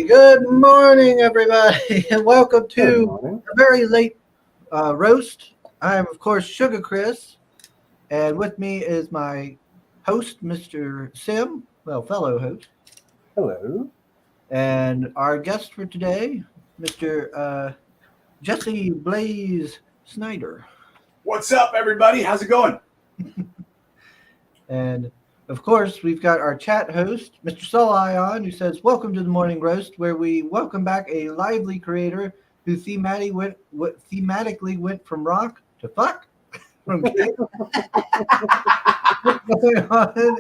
Good morning, everybody, and welcome to a very late roast. I am, of course, Sugar Chris, and with me is my host, Mr. Sim, fellow host. Hello. And our guest for today, Mr. Jesse Blaze Snider. What's up, everybody? How's it going? And of course, we've got our chat host, Mr. Solion, who says, "Welcome to the Morning Roast, where we welcome back a lively creator who thematically went from rock to fuck, from cake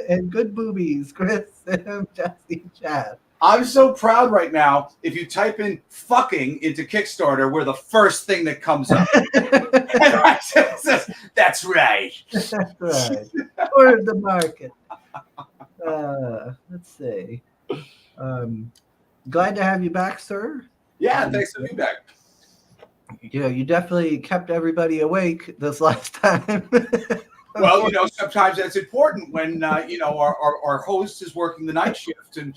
and good boobies." Chris, Sam, Jesse, Chad. I'm so proud right now. If you type in "fucking" into Kickstarter, we're the first thing that comes up. And I says, "That's right." That's right. For the market. Let's see. Glad to have you back, sir. Yeah, thanks for being back. You definitely kept everybody awake this last time. Well, sometimes that's important when our host is working the night shift, and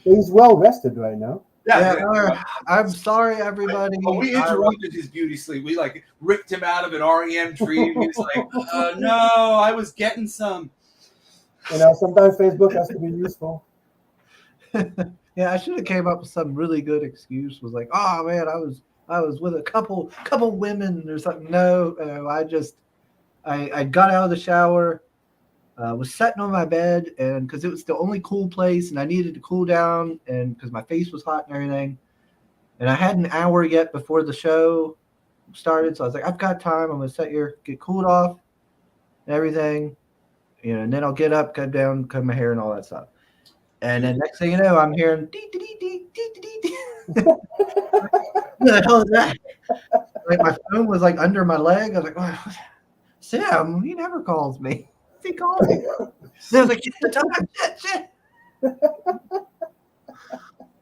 He's well rested right now. Yeah. I'm sorry, everybody. Well, we interrupted his beauty sleep. We ripped him out of an REM dream. He's like, "No, I was getting some." Sometimes Facebook has to be useful. Yeah, I should have came up with some really good excuse. Was like, "Oh man, I was with a couple women or something." No, I got out of the shower, was sitting on my bed, and because it was the only cool place, and I needed to cool down, and because my face was hot and everything, and I had an hour yet before the show started, so I was like, "I've got time. I'm gonna sit here, get cooled off, and everything, and then I'll get up, cut down, cut my hair, and all that stuff." And then next thing you know, I'm hearing dee dee dee dee dee dee. What the hell is that? Like my phone was under my leg. I was like, "Oh, Sam, he never calls me. He called me." And I was like, "Shit.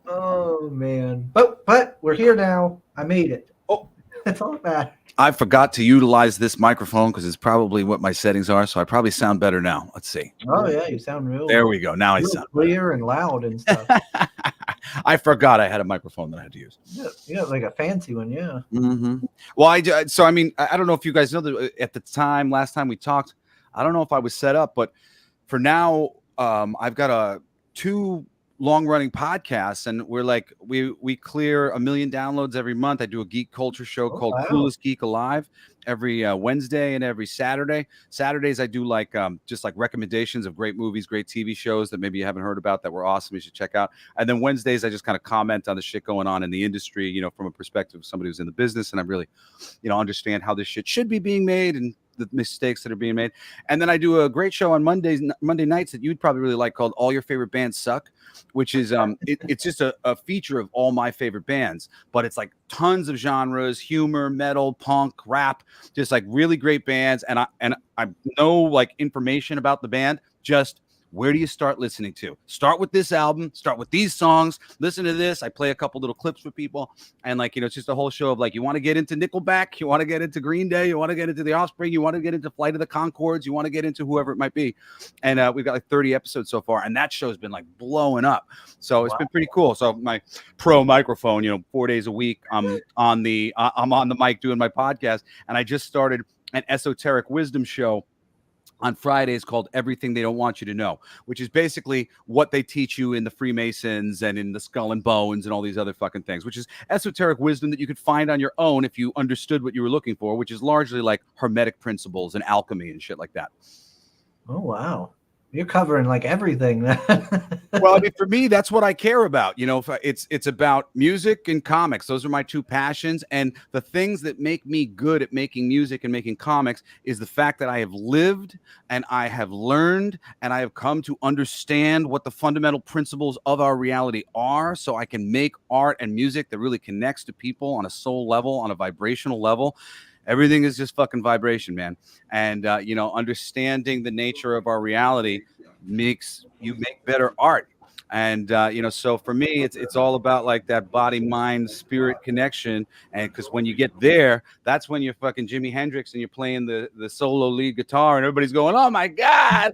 Oh man. But we're here now. I made it. Oh, that's all that matters. I forgot to utilize this microphone because it's probably what my settings are, so I probably sound better now. Let's see. Oh yeah, you sound real. There we go. Now I sound clear and loud and stuff. I forgot I had a microphone that I had to use. Yeah, like a fancy one, yeah. Mm-hmm. Well, I don't know if you guys know that at the last time we talked, I don't know if I was set up, but for now, I've got two long-running podcasts, and we clear 1 million downloads every month. I do a geek culture show called Coolest Geek Alive every Wednesday and every Saturday. Saturdays I do just recommendations of great movies, great TV shows that maybe you haven't heard about that were awesome, you should check out. And then Wednesdays I just kind of comment on the shit going on in the industry, from a perspective of somebody who's in the business, and I really, understand how this shit should be being made and the mistakes that are being made. And then I do a great show on Monday nights that you'd probably really like called All Your Favorite Bands Suck, which is it's just a feature of all my favorite bands, but it's tons of genres: humor, metal, punk, rap, just really great bands. And I know information about the band, just where do you start listening to? Start with this album, start with these songs, listen to this. I play a couple little clips for people. And it's just a whole show of you want to get into Nickelback, you want to get into Green Day, you want to get into The Offspring, you want to get into Flight of the Conchords, you want to get into whoever it might be. And we've got 30 episodes so far, and that show's been blowing up. So it's been pretty cool. So my pro microphone, 4 days a week, I'm on the mic doing my podcast. And I just started an esoteric wisdom show on Fridays called Everything They Don't Want You to Know, which is basically what they teach you in the Freemasons and in the Skull and Bones and all these other fucking things, which is esoteric wisdom that you could find on your own if you understood what you were looking for, which is largely Hermetic principles and alchemy and shit like that. Oh, wow. You're covering everything. Well, I mean, for me, that's what I care about. It's about music and comics. Those are my two passions. And the things that make me good at making music and making comics is the fact that I have lived and I have learned and I have come to understand what the fundamental principles of our reality are, so I can make art and music that really connects to people on a soul level, on a vibrational level. Everything is just fucking vibration, man. And, understanding the nature of our reality makes you make better art. And so for me, it's all about like that body, mind, spirit connection. And because when you get there, that's when you're fucking Jimi Hendrix and you're playing the solo lead guitar, and everybody's going, "Oh my God,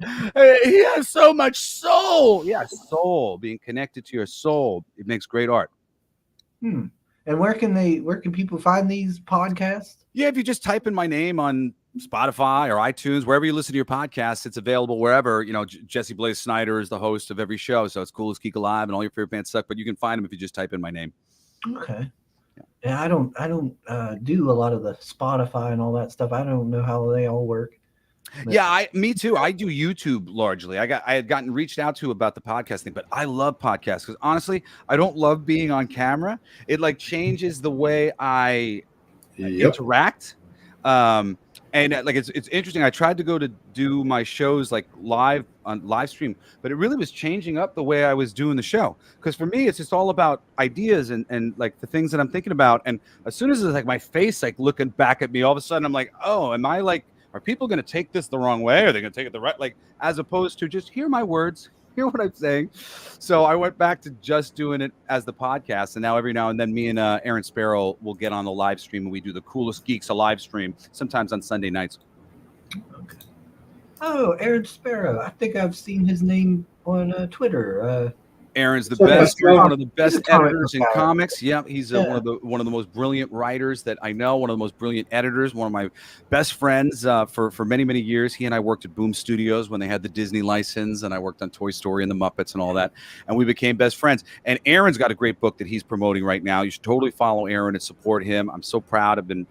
he has so much soul." Yeah, soul, being connected to your soul. It makes great art. And where can people find these podcasts? Yeah, if you just type in my name on Spotify or iTunes, wherever you listen to your podcasts, it's available wherever. Jesse Blaze Snider is the host of every show, so it's Cool as Geek Alive, and all your favorite bands suck. But you can find them if you just type in my name. Okay. Yeah, I don't do a lot of the Spotify and all that stuff. I don't know how they all work. But Yeah, me too. I do YouTube largely. I had gotten reached out to about the podcast thing, but I love podcasts because honestly, I don't love being on camera. It like changes the way I interact. And like it's interesting. I tried to go to do my shows like live stream, but it really was changing up the way I was doing the show. Because for me, it's just all about ideas and like the things that I'm thinking about. And as soon as it's like my face like looking back at me, all of a sudden I'm like, oh, am I like, are people going to take this the wrong way? Are they going to take it the right? Like, as opposed to just hear my words, hear what I'm saying. So I went back to just doing it as the podcast. And now every now and then me and Aaron Sparrow will get on the live stream and we do the Coolest Geeks, a live stream, sometimes on Sunday nights. Okay. Oh, Aaron Sparrow. I think I've seen his name on Twitter. Aaron's the So best, that's- one of the best he's a comic editors in book guy. comics. Yeah, he's Yeah. one of the most brilliant writers that I know. One of the most brilliant editors. One of my best friends for many years. He and I worked at Boom Studios when they had the Disney license, and I worked on Toy Story and the Muppets and all that. And we became best friends. And Aaron's got a great book that he's promoting right now. You should totally follow Aaron and support him. I'm so proud. I've been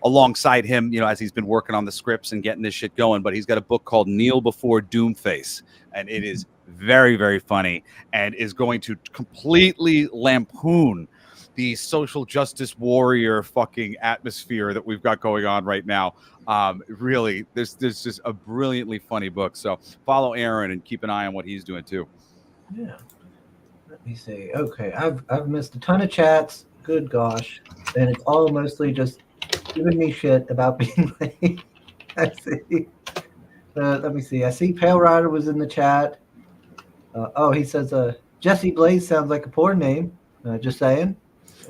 alongside him, as he's been working on the scripts and getting this shit going. But he's got a book called Kneel Before Doomface, and it is very, very funny and is going to completely lampoon the social justice warrior fucking atmosphere that we've got going on right now. Really, there's just a brilliantly funny book. So follow Aaron and keep an eye on what he's doing too. Yeah. Let me see. Okay, I've missed a ton of chats. Good gosh, and it's all mostly just giving me shit about being late. I see. Let me see. I see Pale Rider was in the chat. He says Jesse Blaze sounds like a porn name. Just saying.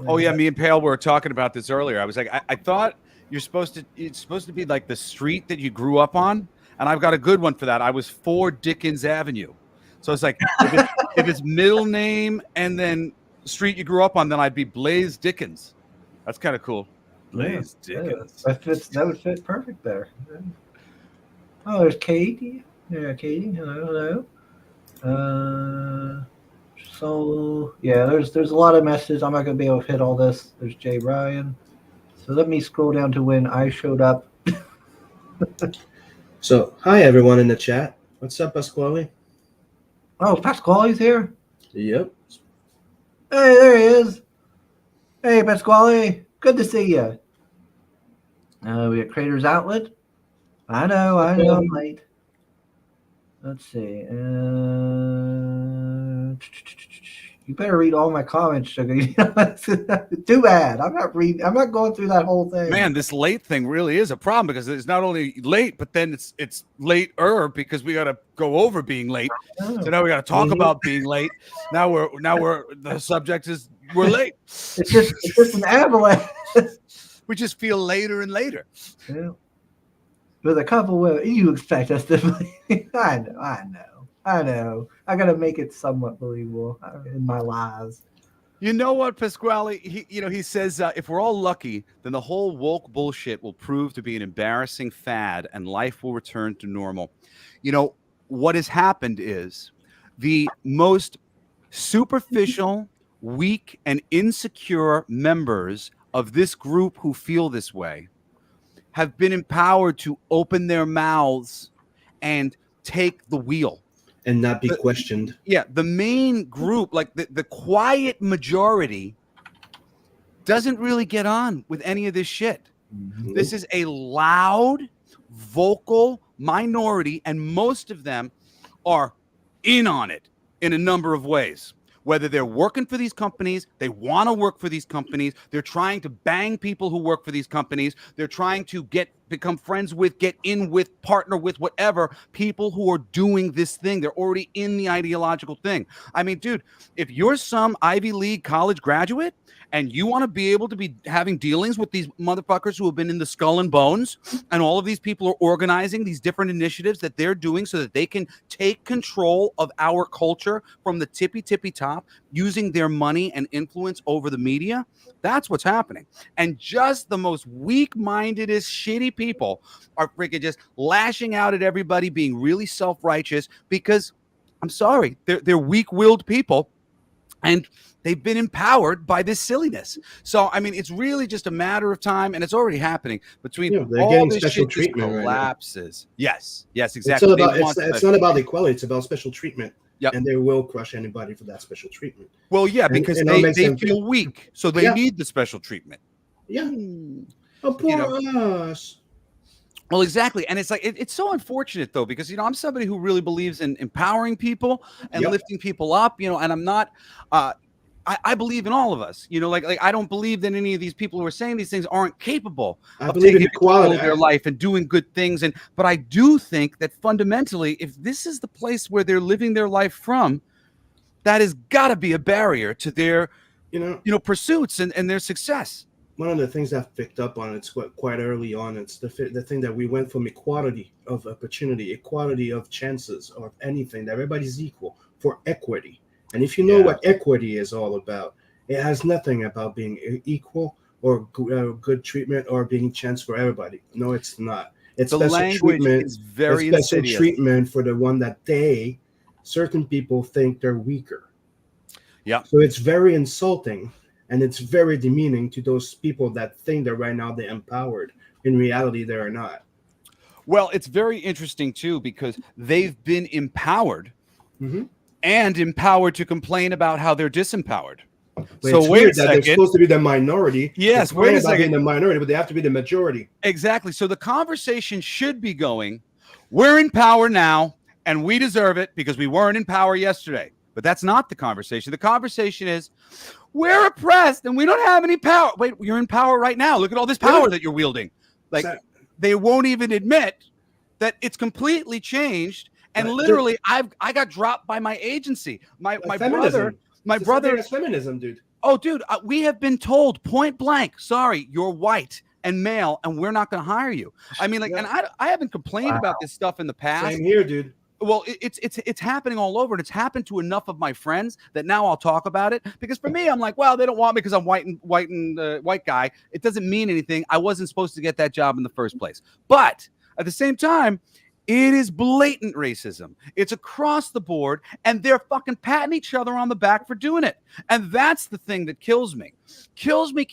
Oh yeah, me and Pale were talking about this earlier. I was like, I thought it's supposed to be like the street that you grew up on, and I've got a good one for that. I was 4 Dickens Avenue, so it's like if it's middle name and then street you grew up on, then I'd be Blaze Dickens. That's kind of cool. Blaze Dickens. That would fit perfect there. Oh, there's Katie. Yeah, Katie. Hello. So yeah, there's a lot of messages. I'm not gonna be able to hit all this. There's Jay Ryan. So let me scroll down to when I showed up. So, hi everyone in the chat. What's up, Pasquale? Oh, Pasquale's here. Yep. Hey, there he is. Hey, Pasquale. Good to see you. We got Creators Outlet. I know, I'm late. Let's see. You better read all my comments, Sugar. Too bad. I'm not going through that whole thing. Man, this late thing really is a problem because it's not only late, but then it's later because we got to go over being late. Oh. So now we got to talk about being late. Now we're the subject is we're late. It's just an avalanche. We just feel later and later. Yeah. With a couple of you expect us to believe. I know. I gotta make it somewhat believable in my lies. You know what, Pasquale? He says if we're all lucky, then the whole woke bullshit will prove to be an embarrassing fad, and life will return to normal. What has happened is the most superficial, weak, and insecure members of this group who feel this way have been empowered to open their mouths and take the wheel. And not be questioned. Yeah, the main group, like the quiet majority, doesn't really get on with any of this shit. Mm-hmm. This is a loud, vocal minority, and most of them are in on it in a number of ways. Whether they're working for these companies, they want to work for these companies, they're trying to bang people who work for these companies, they're trying to get become friends with, get in with, partner with, whatever, people who are doing this thing. They're already in the ideological thing. I mean, dude, if you're some Ivy League college graduate and you want to be able to be having dealings with these motherfuckers who have been in the Skull and Bones, and all of these people are organizing these different initiatives that they're doing so that they can take control of our culture from the tippy top using their money and influence over the media, that's what's happening. And just the most weak-mindedest, shitty people are freaking just lashing out at everybody, being really self-righteous because, I'm sorry, they're weak-willed people, and they've been empowered by this silliness. So, I mean, it's really just a matter of time, and it's already happening between they're all getting this special shit just treatment right now. Yes, exactly. It's not about equality. It's about special treatment. Yep. And they will crush anybody for that special treatment. Well, yeah, because they feel weak, so they need the special treatment. Yeah. Oh, poor us. Well, exactly. And it's like, it's so unfortunate, though, because, I'm somebody who really believes in empowering people and lifting people up, and I'm not, I believe in all of us, like I don't believe that any of these people who are saying these things aren't capable of taking control of their life and doing good things. But I do think that fundamentally, if this is the place where they're living their life from, that has got to be a barrier to their, pursuits and their success. One of the things I've picked up on, it's quite early on, it's the thing that we went from equality of opportunity, equality of chances, or anything, that everybody's equal, for equity. And if you know what equity is all about, it has nothing about being equal or good treatment or being chance for everybody. No, it's not. It's the language is very special treatment for the one that certain people think they're weaker. Yeah. So it's very insulting. And it's very demeaning to those people that think that right now they're empowered. In reality, they are not. Well, it's very interesting, too, because they've been empowered and empowered to complain about how they're disempowered. But so it's wait weird a second. That they're supposed to be the minority. Yes, wait a second. Being the minority, but they have to be the majority. Exactly. So the conversation should be going, we're in power now, and we deserve it because we weren't in power yesterday. But that's not the conversation. The conversation is, we're oppressed and we don't have any power. Wait, you're in power right now. Look at all this power that you're wielding. Like, they won't even admit that it's completely changed. And literally, I got dropped by my agency. My brother. It's feminism, dude. Oh, dude, we have been told point blank, sorry, you're white and male, and we're not going to hire you. I mean, like, and I haven't complained about this stuff in the past. Same here, dude. Well, it's happening all over, and it's happened to enough of my friends that now I'll talk about it. Because for me, I'm like, well, they don't want me because I'm white guy. It doesn't mean anything. I wasn't supposed to get that job in the first place. But at the same time, it is blatant racism. It's across the board, and they're fucking patting each other on the back for doing it. And that's the thing that kills me. Kills me.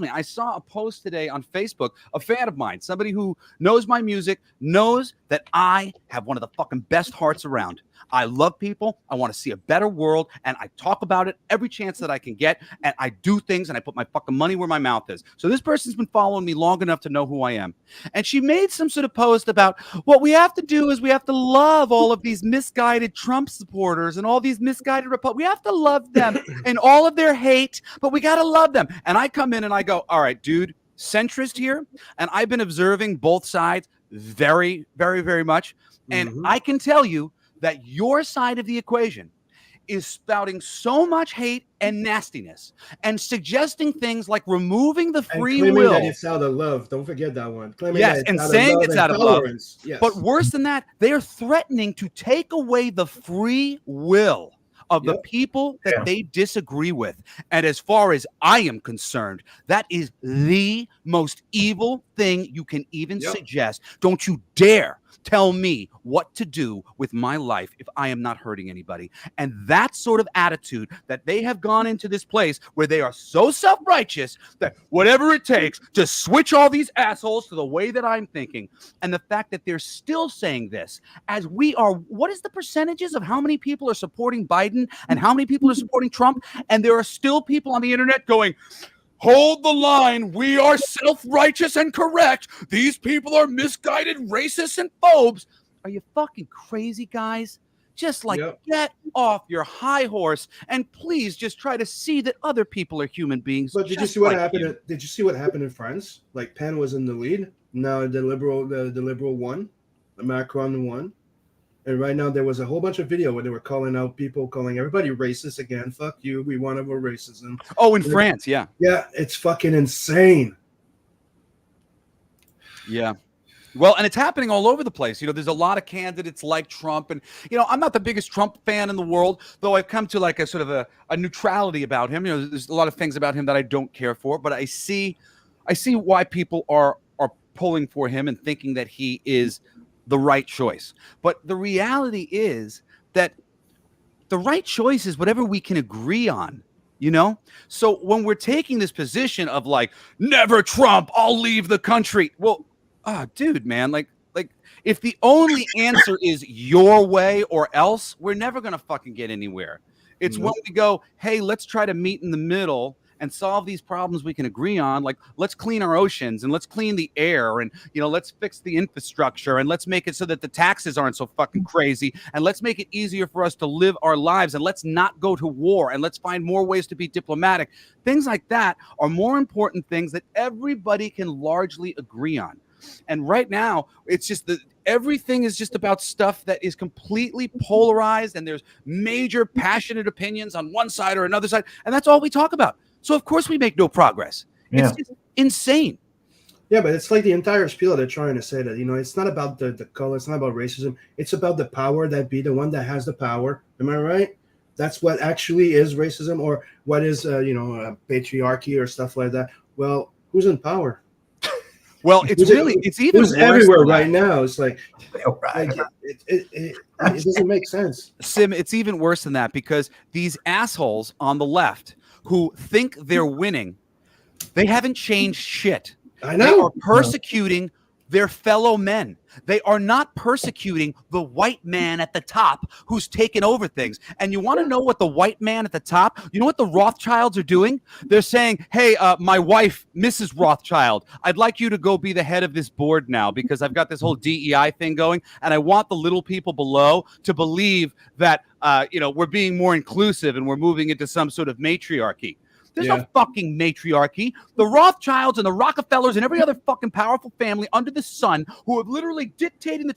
I saw a post today on Facebook, a fan of mine, somebody who knows my music, knows that I have one of the fucking best hearts around. I love people. I want to see a better world, and I talk about it every chance that I can get, and I do things, and I put my fucking money where my mouth is. So this person's been following me long enough to know who I am. And she made some sort of post about what we have to do is we have to love all of these misguided Trump supporters and all these misguided Republicans. We have to love them and all of their hate, but we got to love them. And I come in and I go, all right, dude, centrist here. And I've been observing both sides very, very, very much. And I can tell you that your side of the equation is spouting so much hate and nastiness and suggesting things like removing the free will. That it's out of love. Don't forget that one. Yes, and saying it's out of love. Yes. But worse than that, they are threatening to take away the free will of the people that they disagree with. And as far as I am concerned, that is the most evil thing you can even suggest. Don't you dare tell me what to do with my life if I am not hurting anybody. And that sort of attitude that they have gone into this place where they are so self-righteous that whatever it takes to switch all these assholes to the way that I'm thinking. And the fact that they're still saying this as we are, what is the percentages of how many people are supporting Biden and how many people are supporting Trump? And there are still people on the internet going, hold the line. We are self-righteous and correct. These people are misguided, racists, and phobes. Are you fucking crazy, guys? Just like get off your high horse and please just try to see that other people are human beings. But did you see what happened? Did you see what happened in France? Like Penn was in the lead. Now the liberal won, Macron won, and right now there was a whole bunch of video where they were calling out people, calling everybody racist again. Fuck you, we want more racism. Oh, in France, yeah. Yeah, it's fucking insane. Yeah. Well, and it's happening all over the place. You know, there's a lot of candidates like Trump. And, you know, I'm not the biggest Trump fan in the world, though I've come to like a sort of a neutrality about him. You know, there's a lot of things about him that I don't care for, but I see why people are pulling for him and thinking that he is the right choice. But the reality is that the right choice is whatever we can agree on. You know, so when we're taking this position of like, never Trump, I'll leave the country. Well, dude, man, like if the only answer is your way or else, we're never going to fucking get anywhere. It's when we go, hey, let's try to meet in the middle and solve these problems we can agree on. Like, let's clean our oceans and let's clean the air and, you know, let's fix the infrastructure and let's make it so that the taxes aren't so fucking crazy. And let's make it easier for us to live our lives and let's not go to war and let's find more ways to be diplomatic. Things like that are more important things that everybody can largely agree on. And right now, it's just that everything is just about stuff that is completely polarized and there's major passionate opinions on one side or another side. And that's all we talk about. So, of course, we make no progress. Yeah. It's just insane. Yeah, but it's like the entire spiel they're trying to say that, you know, it's not about the color. It's not about racism. It's about the power that be the one that has the power. Am I right? That's what actually is racism, or what is, patriarchy or stuff like that. Well, who's in power? Well, it's even worse everywhere right now. It's like it doesn't make sense. Sim, it's even worse than that because these assholes on the left who think they're winning, they haven't changed shit. I know. They are persecuting their fellow men. They are not persecuting the white man at the top who's taken over things. And you want to know what the white man at the top, you know what the Rothschilds are doing? They're saying, hey, my wife, Mrs. Rothschild, I'd like you to go be the head of this board now because I've got this whole DEI thing going. And I want the little people below to believe that, we're being more inclusive and we're moving into some sort of matriarchy. There's no fucking matriarchy. The Rothschilds and the Rockefellers and every other fucking powerful family under the sun who have literally dictating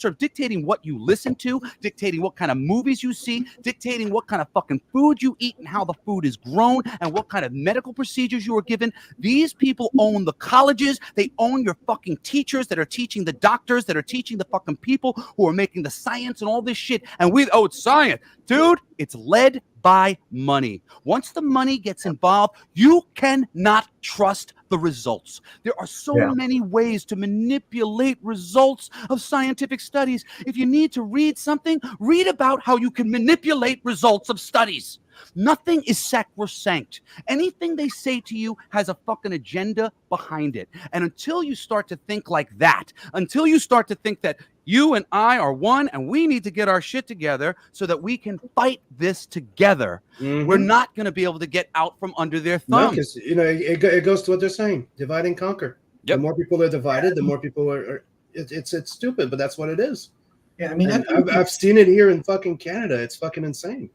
what you listen to, dictating what kind of movies you see, dictating what kind of fucking food you eat and how the food is grown and what kind of medical procedures you are given. These people own the colleges. They own your fucking teachers that are teaching the doctors, that are teaching the fucking people who are making the science and all this shit. And it's science. Dude, it's led by money. Once the money gets involved, you cannot trust the results. There are so many ways to manipulate results of scientific studies. If you need to read something, read about how you can manipulate results of studies. Nothing is sacrosanct. Anything they say to you has a fucking agenda behind it. And until you start to think like that, until you start to think that you and I are one and we need to get our shit together so that we can fight this together, we're not going to be able to get out from under their thumbs. No, 'cause, it goes to what they're saying, divide and conquer. Yep. The more people are divided, the more people are it's stupid, but that's what it is. Yeah, I mean, I've seen it here in fucking Canada. It's fucking insane.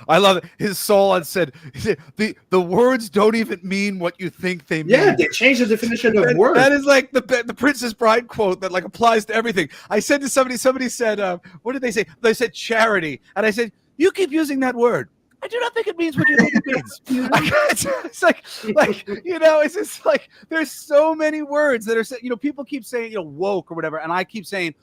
I love it. His soul had said, the words don't even mean what you think they mean. Yeah, they changed the definition of words. That is like the Princess Bride quote that like applies to everything. I said to somebody said, what did they say? They said charity. And I said, you keep using that word. I do not think it means what you think it means. It's like, it's just like, there's so many words that are, people keep saying, woke or whatever. And I keep saying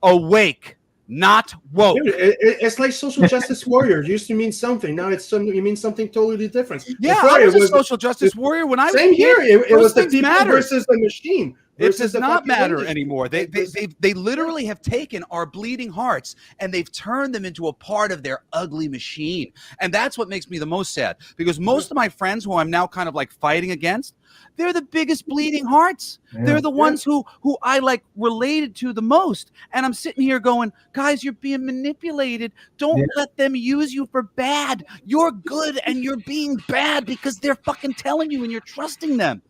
awake. Not woke. Dude, it's like social justice warrior. It used to mean something. Now it means something totally different. Yeah, I was a social justice warrior when I was same here. It was the people matter. Versus the machine. It does not matter anymore. They literally have taken our bleeding hearts and they've turned them into a part of their ugly machine. And that's what makes me the most sad, because most of my friends who I'm now kind of like fighting against, they're the biggest bleeding hearts. Yeah. They're the ones who I like related to the most. And I'm sitting here going, guys, you're being manipulated. Don't let them use you for bad. You're good and you're being bad because they're fucking telling you and you're trusting them.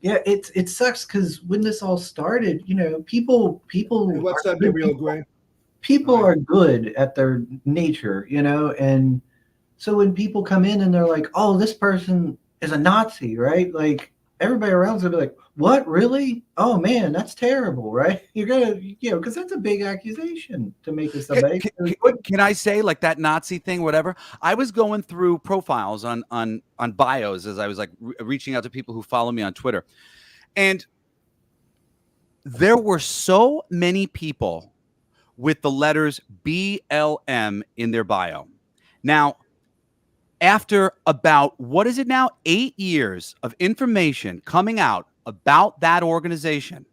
Yeah, it sucks because when this all started, people. What's up, Gabriel Gray? People are good at their nature, and so when people come in and they're like, "Oh, this person is a Nazi," right? Like, everybody around's gonna be like, "What, really? Oh man, that's terrible, right?" You're gonna, because that's a big accusation to make of somebody. Can I say, like, that Nazi thing, whatever? I was going through profiles on bios as I was like reaching out to people who follow me on Twitter, and there were so many people with the letters BLM in their bio. Now, after about, what is it now, 8 years of information coming out about that organization,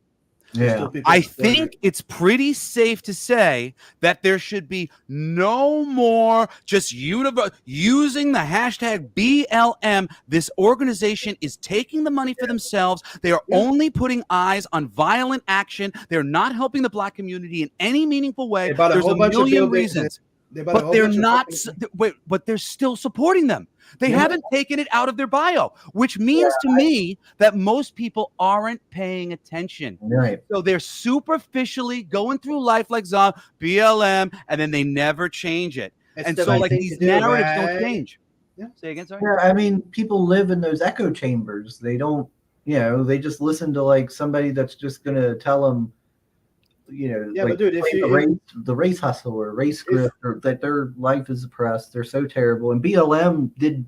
I think it's pretty safe to say that there should be no more just using the hashtag BLM. This organization is taking the money for themselves. They are only putting eyes on violent action. They're not helping the Black community in any meaningful way. There's a million reasons. But they're not. But they're still supporting them. They haven't taken it out of their bio, which means to me that most people aren't paying attention. Right. So they're superficially going through life like BLM, and then they never change it. And so, like, these narratives don't change. Yeah. Say again, sorry. Yeah, I mean, people live in those echo chambers. They don't, they just listen to like somebody that's just gonna tell them, Yeah, like, but dude, if the race hustle or race grift, or that their life is oppressed, they're so terrible. And BLM did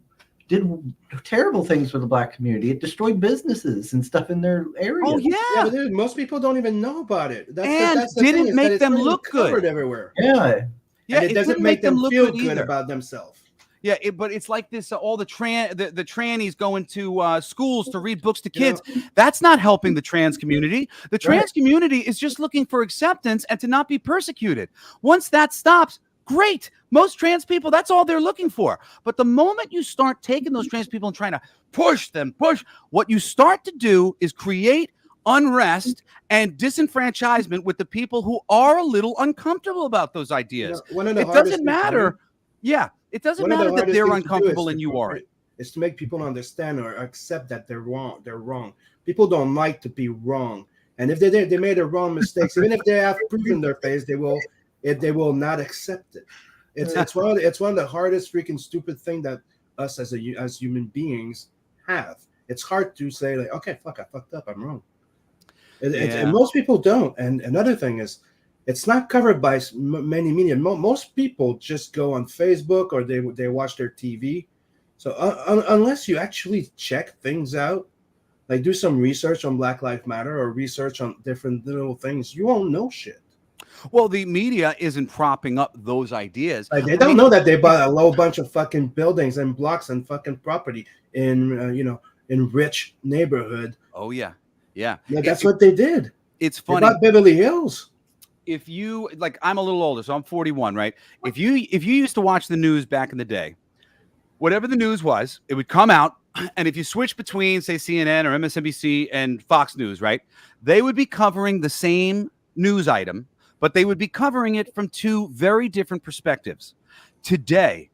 terrible things for the Black community. It destroyed businesses and stuff in their area. Oh yeah, yeah, but dude, most people don't even know about it. That's the didn't thing, make them look good everywhere. Yeah, and it doesn't make them feel good about themselves. Yeah, but it's like this. All the trannies going to schools to read books to kids. That's not helping the trans community. The trans community is just looking for acceptance and to not be persecuted. Once that stops, great. Most trans people, that's all they're looking for. But the moment you start taking those trans people and trying to push, what you start to do is create unrest and disenfranchisement with the people who are a little uncomfortable about those ideas. It doesn't matter. Yeah. It doesn't matter that they're uncomfortable and you aren't. It's to make people understand or accept that they're wrong. They're wrong. People don't like to be wrong. And if they made a wrong mistakes, even if they have proven their face, they will not accept it. It's one of the hardest freaking stupid thing that us as human beings have. It's hard to say, like, okay, fuck, I fucked up, I'm wrong. And most people don't. And another thing is, it's not covered by many media. Most people just go on Facebook or they watch their TV. So unless you actually check things out, like do some research on Black Lives Matter or research on different little things, you won't know shit. Well, the media isn't propping up those ideas. Like, they don't know that they bought a low bunch of fucking buildings and blocks and fucking property in in rich neighborhood. Oh yeah, yeah. That's what they did. It's funny. They bought Beverly Hills. If you, like, I'm a little older, so I'm 41, right? If you used to watch the news back in the day, whatever the news was, it would come out, and if you switch between, say, CNN or MSNBC and Fox News, right, they would be covering the same news item, but they would be covering it from two very different perspectives. Today,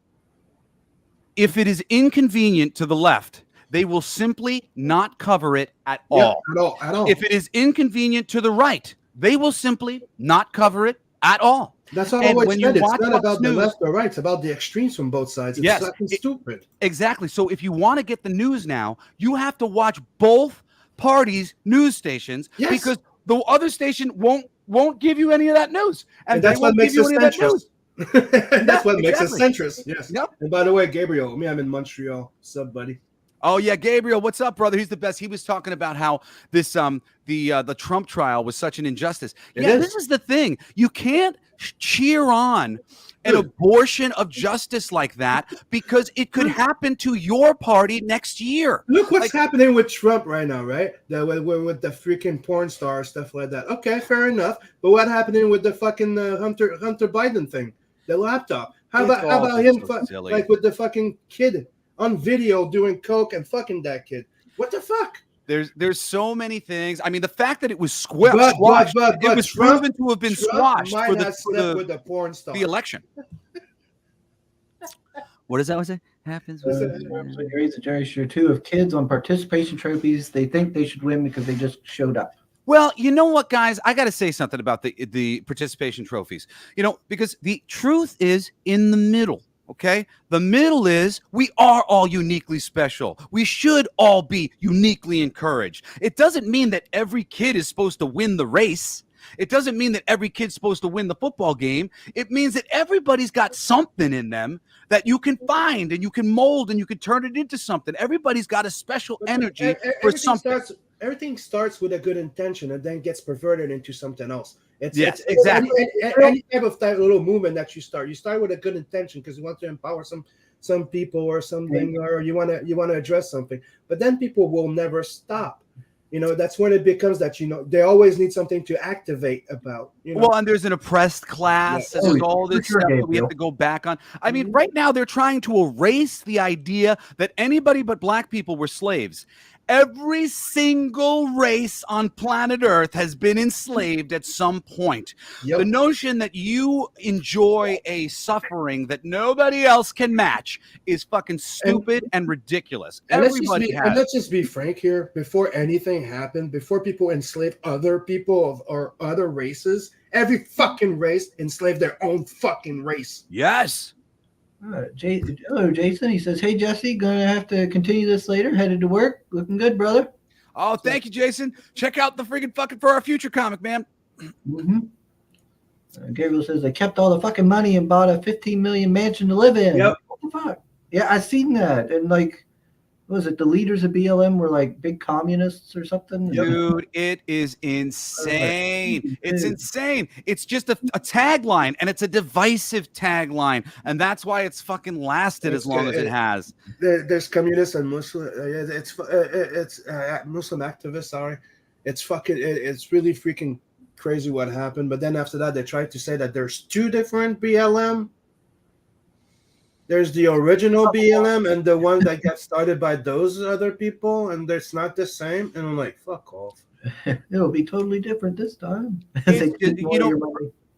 if it is inconvenient to the left, they will simply not cover it at all. At all. If it is inconvenient to the right, they will simply not cover it at all. That's all. When you watch, it's not about the left or right. It's about the extremes from both sides. It's fucking stupid. Exactly. So if you want to get the news now, you have to watch both parties' news stations because the other station won't give you any of that news, and that's what makes us centrist. That's what makes us centrist. Yes. Yep. And by the way, Gabriel, I'm in Montreal. What's up, buddy? Oh yeah, Gabriel, what's up, brother? He's the best. He was talking about how this the Trump trial was such an injustice. This is the thing. You can't cheer on an abortion of justice like that because it could happen to your party next year. Look what's happening with Trump right now, right? With the freaking porn star stuff like that. Okay, fair enough. But what happening with the fucking Hunter Biden thing? The laptop. How about him? Like with the fucking kid on video doing coke and fucking that kid. What the fuck? There's so many things. I mean, the fact that it was squashed, it was proven to have been squashed for the porn star. The election. What does that say? Happens. Raise a generation or two of kids on participation trophies. They think they should win because they just showed up. Well, you know what, guys? I got to say something about the participation trophies. Because the truth is in the middle. Okay. The middle is we are all uniquely special. We should all be uniquely encouraged. It doesn't mean that every kid is supposed to win the race. It doesn't mean that every kid's supposed to win the football game. It means that everybody's got something in them that you can find and you can mold and you can turn it into something. Everybody's got a special energy for something. Everything starts with a good intention and then gets perverted into something else. Yes, It's exactly. any type of that little movement that you start with a good intention because you want to empower some people or something, or you want to address something. But then people will never stop. That's when it becomes that they always need something to activate about. Well, and there's an oppressed class, and there's all this stuff that we have to go back on. I mean, right now they're trying to erase the idea that anybody but black people were slaves. Every single race on planet Earth has been enslaved at some point. Yep. The notion that you enjoy a suffering that nobody else can match is fucking stupid and ridiculous. Everybody has. And let's just be frank here. Before anything happened, before people enslaved other people or other races, every fucking race enslaved their own fucking race. Yes. Hello, Jason. He says, "Hey, Jesse, gonna have to continue this later. Headed to work. Looking good, brother." Oh, thank you, Jason. Check out the freaking fucking For Our Future comic, man. Mm-hmm. Gabriel says they kept all the fucking money and bought a 15 million mansion to live in. Yep. What the fuck? Yeah, I seen that. And like, what was it? The leaders of BLM were like big communists or something. Dude, it is insane. It's insane. It's just a tagline, and it's a divisive tagline, and that's why it's fucking lasted as long as it has. There's communists and Muslim. It's Muslim activists. Sorry, it's really freaking crazy what happened. But then after that, they tried to say that there's two different BLM. There's the original BLM and the one that got started by those other people, and it's not the same. And I'm like, fuck off. It'll be totally different this time.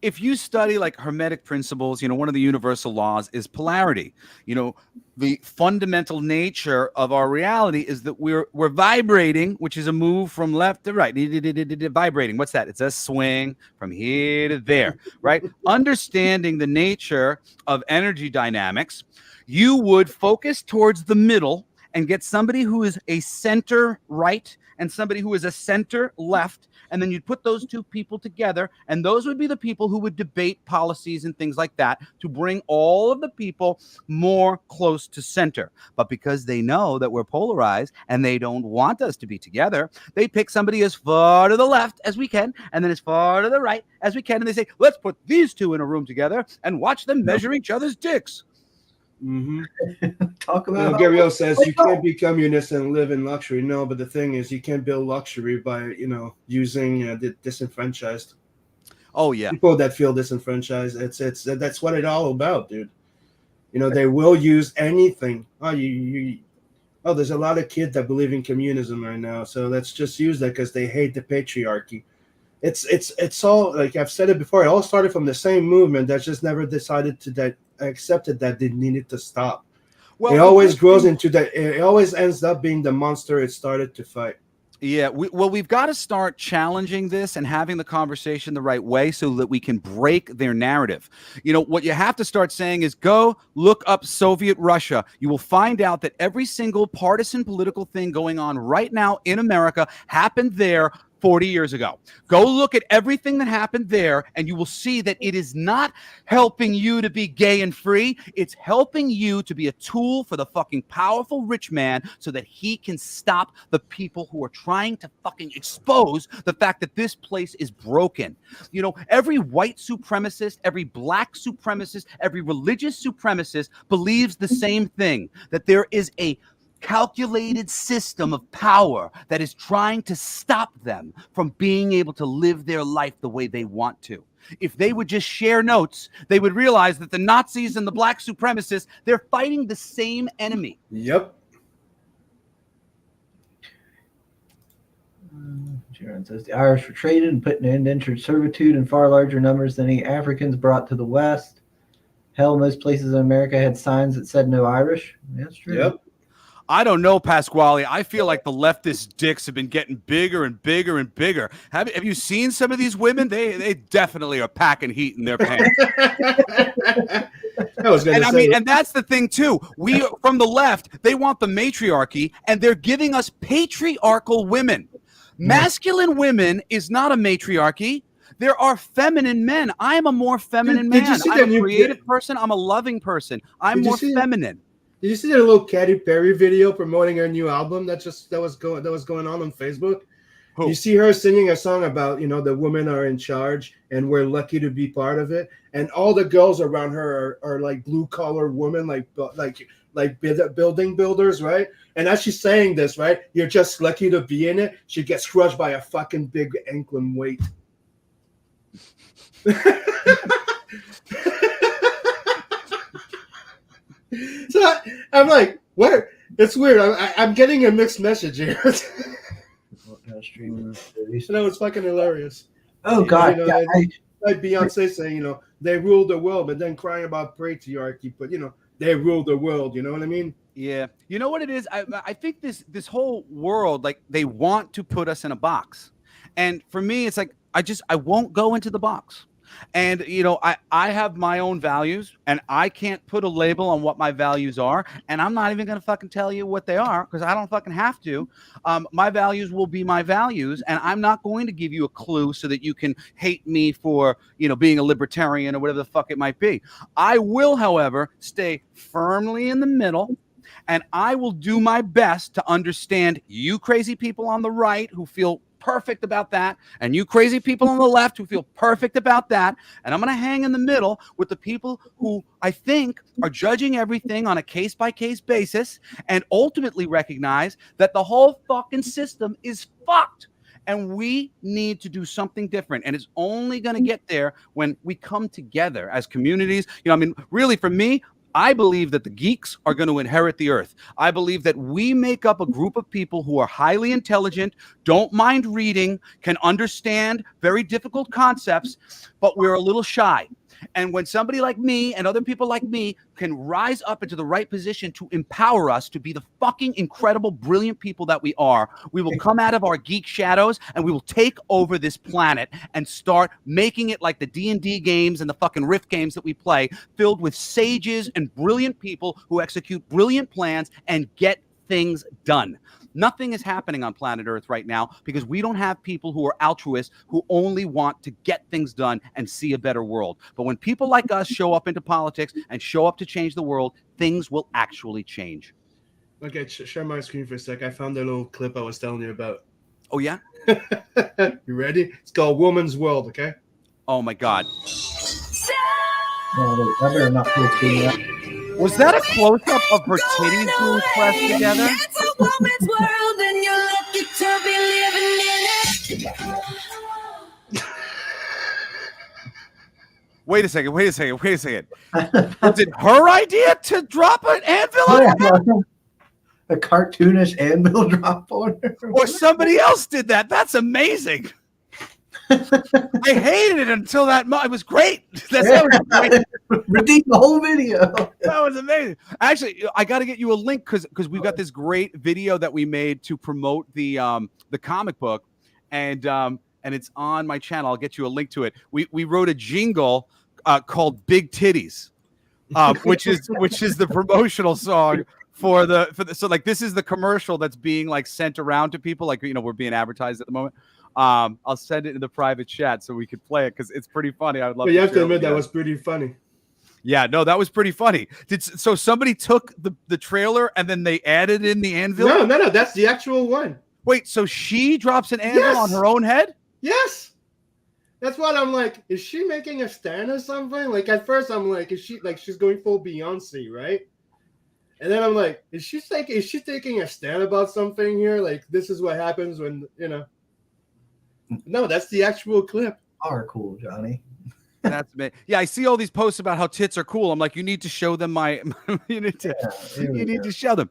If you study like Hermetic principles, one of the universal laws is polarity. The fundamental nature of our reality is that we're vibrating, which is a move from left to right. Vibrating. What's that? It's a swing from here to there, right? Understanding the nature of energy dynamics, you would focus towards the middle and get somebody who is a center right and somebody who is a center left. And then you'd put those two people together, and those would be the people who would debate policies and things like that to bring all of the people more close to center. But because they know that we're polarized and they don't want us to be together, they pick somebody as far to the left as we can, and then as far to the right as we can. And they say, let's put these two in a room together and watch them measure each other's dicks. Mm-hmm. Talk about Gabriel says you can't be communist and live in luxury. No, but the thing is, you can't build luxury by using the disenfranchised. Oh yeah, people that feel disenfranchised. It's that's what it's all about, dude. They will use anything. There's a lot of kids that believe in communism right now, so let's just use that because they hate the patriarchy. It's all, like I've said it before, it all started from the same movement that just never decided to accepted that they needed to stop. Well, it always grows into that. It always ends up being the monster it started to fight. Yeah, we've got to start challenging this and having the conversation the right way so that we can break their narrative. What you have to start saying is go look up Soviet Russia. You will find out that every single partisan political thing going on right now in America happened there 40 years ago. Go look at everything that happened there, and you will see that it is not helping you to be gay and free. It's helping you to be a tool for the fucking powerful rich man so that he can stop the people who are trying to fucking expose the fact that this place is broken. Every white supremacist, every black supremacist, every religious supremacist believes the same thing, that there is a calculated system of power that is trying to stop them from being able to live their life the way they want to. If they would just share notes, they would realize that the Nazis and the black supremacists, they're fighting the same enemy. Yep. Sharon says the Irish were traded and put in indentured servitude in far larger numbers than any Africans brought to the West. Hell, most places in America had signs that said no Irish. That's true. Yep. I don't know, Pasquale. I feel like the leftist dicks have been getting bigger and bigger and bigger. Have you seen some of these women? They definitely are packing heat in their pants. I was gonna And I say, mean, and that's the thing too. We from the left, they want the matriarchy, and they're giving us patriarchal women. Masculine women is not a matriarchy. There are feminine men. I'm a more feminine Did you man. see I'm that a new- creative person. I'm a loving person. I'm Did you more see- feminine. did you see that little Katy Perry video promoting her new album that was going on Facebook? Who? You see her singing a song about, the women are in charge and we're lucky to be part of it, and all the girls around her are like blue collar women, like building builders, right? And as she's saying this, right, you're just lucky to be in it, she gets crushed by a fucking big ankle weight. So I'm like, what? It's weird. I'm getting a mixed message here. And that was fucking hilarious. Oh God, yeah, Like Beyonce saying, they rule the world, but then crying about patriarchy, but they rule the world. You know what I mean? Yeah. You know what it is? I think this whole world, like, they want to put us in a box. And for me, it's like, I won't go into the box. And, I have my own values, and I can't put a label on what my values are. And I'm not even going to fucking tell you what they are, because I don't fucking have to. My values will be my values. And I'm not going to give you a clue so that you can hate me for, being a libertarian or whatever the fuck it might be. I will, however, stay firmly in the middle. And I will do my best to understand you crazy people on the right who feel perfect about that, and you crazy people on the left who feel perfect about that. And I'm going to hang in the middle with the people who I think are judging everything on a case-by-case basis and ultimately recognize that the whole fucking system is fucked. And we need to do something different. And it's only going to get there when we come together as communities. Really, for me, I believe that the geeks are going to inherit the earth. I believe that we make up a group of people who are highly intelligent, don't mind reading, can understand very difficult concepts, but we're a little shy. And when somebody like me and other people like me can rise up into the right position to empower us to be the fucking incredible, brilliant people that we are, we will come out of our geek shadows and we will take over this planet and start making it like the D&D games and the fucking Rift games that we play, filled with sages and brilliant people who execute brilliant plans and get things done. Nothing is happening on planet Earth right now because we don't have people who are altruists who only want to get things done and see a better world. But when people like us show up into politics and show up to change the world, things will actually change. Okay, share my screen for a sec. I found the little clip I was telling you about. Oh, yeah? You ready? It's called Woman's World, okay? Oh, my God. I better not post that. Was that a close-up of her titties being pressed together? It's a woman's world and you're lucky to be living in it. Wait a second. Was it her idea to drop an anvil on her head? A cartoonish anvil drop on her. Or somebody else did that? That's amazing. I hated it until that it was great. That was great. Redeem the whole video. That was amazing. Actually, I got to get you a link because we've got this great video that we made to promote the comic book, and it's on my channel. I'll get you a link to it. We wrote a jingle called "Big Titties," which is the promotional song for the so like this is the commercial that's being like sent around to people, like we're being advertised at the moment. I'll send it in the private chat so we could play it because it's pretty funny. I would love. But you have to admit that was pretty funny. Yeah, no, that was pretty funny. So somebody took the trailer and then they added in the anvil? No, that's the actual one. Wait, so she drops an anvil on her own head? Yes. That's what I'm like. Is she making a stand or something? Like at first I'm like, is she like she's going full Beyonce, right? And then I'm like, is she taking a stand about something here? Like this is what happens when No, that's the actual clip. Are cool, Johnny. That's me. Yeah, I see all these posts about how tits are cool. I'm like, you need to show them you need to show them.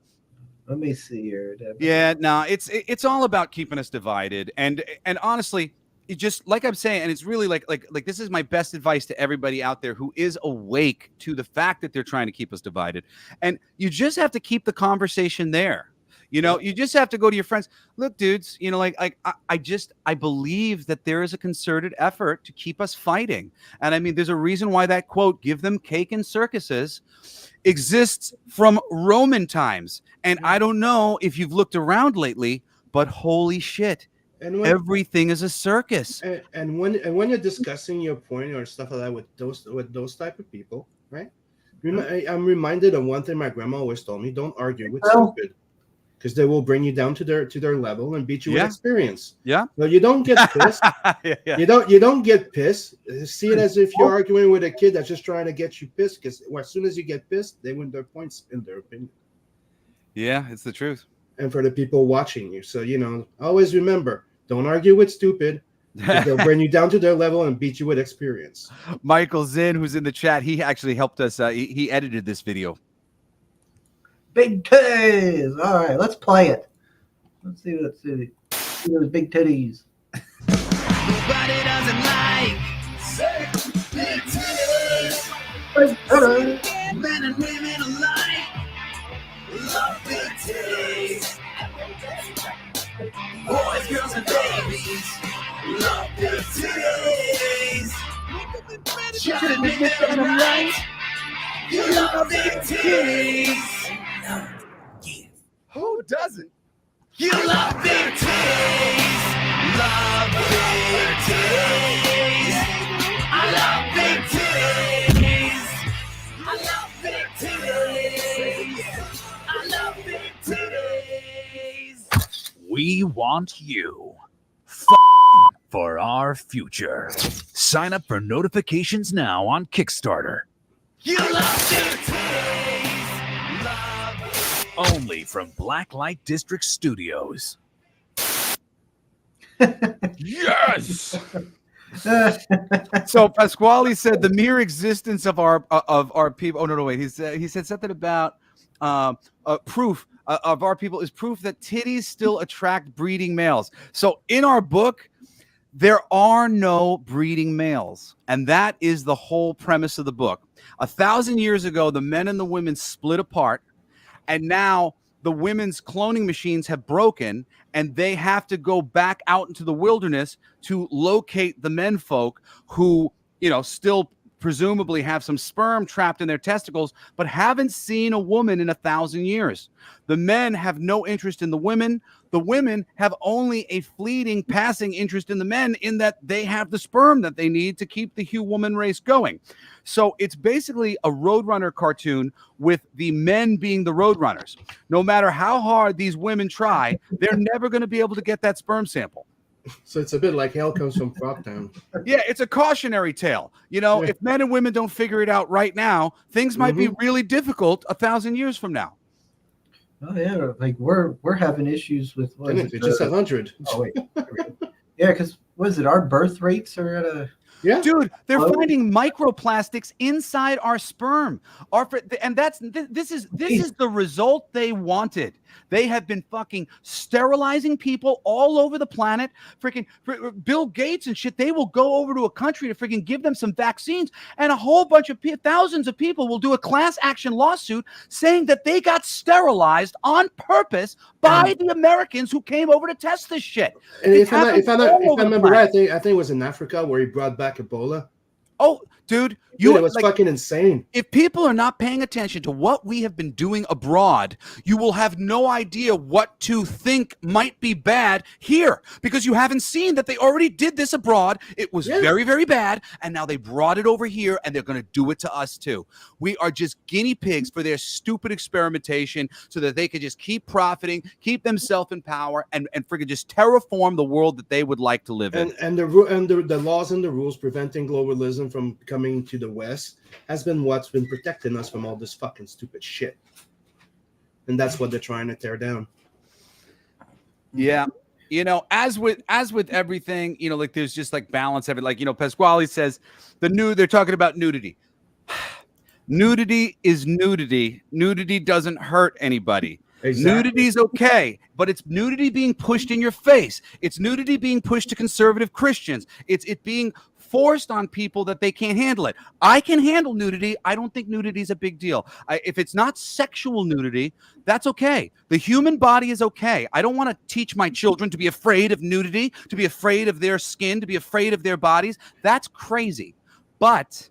Let me see here. Yeah, no, it's all about keeping us divided. And honestly, it just like I'm saying, and it's really like this is my best advice to everybody out there who is awake to the fact that they're trying to keep us divided. And you just have to keep the conversation there. You know, you just have to go to your friends. Look, dudes, you know, I believe that there is a concerted effort to keep us fighting. And I mean, there's a reason why that quote, give them cake and circuses, exists from Roman times. And I don't know if you've looked around lately, but holy shit, And when everything is a circus. and when you're discussing your point or stuff like that with those type of people, right? I'm reminded of one thing my grandma always told me: don't argue with stupid, because they will bring you down to their level and beat you with experience. Yeah. No, you don't get pissed. Yeah. You don't get pissed. See it as if you're arguing with a kid that's just trying to get you pissed. Because as soon as you get pissed, they win their points in their opinion. Yeah, it's the truth. And for the people watching you, so always remember: don't argue with stupid. They'll bring you down to their level and beat you with experience. Michael Zinn, who's in the chat, he actually helped us. He edited this video. Big titties. All right, let's play it. Let's see those big titties. Nobody doesn't like big titties. Big titties. Men and women alike love big titties. Boys, girls, and babies love big titties. Just admit that I'm right. You love big titties. Who doesn't? You love big titties. Love big titties. I love big titties. I love big titties. I love big titties. We want you for our future. Sign up for notifications now on Kickstarter. You love big titties. Only from Blacklight District Studios. Yes. So Pasquale said the mere existence of our people. Oh no, wait. He said something about proof of our people is proof that titties still attract breeding males. So in our book, there are no breeding males, and that is the whole premise of the book. 1,000 years ago, the men and the women split apart. And now the women's cloning machines have broken, and they have to go back out into the wilderness to locate the men folk who, still presumably have some sperm trapped in their testicles, but haven't seen a woman in 1,000 years. The men have no interest in the women. The women have only a fleeting passing interest in the men, in that they have the sperm that they need to keep the human race going. So it's basically a Roadrunner cartoon with the men being the Roadrunners. No matter how hard these women try, they're never going to be able to get that sperm sample. So it's a bit like Hell Comes from Frogtown. Yeah, it's a cautionary tale. If men and women don't figure it out right now, things might be really difficult 1,000 years from now. Oh yeah, like we're having issues with It's just 100. Oh wait, yeah, because what is it? Our birth rates are at a Dude, they're finding microplastics inside our sperm. This is the result they wanted. They have been fucking sterilizing people all over the planet. Freaking Bill Gates and shit. They will go over to a country to freaking give them some vaccines, and a whole bunch of thousands of people will do a class action lawsuit saying that they got sterilized on purpose by the Americans who came over to test this shit. And if I remember right, I think it was in Africa where he brought back Ebola. Oh, dude, it was fucking insane. If people are not paying attention to what we have been doing abroad, you will have no idea what to think might be bad here, because you haven't seen that they already did this abroad. It was very, very bad, and now they brought it over here, and they're going to do it to us too. We are just guinea pigs for their stupid experimentation, so that they could just keep profiting, keep themselves in power, and freaking just terraform the world that they would like to live in. And the laws and the rules preventing globalism from coming to the West has been what's been protecting us from all this fucking stupid shit. And that's what they're trying to tear down. Yeah. As with everything, like there's just like balance of it. Like, Pasquale says they're talking about nudity. Nudity is nudity. Nudity doesn't hurt anybody. Exactly. Nudity's okay, but it's nudity being pushed in your face. It's nudity being pushed to conservative Christians. It's it being forced on people that they can't handle it. I can handle nudity. I don't think nudity is a big deal. If it's not sexual nudity, that's okay. The human body is okay. I don't want to teach my children to be afraid of nudity, to be afraid of their skin, to be afraid of their bodies. That's crazy. But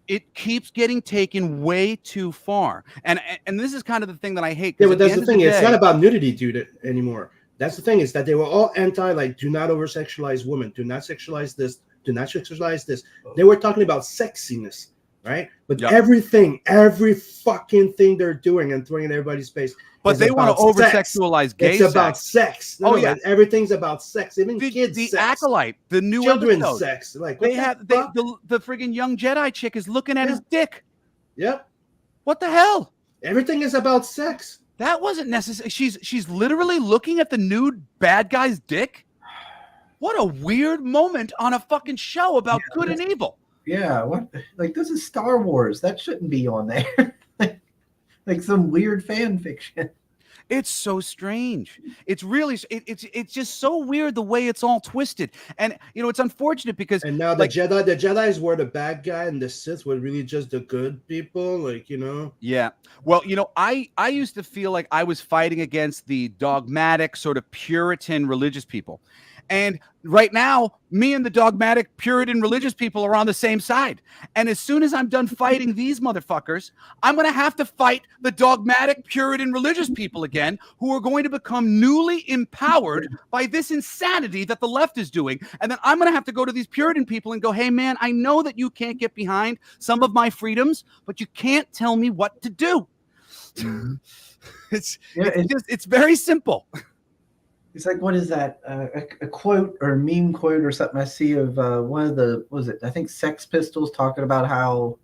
it keeps getting taken way too far. And this is kind of the thing that I hate. Yeah, but that's the thing. It's not about nudity, dude, anymore. That's the thing, is that they were all anti, like, do not over sexualize women, do not sexualize this, do not sexualize this. They were talking about sexiness, right? But every fucking thing they're doing and throwing in everybody's face. But they want to over sexualize gay sex. It's about sex. No, yeah, everything's about sex. Even kids, the sex. Acolyte, the new children's episode. Sex. Like they have the friggin' young Jedi chick is looking at his dick. Yep. What the hell? Everything is about sex. That wasn't necessary. She's literally looking at the nude bad guy's dick. What a weird moment on a fucking show about good and evil. Yeah, what? Like, this is Star Wars. That shouldn't be on there. like some weird fan fiction. It's so strange. It's really it's just so weird the way it's all twisted. And you know, it's unfortunate because now the Jedis were the bad guy and the Sith were really just the good people, like, you know. Yeah. Well, you know, I used to feel like I was fighting against the dogmatic sort of Puritan religious people. And right now, me and the dogmatic Puritan religious people are on the same side. And as soon as I'm done fighting these motherfuckers, I'm going to have to fight the dogmatic Puritan religious people again, who are going to become newly empowered by this insanity that the left is doing. And then I'm going to have to go to these Puritan people and go, hey, man, I know that you can't get behind some of my freedoms, but you can't tell me what to do. It's very simple. It's like, what is that? A quote or a meme quote or something I see of one of the, what was it? I think Sex Pistols talking about how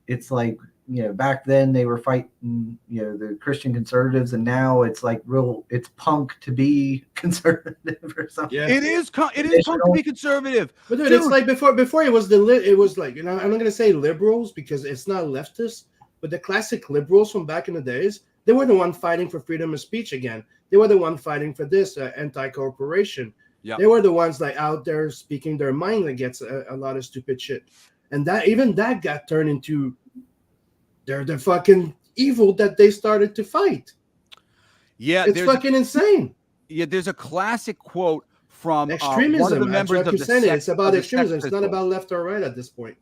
it's like, you know, back then they were fighting, you know, the Christian conservatives, and now it's like it's punk to be conservative or something. Yeah. It is punk to be conservative. But dude, it's like before it was it was like, you know, I'm not gonna say liberals because it's not leftist, but the classic liberals from back in the days, they were the one fighting for freedom of speech again. They were the one fighting for this anti-corporation. Yep. They were the ones like out there speaking their mind against a lot of stupid shit. And that got turned into the fucking evil that they started to fight. Yeah, it's fucking insane. Yeah, there's a classic quote from extremism. One of the members of the it's about extremism. It's not about left or right at this point.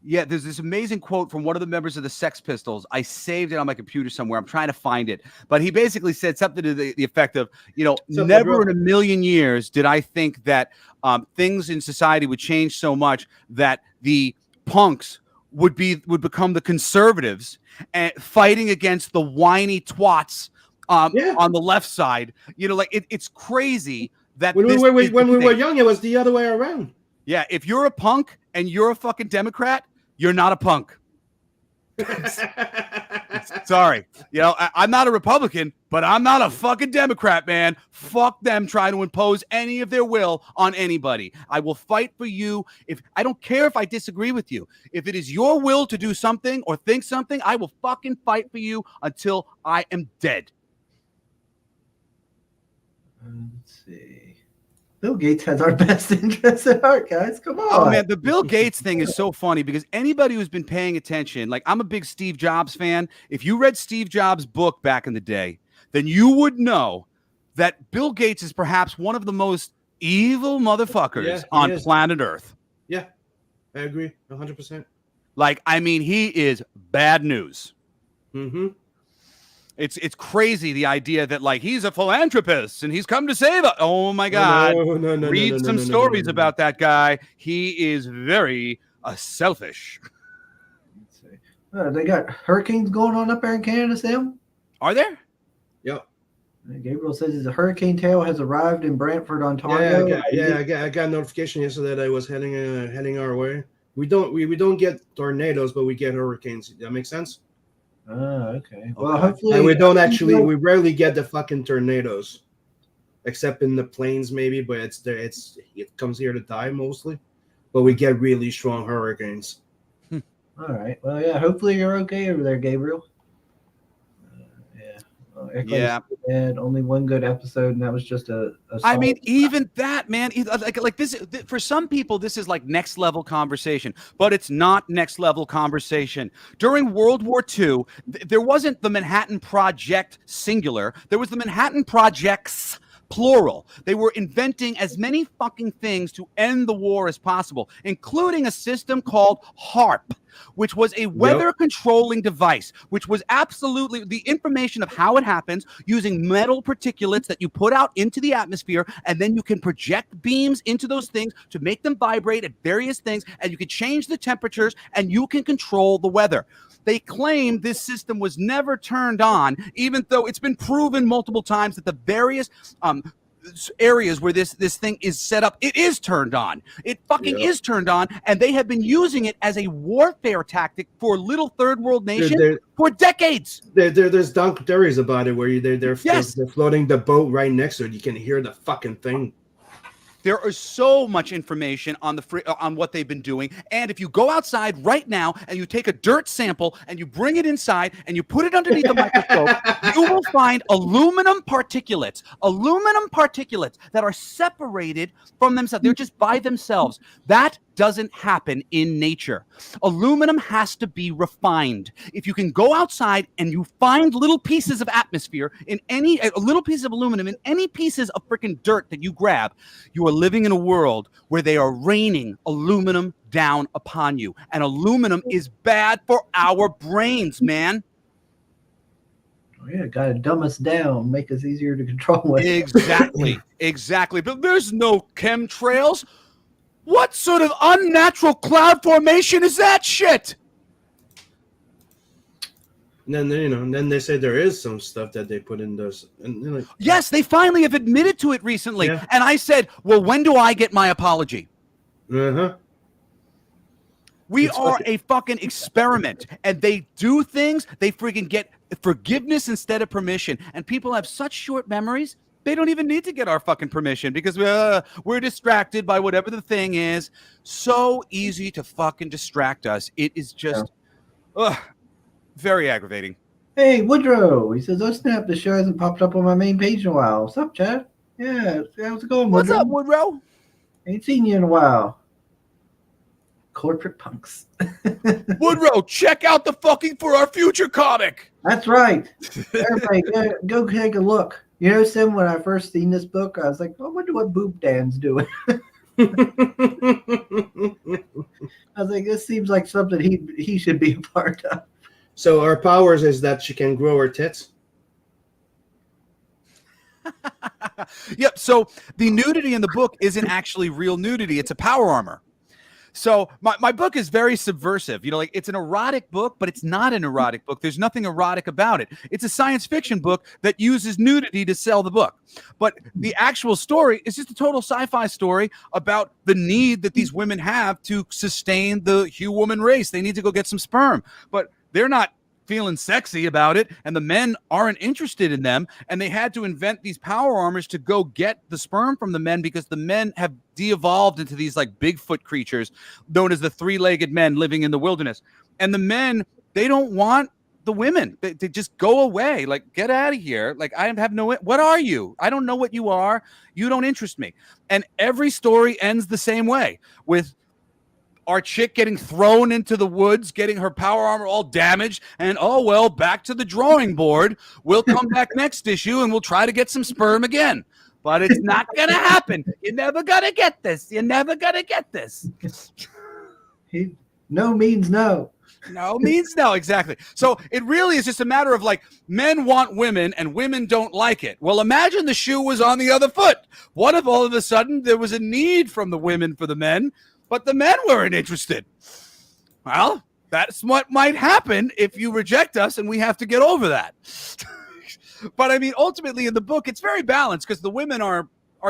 Yeah, there's this amazing quote from one of the members of the Sex Pistols. I saved it on my computer somewhere. I'm trying to find it. But he basically said something to the effect of, you know, never in a million years did I think that things in society would change so much that the punks would become the conservatives and fighting against the whiny twats on the left side. You know, like it's crazy that when we were young, it was the other way around. Yeah, if you're a punk and you're a fucking Democrat, you're not a punk. Sorry. You know, I'm not a Republican, but I'm not a fucking Democrat, man. Fuck them trying to impose any of their will on anybody. I will fight for you. I don't care if I disagree with you. If it is your will to do something or think something, I will fucking fight for you until I am dead. Let's see. Bill Gates has our best interests at heart, guys. Come on. Oh, man, the Bill Gates thing is so funny because anybody who's been paying attention, like I'm a big Steve Jobs fan. If you read Steve Jobs' book back in the day, then you would know that Bill Gates is perhaps one of the most evil motherfuckers on planet Earth. Yeah, I agree 100%. Like, I mean, he is bad news. Mm-hmm. It's crazy, the idea that like he's a philanthropist and he's come to save us. Oh my God! Read some stories about that guy. He is very selfish. Let's see. They got hurricanes going on up there in Canada, Sam. Are there? Yep. Gabriel says a hurricane tail has arrived in Brantford, Ontario. I got a notification yesterday that I was heading our way. We don't get tornadoes, but we get hurricanes. Does that make sense? Oh, okay. Well, hopefully, and we rarely get the fucking tornadoes, except in the plains maybe. But it comes here to die mostly. But we get really strong hurricanes. All right. Well, yeah. Hopefully you're okay over there, Gabriel. Yeah. Act Yeah. Like Dead, only one good episode, and that was just a I mean, solid- even that, man, like this, for some people, this is like next level conversation, but it's not next level conversation. During World War II, there wasn't the Manhattan Project singular. There was the Manhattan Projects plural. They were inventing as many fucking things to end the war as possible, including a system called HARP, which was a weather controlling device, which was absolutely the information of how it happens using metal particulates that you put out into the atmosphere, and then you can project beams into those things to make them vibrate at various things, and you can change the temperatures, and you can control the weather. They claim this system was never turned on, even though it's been proven multiple times that the various areas where this thing is set up, it is turned on. It fucking is turned on, and they have been using it as a warfare tactic for little third world nations for decades. There's documentaries about it where they're floating the boat right next to it. You can hear the fucking thing. There is so much information on on what they've been doing. And if you go outside right now and you take a dirt sample and you bring it inside and you put it underneath the microscope, you will find aluminum particulates that are separated from themselves. They're just by themselves. That doesn't happen in nature. Aluminum has to be refined. If you can go outside and you find little pieces of atmosphere in a little piece of aluminum in any pieces of freaking dirt that you grab, you are living in a world where they are raining aluminum down upon you. And aluminum is bad for our brains, man. Oh, yeah, gotta dumb us down, make us easier to control. Exactly. But there's no chemtrails. What sort of unnatural cloud formation is that shit? And then and then they say there is some stuff that they put in those. And like, yes, they finally have admitted to it recently. Yeah. And I said, well, when do I get my apology? We are a fucking experiment, and they do things. They freaking get forgiveness instead of permission. And people have such short memories. They don't even need to get our fucking permission because we're distracted by whatever the thing is. So easy to fucking distract us. It is just very aggravating. Hey, Woodrow. He says, oh, snap, the show hasn't popped up on my main page in a while. What's up, Chad? Yeah, how's it going, What's Woodrow? up, Woodrow? Ain't seen you in a while. Corporate punks. Woodrow, check out the fucking For Our Future comic. That's right. Everybody, go take a look. You know, Sim, when I first seen this book, I was like, I wonder what Boob Dan's doing. I was like, this seems like something he should be a part of. So our powers is that she can grow her tits. Yep. So the nudity in the book isn't actually real nudity. It's a power armor. So my book is very subversive. You know, like it's an erotic book, but it's not an erotic book. There's nothing erotic about it. It's a science fiction book that uses nudity to sell the book. But the actual story is just a total sci-fi story about the need that these women have to sustain the human race. They need to go get some sperm, but they're not feeling sexy about it, and the men aren't interested in them, and they had to invent these power armors to go get the sperm from the men because the men have de-evolved into these like Bigfoot creatures known as the three-legged men living in the wilderness. And the men, they don't want the women. They just go away. Like, get out of here. Like, I have no, what are you? I don't know what you are. You don't interest me. And every story ends the same way, with our chick getting thrown into the woods, getting her power armor all damaged, and oh well, back to the drawing board. We'll come back next issue and we'll try to get some sperm again. But it's not gonna happen. You're never gonna get this. You're never gonna get this. No means no. No means no, exactly. So it really is just a matter of like, men want women and women don't like it. Well, imagine the shoe was on the other foot. What if all of a sudden there was a need from the women for the men, but the men weren't interested? Well, that's what might happen if you reject us, and we have to get over that. But I mean, ultimately in the book, it's very balanced because the women are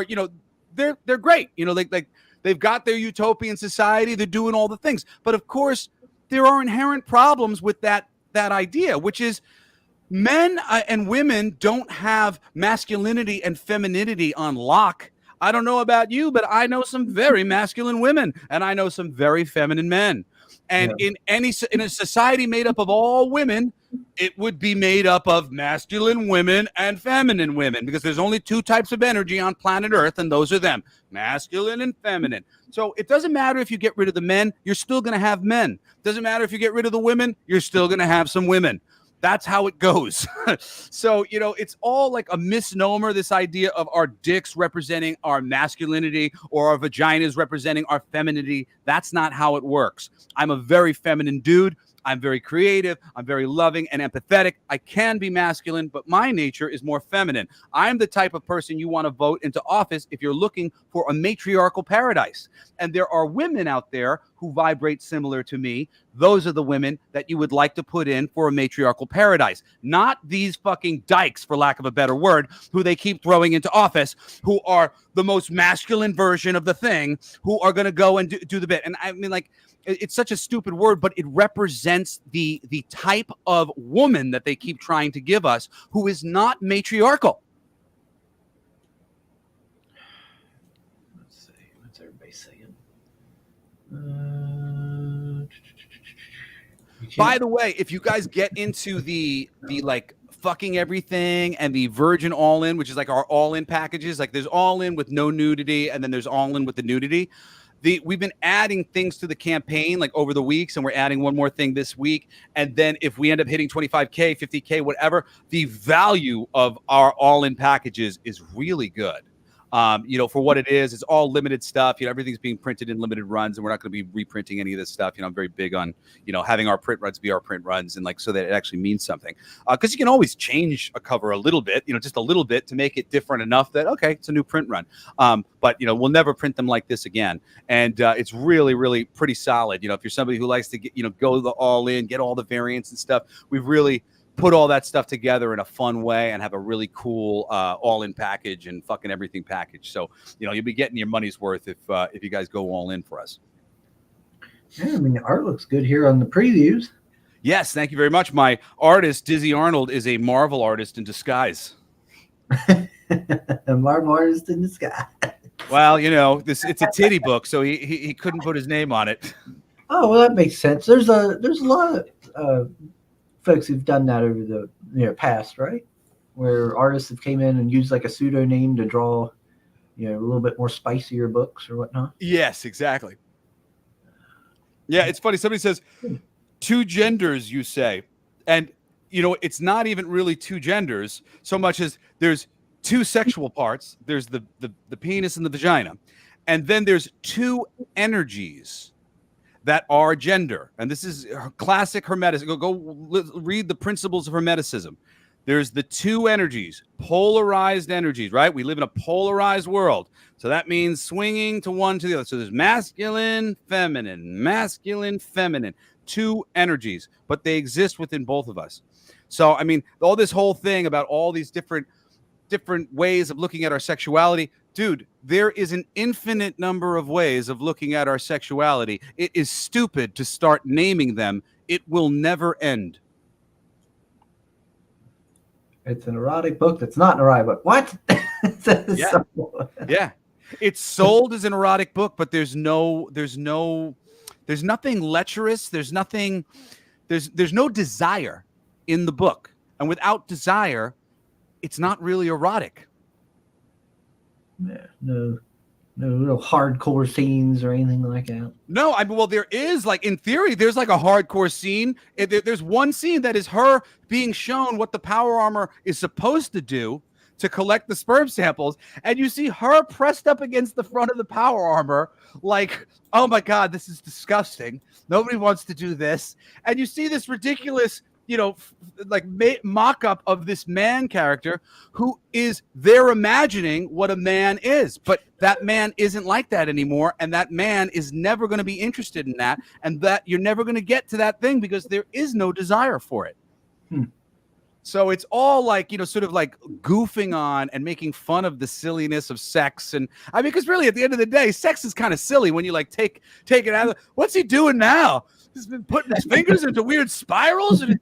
you know, they're great. You know, like they've got their utopian society. They're doing all the things. But of course, there are inherent problems with that idea, which is men and women don't have masculinity and femininity on lock. I don't know about you, but I know some very masculine women, and I know some very feminine men. And in a society made up of all women, it would be made up of masculine women and feminine women, because there's only two types of energy on planet Earth, and those are them, masculine and feminine. So it doesn't matter if you get rid of the men, you're still going to have men. Doesn't matter if you get rid of the women, you're still going to have some women. That's how it goes. So, it's all like a misnomer, this idea of our dicks representing our masculinity or our vaginas representing our femininity. That's not how it works. I'm a very feminine dude. I'm very creative. I'm very loving and empathetic. I can be masculine, but my nature is more feminine. I'm the type of person you want to vote into office if you're looking for a matriarchal paradise. And there are women out there who vibrate similar to me. Those are the women that you would like to put in for a matriarchal paradise, not these fucking dykes, for lack of a better word, who they keep throwing into office, who are the most masculine version of the thing, who are going to go and do the bit. And I mean, like, it's such a stupid word, but it represents the type of woman that they keep trying to give us, who is not matriarchal. Let's see. What's everybody saying? By the way, if you guys get into the like fucking everything and the virgin all in, which is like our all in packages, like there's all in with no nudity, and then there's all in with the nudity. We've been adding things to the campaign like over the weeks, and we're adding one more thing this week. And then if we end up hitting 25K, 50K, whatever, the value of our all-in packages is really good. For what it is, it's all limited stuff. Everything's being printed in limited runs, and we're not going to be reprinting any of this stuff. I'm very big on, having our print runs be our print runs, and like, so that it actually means something. Because you can always change a cover a little bit, just a little bit to make it different enough that, okay, it's a new print run. But we'll never print them like this again. And it's really, really pretty solid. If you're somebody who likes to get, go the all in, get all the variants and stuff, we've really put all that stuff together in a fun way and have a really cool all-in package and fucking everything package. So, you'll be getting your money's worth if you guys go all in for us. Yeah, I mean, the art looks good here on the previews. Yes, thank you very much. My artist, Dizzy Arnold, is a Marvel artist in disguise. A Marvel artist in disguise. Well, it's a titty book, so he couldn't put his name on it. Oh, well, that makes sense. There's a lot of folks who've done that over the past, right? Where artists have came in and used like a pseudonym to draw, a little bit more spicier books or whatnot. Yes, exactly. Yeah, it's funny. Somebody says two genders, you say, and it's not even really two genders so much as there's two sexual parts. There's the penis and the vagina, and then there's two energies that are gender. And this is classic Hermeticism. Go read the principles of Hermeticism. There's the two energies, polarized energies, right? We live in a polarized world. So that means swinging to one to the other. So there's masculine, feminine, two energies, but they exist within both of us. So, I mean, all this whole thing about all these different ways of looking at our sexuality, dude, there is an infinite number of ways of looking at our sexuality. It is stupid to start naming them. It will never end. It's an erotic book that's not an erotic book. What? Yeah. Yeah. It's sold as an erotic book, but there's nothing lecherous. There's no desire in the book. And without desire, it's not really erotic. Yeah, no real hardcore scenes or anything like that. No, I mean, well, there is, like, in theory, there's like a hardcore scene. There's one scene that is her being shown what the power armor is supposed to do to collect the sperm samples, and you see her pressed up against the front of the power armor, like, oh my God, this is disgusting. Nobody wants to do this. And you see this ridiculous, mock-up of this man character who is they're imagining what a man is, but that man isn't like that anymore, and that man is never going to be interested in that, and that you're never going to get to that thing because there is no desire for it. So it's all like, sort of like goofing on and making fun of the silliness of sex. And I mean, because really at the end of the day, sex is kind of silly when you like take it out of what's he doing now? He's been putting his fingers into weird spirals, and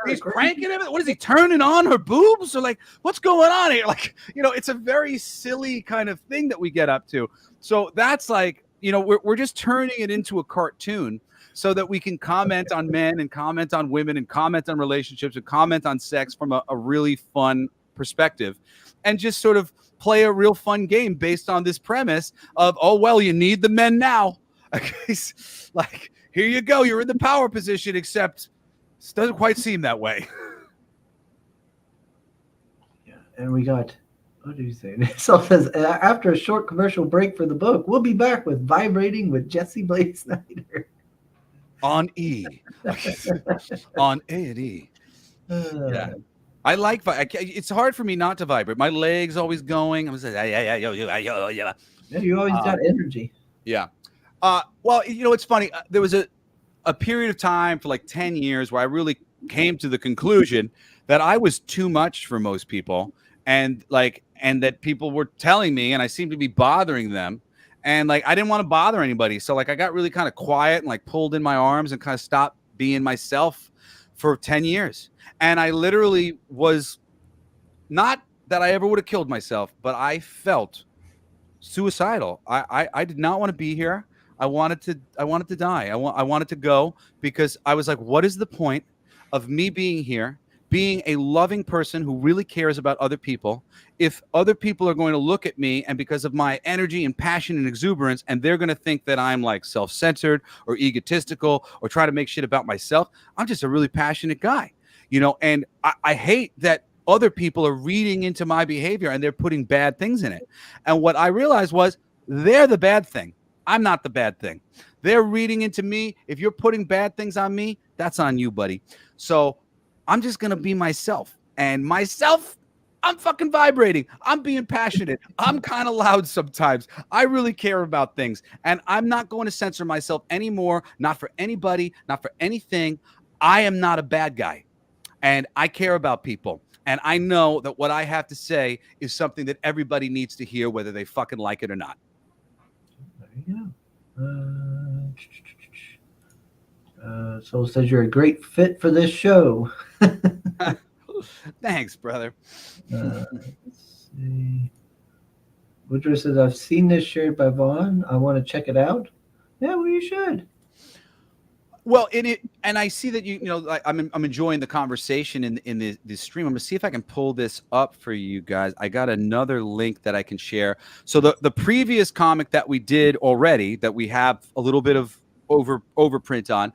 he's cranking it. What is he turning on her boobs? Or like, what's going on here? Like, it's a very silly kind of thing that we get up to. So that's like, we're just turning it into a cartoon. so that we can comment on men and comment on women and comment on relationships and comment on sex from a really fun perspective, and just sort of play a real fun game based on this premise of, oh, well, you need the men now. Okay, like, here you go. You're in the power position, except it doesn't quite seem that way. Yeah, and we got, what do you say? So it says, after a short commercial break for the book, we'll be back with Vibrating with Jesse Blaze Snider. On E. On A&E. Yeah. I like, it's hard for me not to vibrate. My legs always going. I'm saying, yeah. Yeah, you always got energy. Yeah. Well, you know, it's funny. There was a period of time for like 10 years where I really came to the conclusion that I was too much for most people, and that people were telling me, and I seemed to be bothering them. And like, I didn't want to bother anybody. So like, I got really kind of quiet and like pulled in my arms and kind of stopped being myself for 10 years. And I literally was, not that I ever would have killed myself, but I felt suicidal. I did not want to be here. I wanted to die. I wanted to go, because I was like, what is the point of me being here, being a loving person who really cares about other people, if other people are going to look at me and because of my energy and passion and exuberance, and they're going to think that I'm like self-centered or egotistical or try to make shit about myself. I'm just a really passionate guy, you know, and I hate that other people are reading into my behavior and they're putting bad things in it. And what I realized was, they're the bad thing. I'm not the bad thing. They're reading into me. If you're putting bad things on me, that's on you, buddy. So I'm just going to be myself, and myself, I'm fucking vibrating. I'm being passionate. I'm kind of loud sometimes. I really care about things, and I'm not going to censor myself anymore. Not for anybody, not for anything. I am not a bad guy, and I care about people. And I know that what I have to say is something that everybody needs to hear, whether they fucking like it or not. There you go. So it says you're a great fit for this show. Thanks, brother. Let's see. Woodrow says, I've seen this shared by Vaughn. I want to check it out. Yeah, well, you should. Well, and I see that you know, like, I'm enjoying the conversation in the stream. I'm gonna see if I can pull this up for you guys. I got another link that I can share. So the previous comic that we did already, that we have a little bit of overprint on,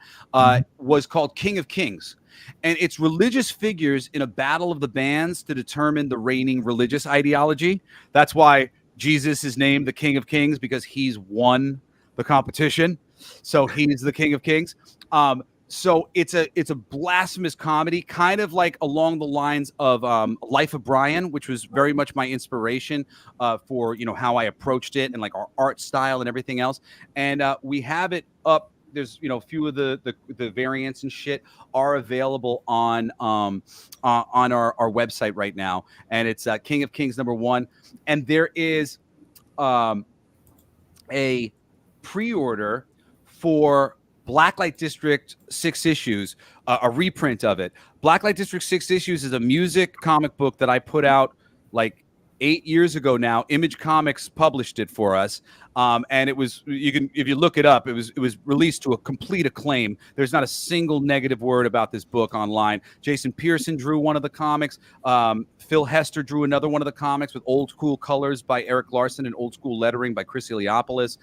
was called King of Kings, and it's religious figures in a battle of the bands to determine the reigning religious ideology. That's why Jesus is named the King of Kings, because he's won the competition. So he's the King of Kings. So it's a blasphemous comedy, kind of like along the lines of Life of Brian, which was very much my inspiration for, you know, how I approached it and like our art style and everything else. And we have it up. There's, you know, a few of the variants and shit are available on our website right now, and it's King of Kings #1, and there is a pre-order for Blacklight District 6 issues, a reprint of it. Blacklight District 6 issues is a music comic book that I put out like 8 years ago now. Image Comics published it for us. And it was, you can, if you look it up, it was released to a complete acclaim. There's not a single negative word about this book online. Jason Pearson drew one of the comics. Phil Hester drew another one of the comics with old school colors by Eric Larson and old school lettering by Chris Iliopoulos.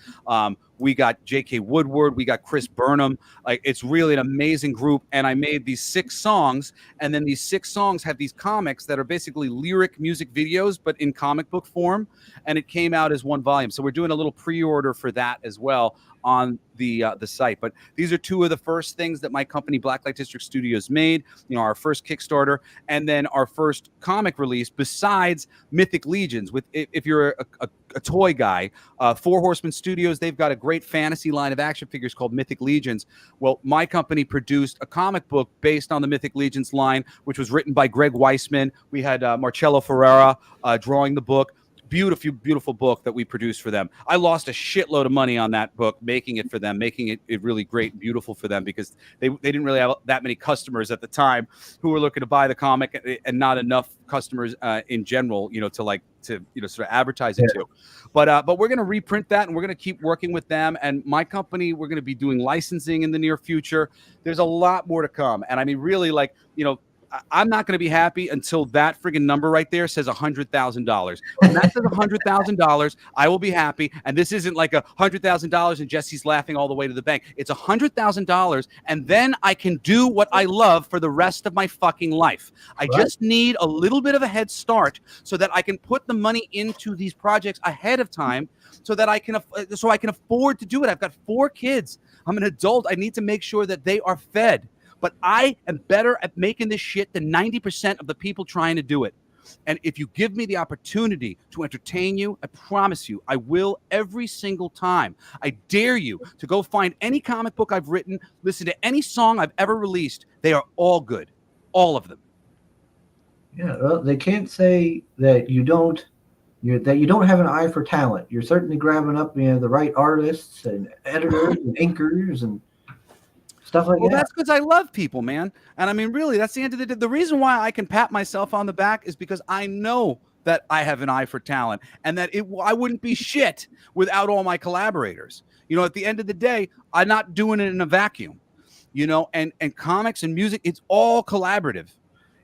We got J.K. Woodward. We got Chris Burnham. Like, it's really an amazing group. And I made these 6 songs, and then these 6 songs have these comics that are basically lyric music videos, but in comic book form. And it came out as one volume. So we're doing a little pre-order for that as well on the site. But these are 2 of the first things that my company Blacklight District Studios made. You know, our first Kickstarter, and then our first comic release besides Mythic Legions. With, if you're a toy guy, 4 Horsemen Studios, they've got a great fantasy line of action figures called Mythic Legions. Well, my company produced a comic book based on the Mythic Legions line, which was written by Greg Weisman. We had Marcello Ferreira drawing the book. beautiful book that we produced for them. I lost a shitload of money on that book, making it for them, making it really great and beautiful for them, because they didn't really have that many customers at the time who were looking to buy the comic, and not enough customers in general, to sort of advertise it to. But we're going to reprint that, and we're going to keep working with them. And my company, we're going to be doing licensing in the near future. There's a lot more to come. And I mean, really, I'm not going to be happy until that friggin' number right there says $100,000. When that says $100,000, I will be happy. And this isn't like $100,000 and Jesse's laughing all the way to the bank. It's $100,000, and then I can do what I love for the rest of my fucking life. I just need a little bit of a head start so that I can put the money into these projects ahead of time, so that I can afford to do it. I've got 4 kids. I'm an adult. I need to make sure that they are fed. But I am better at making this shit than 90% of the people trying to do it. And if you give me the opportunity to entertain you, I promise you, I will every single time. I dare you to go find any comic book I've written, listen to any song I've ever released. They are all good. All of them. Yeah, well, they can't say that you don't have an eye for talent. You're certainly grabbing up the right artists and editors and inkers and stuff like that. Well, that's because I love people, man. And I mean, really, that's the end of the day. The reason why I can pat myself on the back is because I know that I have an eye for talent, and that I wouldn't be shit without all my collaborators. At the end of the day, I'm not doing it in a vacuum, and comics and music, it's all collaborative.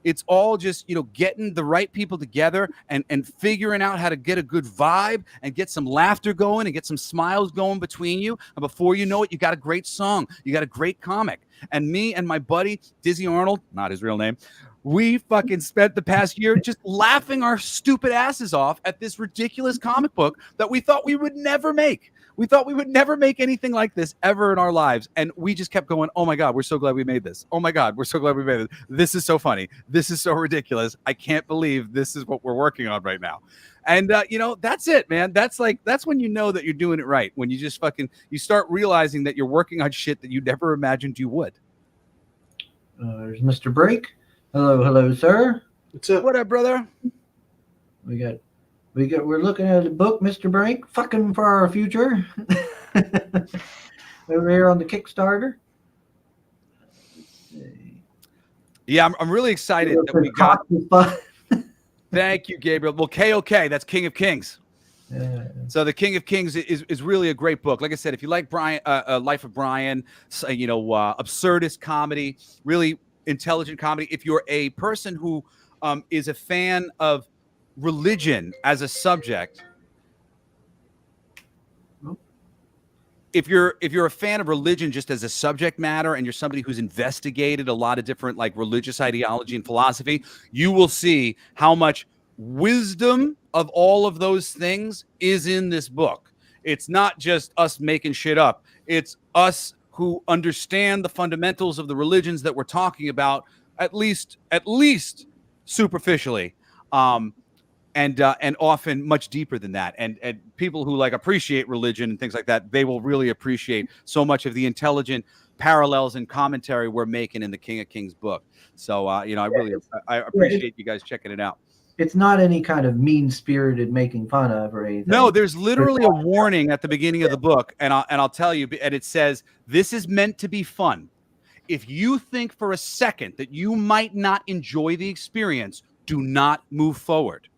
It's all just, getting the right people together and figuring out how to get a good vibe and get some laughter going and get some smiles going between you. And before you know it, you got a great song. You got a great comic. And me and my buddy, Dizzy Arnold, not his real name, we fucking spent the past year just laughing our stupid asses off at this ridiculous comic book that we thought we would never make. We thought we would never make anything like this ever in our lives. And we just kept going, oh my God, we're so glad we made this. Oh my God, we're so glad we made it. This is so funny. This is so ridiculous. I can't believe this is what we're working on right now. And, that's it, man. That's when you know that you're doing it right. When you just you start realizing that you're working on shit that you never imagined you would. There's Mr. Break. Hello, sir. What's up? What up, brother? We're looking at a book, Mr. Brink, Fucking for Our Future. Over here on the Kickstarter. Yeah, I'm really excited that we got. Thank you, Gabriel. Well, KOK, that's King of Kings. Yeah. So the King of Kings is really a great book. Like I said, if you like Brian, Life of Brian, absurdist comedy, really intelligent comedy. If you're a person who is a fan of religion as a subject, if you're a fan of religion just as a subject matter, and you're somebody who's investigated a lot of different religious ideology and philosophy, you will see how much wisdom of all of those things is in this book. It's not just us making shit up. It's us who understand the fundamentals of the religions that we're talking about, at least superficially. And often much deeper than that. And people who appreciate religion and things like that, they will really appreciate so much of the intelligent parallels and commentary we're making in the King of Kings book. So, I appreciate you guys checking it out. It's not any kind of mean-spirited making fun of or anything. No, there's literally a warning at the beginning of the book, and I'll tell you, and it says, this is meant to be fun. If you think for a second that you might not enjoy the experience, do not move forward.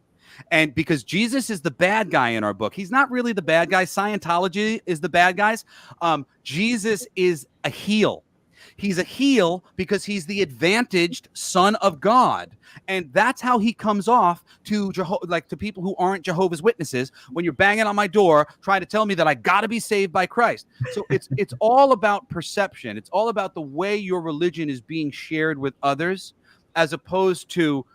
And because Jesus is the bad guy in our book, he's not really the bad guy. Scientology is the bad guys. Jesus is a heel. He's a heel because he's the advantaged son of God. And that's how he comes off to to people who aren't Jehovah's Witnesses when you're banging on my door trying to tell me that I got to be saved by Christ. So it's all about perception. It's all about the way your religion is being shared with others, as opposed to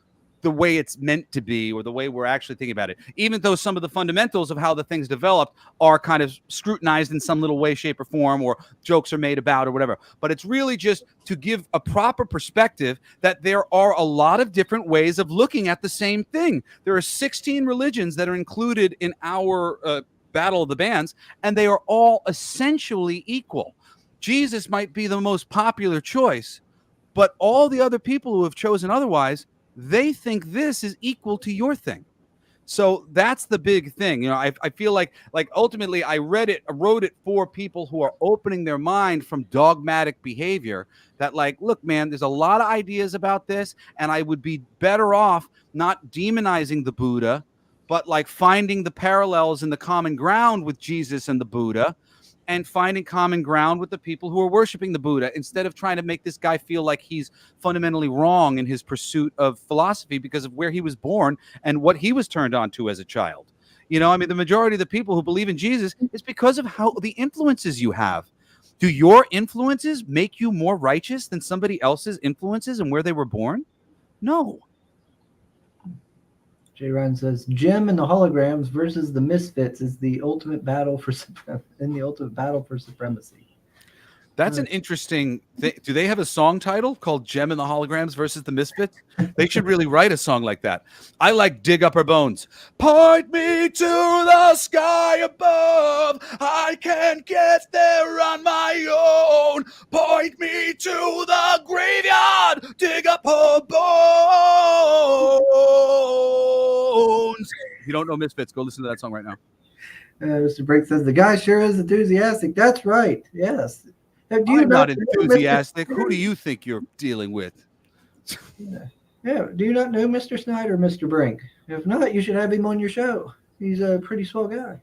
the way it's meant to be or the way we're actually thinking about it. Even though some of the fundamentals of how the things developed are kind of scrutinized in some little way, shape, or form, or jokes are made about or whatever. But it's really just to give a proper perspective that there are a lot of different ways of looking at the same thing. There are 16 religions that are included in our Battle of the Bands, and they are all essentially equal. Jesus might be the most popular choice, but all the other people who have chosen otherwise, they think this is equal to your thing. So that's the big thing. You know, I feel like ultimately I wrote it for people who are opening their mind from dogmatic behavior that like, look, man, there's a lot of ideas about this, and I would be better off not demonizing the Buddha, but like finding the parallels and the common ground with Jesus and the Buddha, and finding common ground with the people who are worshiping the Buddha, instead of trying to make this guy feel like he's fundamentally wrong in his pursuit of philosophy because of where he was born and what he was turned on to as a child. You know, I mean, the majority of the people who believe in Jesus is because of how the influences you have. Do your influences make you more righteous than somebody else's influences and where they were born? No. Jay Ryan says, Jim and the holograms versus the misfits is the ultimate battle for supremacy. That's an interesting thing. Do they have a song title called Gem and the Holograms versus the Misfits? They should really write a song like that. I like Dig Up Her Bones. Point me to the sky above. I can't get there on my own. Point me to the graveyard. Dig up her bones. If you don't know Misfits, go listen to that song right now. Mr. Break says, the guy sure is enthusiastic. That's right. Yes. I'm not enthusiastic. Who do you think you're dealing with? Yeah. Do you not know Mr. Snider, Mr. Brink? If not, you should have him on your show. He's a pretty swell guy.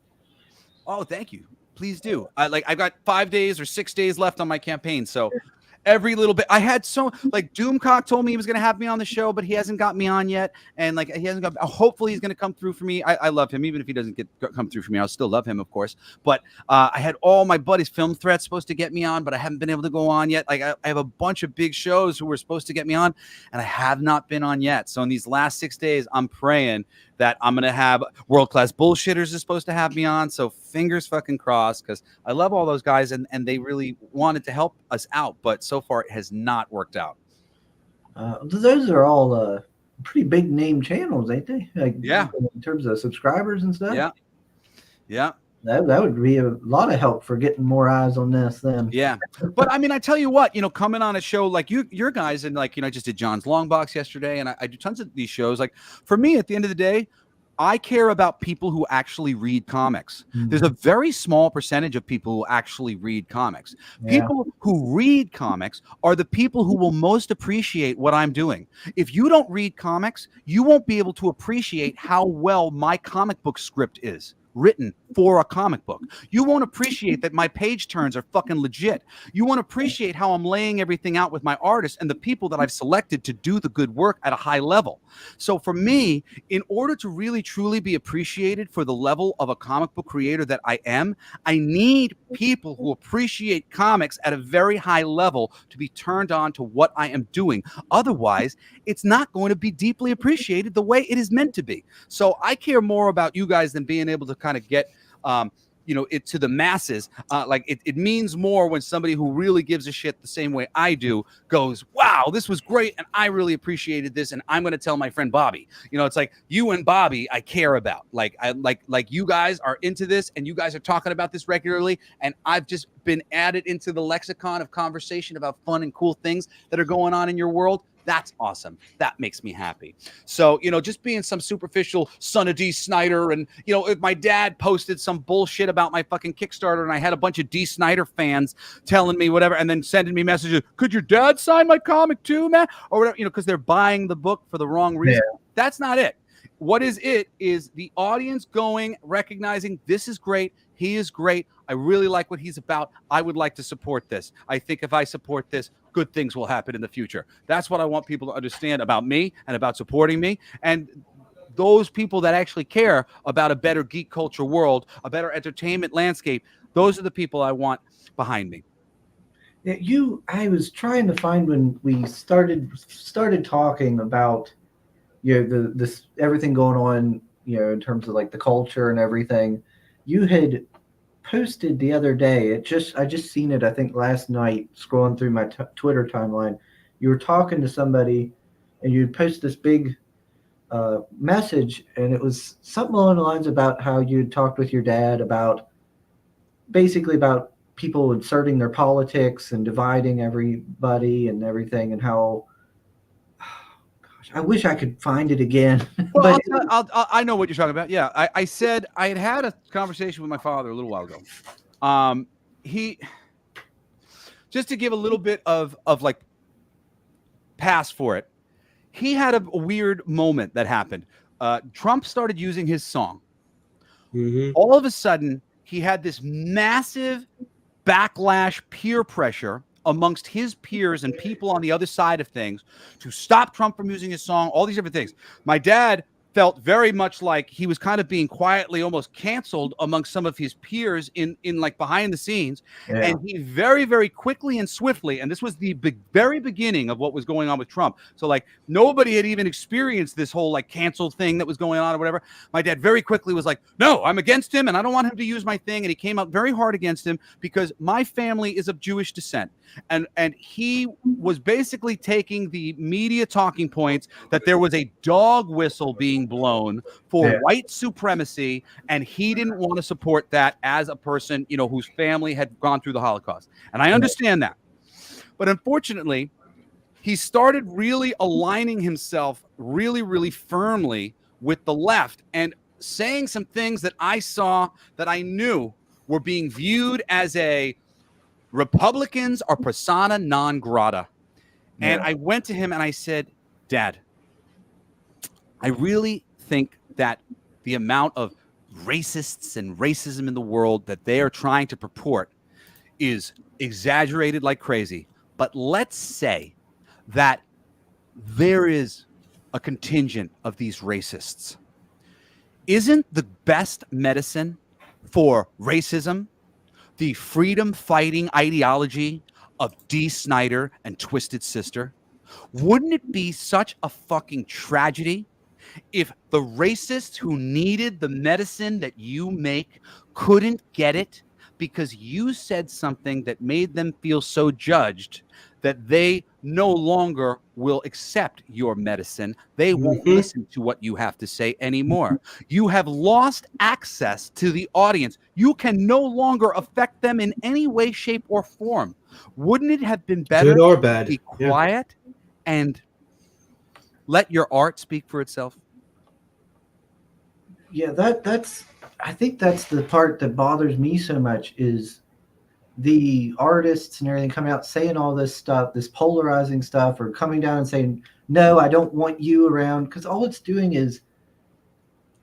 Oh, thank you. Please do. I've got 5 days or 6 days left on my campaign, so every little bit. I had Doomcock told me he was going to have me on the show, but he hasn't got me on yet, and like he hasn't got. Hopefully, he's going to come through for me. I love him, even if he doesn't come through for me. I'll still love him, of course. But I had all my buddies' Film Threats supposed to get me on, but I haven't been able to go on yet. Like I have a bunch of big shows who were supposed to get me on, and I have not been on yet. So in these last 6 days, I'm praying that I'm going to have World Class Bullshitters is supposed to have me on. So fingers fucking crossed, because I love all those guys and they really wanted to help us out. But so far it has not worked out. Those are all pretty big name channels, ain't they? Like, yeah. In terms of subscribers and stuff. Yeah. Yeah. That would be a lot of help for getting more eyes on this then. Yeah. But I mean, I tell you what, coming on a show like your guys, and like, I just did John's Long Box yesterday, and I do tons of these shows. Like for me, at the end of the day, I care about people who actually read comics. Mm-hmm. There's a very small percentage of people who actually read comics. Yeah. People who read comics are the people who will most appreciate what I'm doing. If you don't read comics, you won't be able to appreciate how well my comic book script is written for a comic book. You won't appreciate that my page turns are fucking legit. You won't appreciate how I'm laying everything out with my artists and the people that I've selected to do the good work at a high level. So for me, in order to really truly be appreciated for the level of a comic book creator that I am, I need people who appreciate comics at a very high level to be turned on to what I am doing. Otherwise, it's not going to be deeply appreciated the way it is meant to be. So I care more about you guys than being able to kind of get it to the masses. It means more when somebody who really gives a shit the same way I do goes, wow, this was great, and I really appreciated this, and I'm going to tell my friend Bobby. It's like you and Bobby I care about. Like you guys are into this, and you guys are talking about this regularly, and I've just been added into the lexicon of conversation about fun and cool things that are going on in your world. That's awesome. That makes me happy. So, just being some superficial son of D. Snider, and, if my dad posted some bullshit about my fucking Kickstarter, and I had a bunch of D. Snider fans telling me whatever, and then sending me messages, could your dad sign my comic too, man? Or whatever, because they're buying the book for the wrong reason. Yeah. That's not it. What is it is the audience going, recognizing this is great. He is great. I really like what he's about. I would like to support this. I think if I support this, good things will happen in the future. That's what I want people to understand about me and about supporting me. And those people that actually care about a better geek culture world, a better entertainment landscape, those are the people I want behind me. I was trying to find when we started talking about this everything going on, in terms of like the culture and everything. You had posted the other day. I just seen it, I think last night, scrolling through my Twitter timeline. You were talking to somebody and you'd post this big message, and it was something along the lines about how you'd talked with your dad about people inserting their politics and dividing everybody and everything, and how, I wish I could find it again. Well, But I know what you're talking about. Yeah, I said I had a conversation with my father a little while ago. He just to give a little bit of like pass for it. He had a weird moment that happened. Trump started using his song. Mm-hmm. All of a sudden, he had this massive backlash, peer pressure amongst his peers and people on the other side of things to stop Trump from using his song, all these different things. My dad felt very much like he was kind of being quietly almost canceled amongst some of his peers in like behind the scenes. yeah. And he very, very quickly and swiftly, and this was the very beginning of what was going on with Trump. So like nobody had even experienced this whole like cancel thing that was going on or whatever. My dad very quickly was like, no, I'm against him and I don't want him to use my thing. And he came out very hard against him because my family is of Jewish descent. And he was basically taking the media talking points that there was a dog whistle being blown for white supremacy, and he didn't want to support that as a person, you know, whose family had gone through the Holocaust. And I understand that. But unfortunately, he started really aligning himself really, really firmly with the left and saying some things that I saw that I knew were being viewed as a Republicans are persona non grata. And I went to him and I said, Dad, I really think that the amount of racists and racism in the world that they are trying to purport is exaggerated like crazy. But let's say that there is a contingent of these racists. Isn't the best medicine for racism the freedom-fighting ideology of Dee Snider and Twisted Sister? Wouldn't it be such a fucking tragedy if the racists who needed the medicine that you make couldn't get it because you said something that made them feel so judged that they no longer will accept your medicine? They won't listen to what you have to say anymore. You have lost access to the audience. You can no longer affect them in any way, shape, or form. Wouldn't it have been better Good or bad? to be quiet and let your art speak for itself? Yeah, that's I think that's the part that bothers me so much is the artists and everything coming out saying all this stuff, this polarizing stuff, or coming down and saying, no, I don't want you around, because all it's doing is,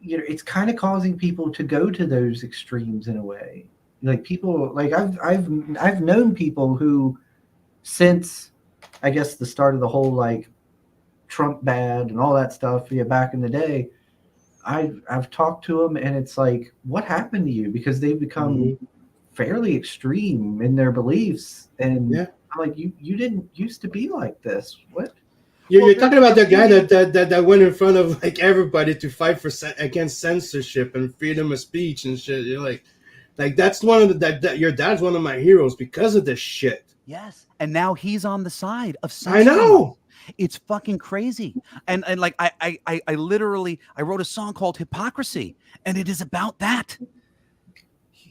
you know, it's kind of causing people to go to those extremes in a way. Like people, like I've known people who, since I guess the start of the whole like Trump bad and all that stuff, back in the day, I've talked to them and it's like, what happened to you? Because they've become fairly extreme in their beliefs, and I'm like, you didn't used to be like this. What? You're talking about the guy that went in front of like everybody to fight for against censorship and freedom of speech and shit. You're like that's one of that your dad's one of my heroes because of this shit. Yes, and now he's on the side of I know. It's fucking crazy. And like I literally I wrote a song called Hypocrisy, and it is about that.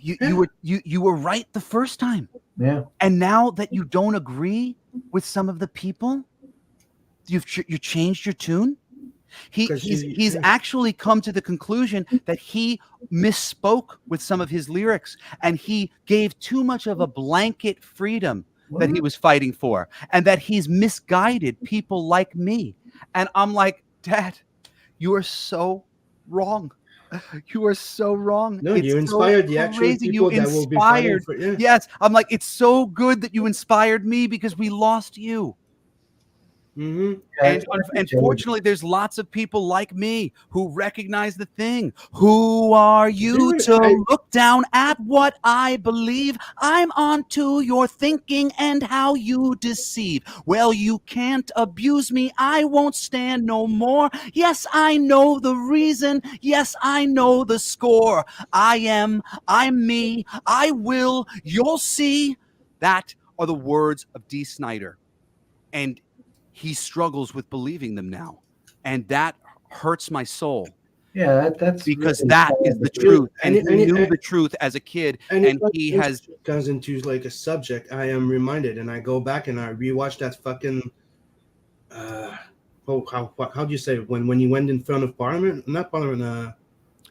You were right the first time. Yeah. And now that you don't agree with some of the people, you changed your tune. He's actually come to the conclusion that he misspoke with some of his lyrics, and he gave too much of a blanket freedom that he was fighting for, and that he's misguided people like me. And I'm like, Dad, you are so wrong. You are so wrong. No, it's you inspired so the actual crazy. people that will be fighting for. Yes, I'm like, it's so good that you inspired me because we lost you. And unfortunately, there's lots of people like me who recognize the thing. Who are you to look down at what I believe? I'm onto your thinking and how you deceive. Well, you can't abuse me. I won't stand no more. Yes, I know the reason. Yes, I know the score. I'm me. I will. You'll see. That are the words of Dee Snider. And he struggles with believing them now, and that hurts my soul. Yeah, that's because really that is the truth, and he knew the truth as a kid, and he has comes into like a subject. I am reminded, and I go back and I rewatch that fucking how do you say it? When you went in front of Parliament, not Parliament,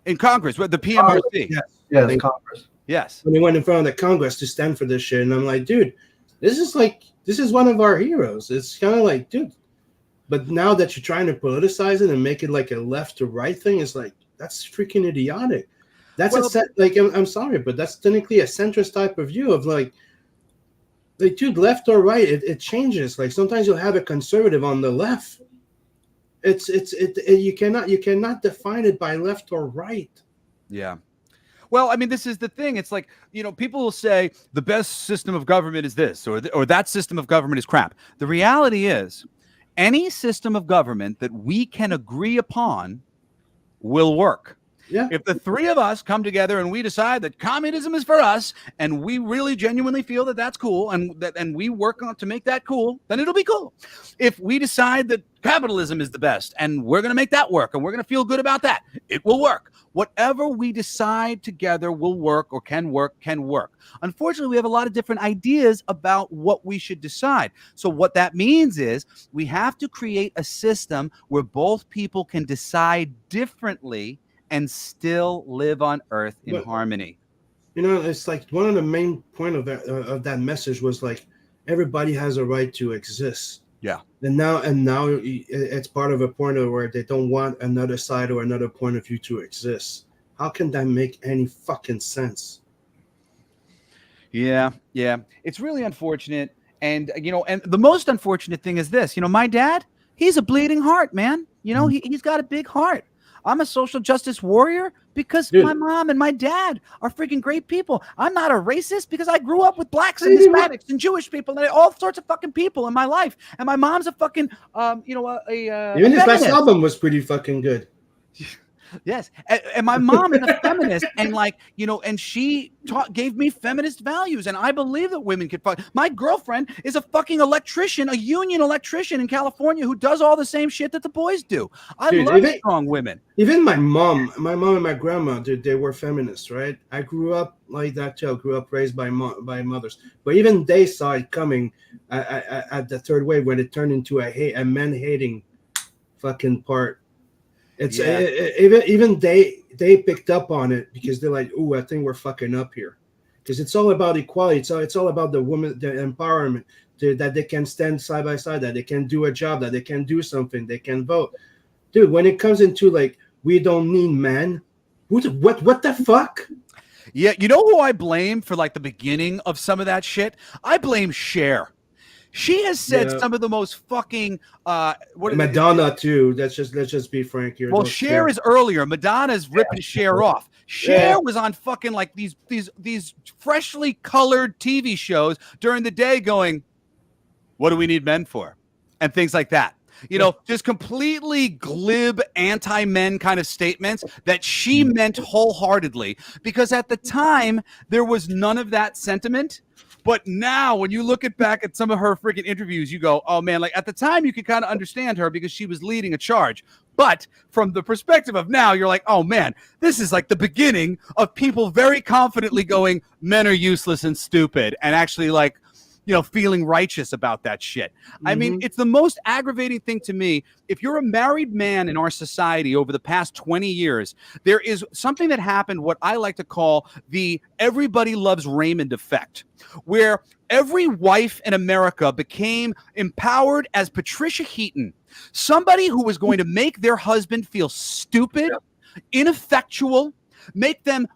In Congress, with the PMRC. yes, Yes, Thank- Congress. Yes. when he went in front of the Congress to stand for this shit, and I'm like, dude, this is one of our heroes. It's kind of like, dude, but now that you're trying to politicize it and make it like a left to right thing, it's like that's freaking idiotic. That's like I'm sorry, but that's technically a centrist type of view of like dude, left or right, it changes. Like sometimes you'll have a conservative on the left. You cannot define it by left or right. Yeah. Well, I mean, this is the thing. It's like, people will say the best system of government is this, or that system of government is crap. The reality is, any system of government that we can agree upon will work. Yeah. If the three of us come together and we decide that communism is for us, and we really genuinely feel that that's cool, and we work on to make that cool, then it'll be cool. If we decide that capitalism is the best, and we're going to make that work, and we're going to feel good about that, it will work. Whatever we decide together will work or can work. Unfortunately, we have a lot of different ideas about what we should decide. So what that means is we have to create a system where both people can decide differently and still live on Earth in harmony. It's like one of the main point of that message was like everybody has a right to exist. Yeah. And now it's part of a point of where they don't want another side or another point of view to exist. How can that make any fucking sense? Yeah. It's really unfortunate. And, and the most unfortunate thing is this, my dad, he's a bleeding heart, man. He's got a big heart. I'm a social justice warrior because my mom and my dad are freaking great people. I'm not a racist because I grew up with blacks and Hispanics and Jewish people and all sorts of fucking people in my life. And my mom's a fucking, even his last album was pretty fucking good. Yes, and my mom is a feminist, and and she gave me feminist values, and I believe that women can fuck. My girlfriend is a fucking electrician, a union electrician in California who does all the same shit that the boys do. I love strong women. Even my mom and my grandma, they were feminists, right? I grew up like that too. I grew up raised by mothers, but even they saw it coming at the third wave when it turned into a men hating fucking part. It's even they picked up on it because they're like, "Ooh, I think we're fucking up here," because it's all about equality. It's all about the woman, the empowerment, that they can stand side by side, that they can do a job, that they can do something, they can vote. Dude, when it comes into like, we don't need men. What the fuck? Yeah, you know who I blame for like the beginning of some of that shit? I blame Cher. She has said some of the most fucking Madonna too. Let's just be frank here. Well, Cher is earlier. Madonna's ripping Cher off. Cher was on fucking like these freshly colored TV shows during the day going, what do we need men for? And things like that. Just completely glib anti-men kind of statements that she meant wholeheartedly, because at the time there was none of that sentiment. But now when you look back at some of her freaking interviews, you go, oh man, like at the time you could kind of understand her because she was leading a charge. But from the perspective of now, you're like, oh man, this is like the beginning of people very confidently going, men are useless and stupid, and actually like, feeling righteous about that shit. Mm-hmm. I mean, it's the most aggravating thing to me. If you're a married man in our society over the past 20 years, there is something that happened, what I like to call the everybody loves Raymond effect, where every wife in America became empowered as Patricia Heaton, somebody who was going to make their husband feel stupid, ineffectual, make them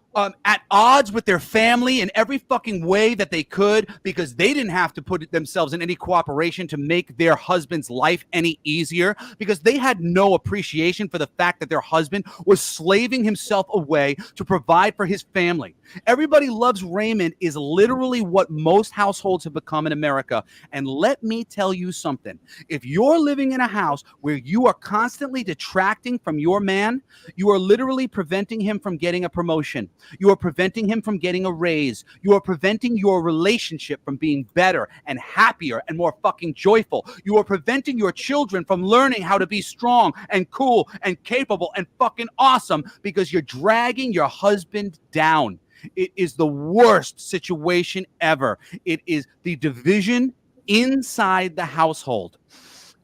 at odds with their family in every fucking way that they could, because they didn't have to put themselves in any cooperation to make their husband's life any easier, because they had no appreciation for the fact that their husband was slaving himself away to provide for his family. Everybody Loves Raymond is literally what most households have become in America. And let me tell you something. If you're living in a house where you are constantly detracting from your man, you are literally preventing him from getting a promotion. You are preventing him from getting a raise. You are preventing your relationship from being better and happier and more fucking joyful. You are preventing your children from learning how to be strong and cool and capable and fucking awesome because you're dragging your husband down. It is the worst situation ever. It is the division inside the household.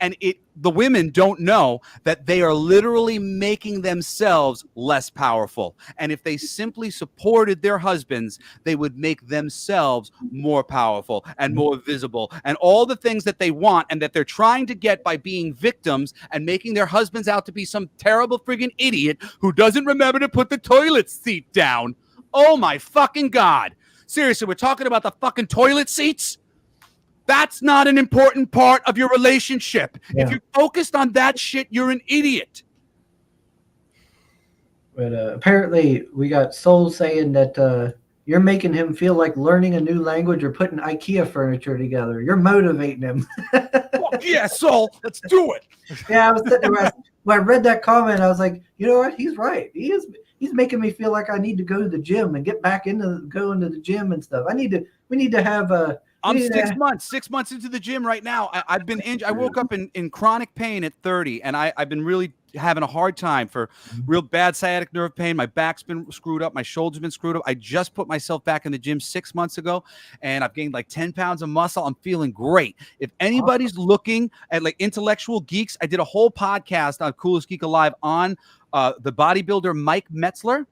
And the women don't know that they are literally making themselves less powerful. And if they simply supported their husbands, they would make themselves more powerful and more visible. And all the things that they want and that they're trying to get by being victims and making their husbands out to be some terrible friggin' idiot who doesn't remember to put the toilet seat down. Oh my fucking God. Seriously, we're talking about the fucking toilet seats? That's not an important part of your relationship. Yeah. If you're focused on that shit, you're an idiot. But apparently, we got Soul saying that you're making him feel like learning a new language or putting IKEA furniture together. You're motivating him. Fuck yeah, Soul, let's do it. Yeah, I was sitting there, when I read that comment, I was like, you know what? He's right. He's making me feel like I need to go to the gym and get back into going to the gym and stuff. We need to have a. I'm 6 months into the gym right now. I've been injured. I woke up in chronic pain at 30, and I've been really having a hard time for real bad sciatic nerve pain. My back's been screwed up. My shoulder's been screwed up. I just put myself back in the gym 6 months ago, and I've gained like 10 pounds of muscle. I'm feeling great. If anybody's looking at like intellectual geeks, I did a whole podcast on Coolest Geek Alive on the bodybuilder Mike Metzler.